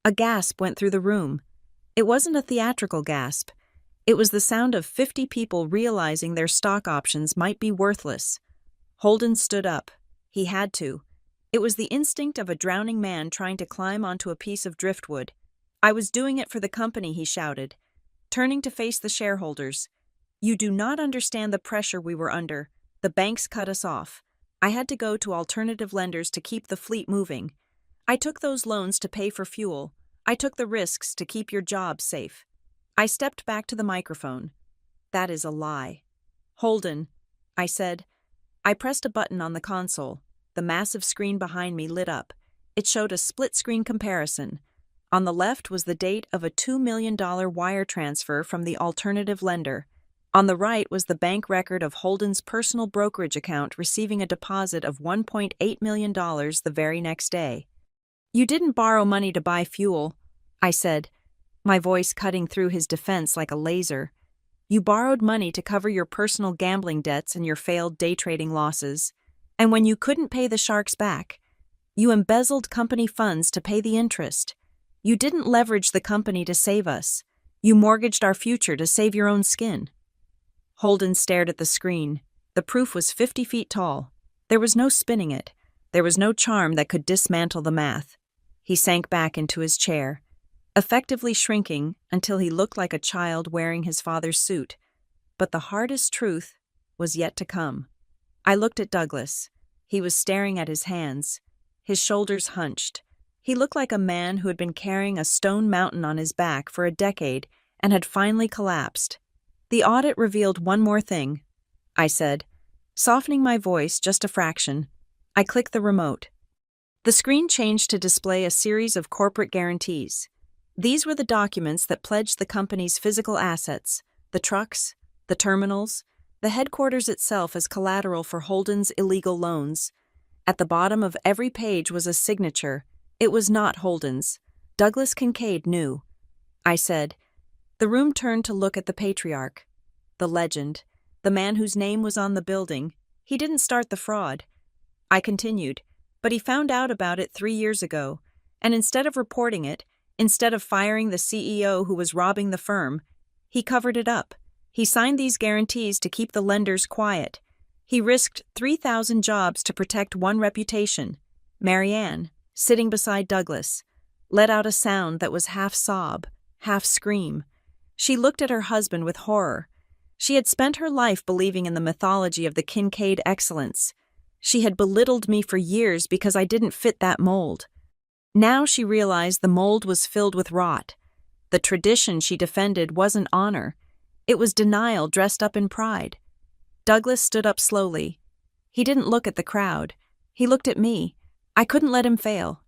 A gasp went through the room. It wasn't a theatrical gasp. It was the sound of 50 people realizing their stock options might be worthless. Holden stood up. He had to. It was the instinct of a drowning man trying to climb onto a piece of driftwood. I was doing it for the company, he shouted, turning to face the shareholders. You do not understand the pressure we were under. The banks cut us off. I had to go to alternative lenders to keep the fleet moving. I took those loans to pay for fuel. I took the risks to keep your jobs safe. I stepped back to the microphone. That is a lie. Holden, I said. I pressed a button on the console. The massive screen behind me lit up. It showed a split-screen comparison. On the left was the date of a $2 million wire transfer from the alternative lender. On the right was the bank record of Holden's personal brokerage account receiving a deposit of $1.8 million the very next day. You didn't borrow money to buy fuel, I said, my voice cutting through his defense like a laser. You borrowed money to cover your personal gambling debts and your failed day trading losses. And when you couldn't pay the sharks back, you embezzled company funds to pay the interest. You didn't leverage the company to save us. You mortgaged our future to save your own skin. Holden stared at the screen. The proof was 50 feet tall. There was no spinning it. There was no charm that could dismantle the math. He sank back into his chair, effectively shrinking until he looked like a child wearing his father's suit. But the hardest truth was yet to come. I looked at Douglas. He was staring at his hands, his shoulders hunched. He looked like a man who had been carrying a stone mountain on his back for a decade and had finally collapsed. The audit revealed one more thing, I said, softening my voice just a fraction. I clicked the remote. The screen changed to display a series of corporate guarantees. These were the documents that pledged the company's physical assets, the trucks, the terminals, the headquarters itself as collateral for Holden's illegal loans. At the bottom of every page was a signature. It was not Holden's. Douglas Kincaid knew. I said. The room turned to look at the patriarch, the legend, the man whose name was on the building. He didn't start the fraud. I continued, but he found out about it 3 years ago, and instead of reporting it, instead of firing the CEO who was robbing the firm, he covered it up. He signed these guarantees to keep the lenders quiet. He risked 3,000 jobs to protect one reputation. Marianne, sitting beside Douglas, let out a sound that was half sob, half scream. She looked at her husband with horror. She had spent her life believing in the mythology of the Kincaid excellence. She had belittled me for years because I didn't fit that mold. Now she realized the mold was filled with rot. The tradition she defended wasn't honor. It was denial dressed up in pride. Douglas stood up slowly. He didn't look at the crowd. He looked at me. I couldn't let him fail.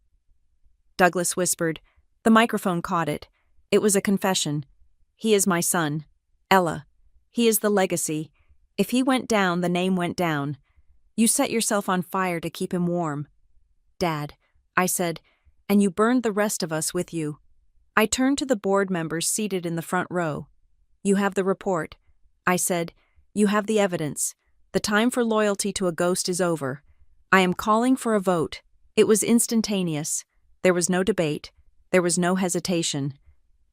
Douglas whispered. The microphone caught it. It was a confession. He is my son, Ella. He is the legacy. If he went down, the name went down. You set yourself on fire to keep him warm. Dad, I said, and you burned the rest of us with you. I turned to the board members seated in the front row. You have the report. I said, you have the evidence. The time for loyalty to a ghost is over. I am calling for a vote. It was instantaneous. There was no debate. There was no hesitation.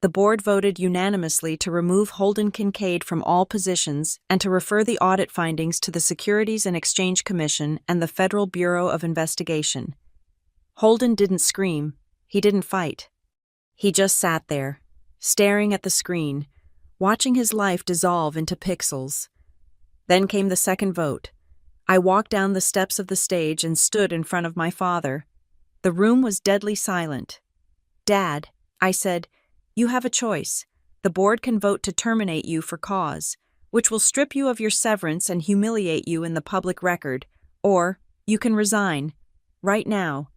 The board voted unanimously to remove Holden Kincaid from all positions and to refer the audit findings to the Securities and Exchange Commission and the Federal Bureau of Investigation. Holden didn't scream. He didn't fight. He just sat there, staring at the screen, watching his life dissolve into pixels. Then came the second vote. I walked down the steps of the stage and stood in front of my father. The room was deadly silent. Dad, I said, you have a choice. The board can vote to terminate you for cause, which will strip you of your severance and humiliate you in the public record, or you can resign. Right now.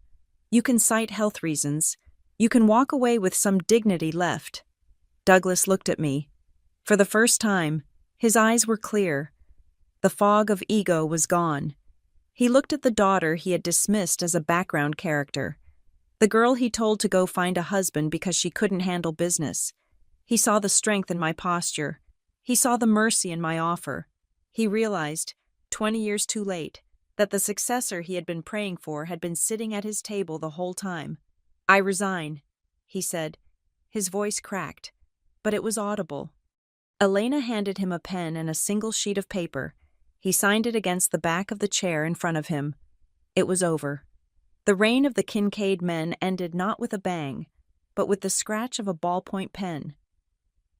You can cite health reasons. You can walk away with some dignity left. Douglas looked at me. For the first time, his eyes were clear. The fog of ego was gone. He looked at the daughter he had dismissed as a background character. The girl he told to go find a husband because she couldn't handle business. He saw the strength in my posture. He saw the mercy in my offer. He realized, 20 years too late, that the successor he had been praying for had been sitting at his table the whole time. I resign, he said. His voice cracked, but it was audible. Elena handed him a pen and a single sheet of paper. He signed it against the back of the chair in front of him. It was over. The reign of the Kincaid men ended not with a bang, but with the scratch of a ballpoint pen.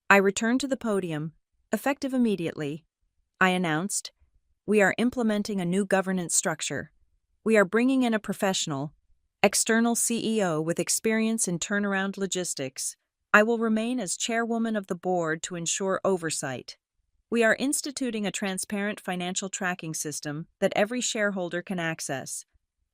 I returned to the podium, effective immediately. I announced, we are implementing a new governance structure. We are bringing in a professional, external CEO with experience in turnaround logistics. I will remain as chairwoman of the board to ensure oversight. We are instituting a transparent financial tracking system that every shareholder can access.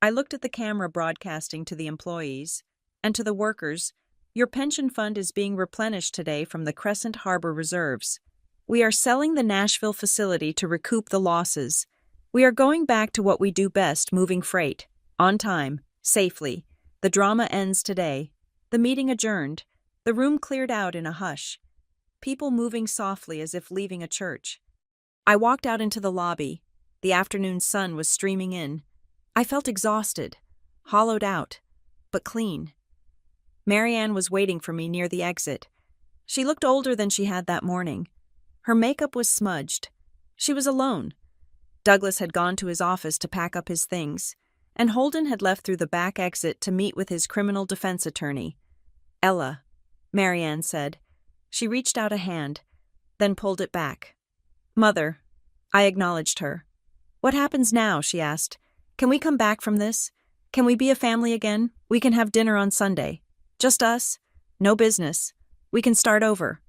I looked at the camera broadcasting to the employees and to the workers. Your pension fund is being replenished today from the Crescent Harbor reserves. We are selling the Nashville facility to recoup the losses. We are going back to what we do best, moving freight, on time, safely. The drama ends today. The meeting adjourned. The room cleared out in a hush. People moving softly as if leaving a church. I walked out into the lobby. The afternoon sun was streaming in. I felt exhausted, hollowed out, but clean. Marianne was waiting for me near the exit. She looked older than she had that morning. Her makeup was smudged. She was alone. Douglas had gone to his office to pack up his things, and Holden had left through the back exit to meet with his criminal defense attorney. Ella, Marianne said. She reached out a hand, then pulled it back. Mother, I acknowledged her. What happens now? She asked. Can we come back from this? Can we be a family again? We can have dinner on Sunday. Just us. No business. We can start over.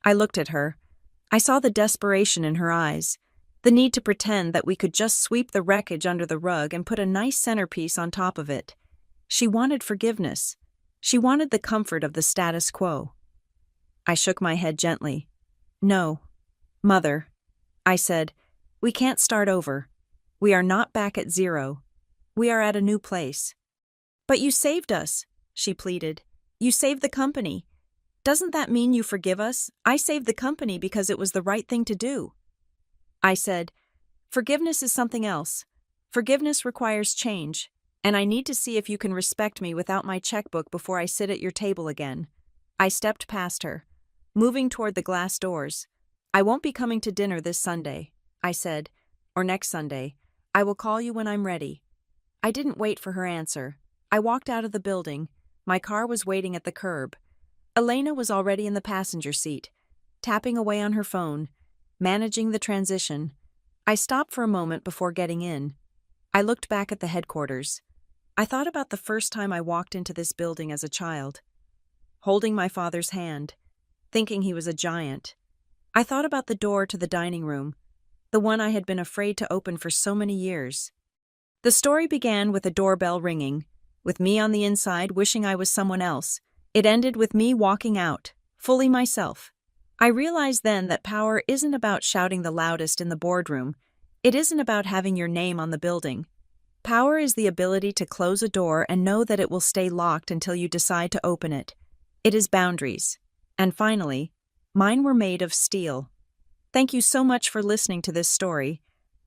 I looked at her. I saw the desperation in her eyes, the need to pretend that we could just sweep the wreckage under the rug and put a nice centerpiece on top of it. She wanted forgiveness. She wanted the comfort of the status quo. I shook my head gently. No, Mother, I said, we can't start over. We are not back at zero. We are at a new place. But you saved us, she pleaded. You saved the company. Doesn't that mean you forgive us? I saved the company because it was the right thing to do. I said, forgiveness is something else. Forgiveness requires change, and I need to see if you can respect me without my checkbook before I sit at your table again. I stepped past her, moving toward the glass doors. I won't be coming to dinner this Sunday, I said. Or next Sunday. I will call you when I'm ready. I didn't wait for her answer. I walked out of the building. My car was waiting at the curb. Elena was already in the passenger seat, tapping away on her phone, managing the transition. I stopped for a moment before getting in. I looked back at the headquarters. I thought about the first time I walked into this building as a child, holding my father's hand, thinking he was a giant. I thought about the door to the dining room, the one I had been afraid to open for so many years. The story began with a doorbell ringing, with me on the inside wishing I was someone else. It ended with me walking out, fully myself. I realized then that power isn't about shouting the loudest in the boardroom. It isn't about having your name on the building. Power is the ability to close a door and know that it will stay locked until you decide to open it. It is boundaries. And finally, mine were made of steel. Thank you so much for listening to this story.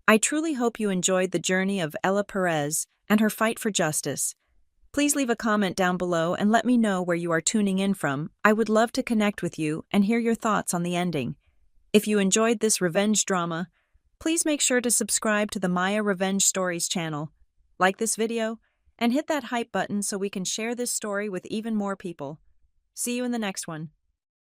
I truly hope you enjoyed the journey of Ella Perez and her fight for justice. Please leave a comment down below and let me know where you are tuning in from. I would love to connect with you and hear your thoughts on the ending. If you enjoyed this revenge drama, please make sure to subscribe to the Maya Revenge Stories channel, like this video, and hit that hype button so we can share this story with even more people. See you in the next one.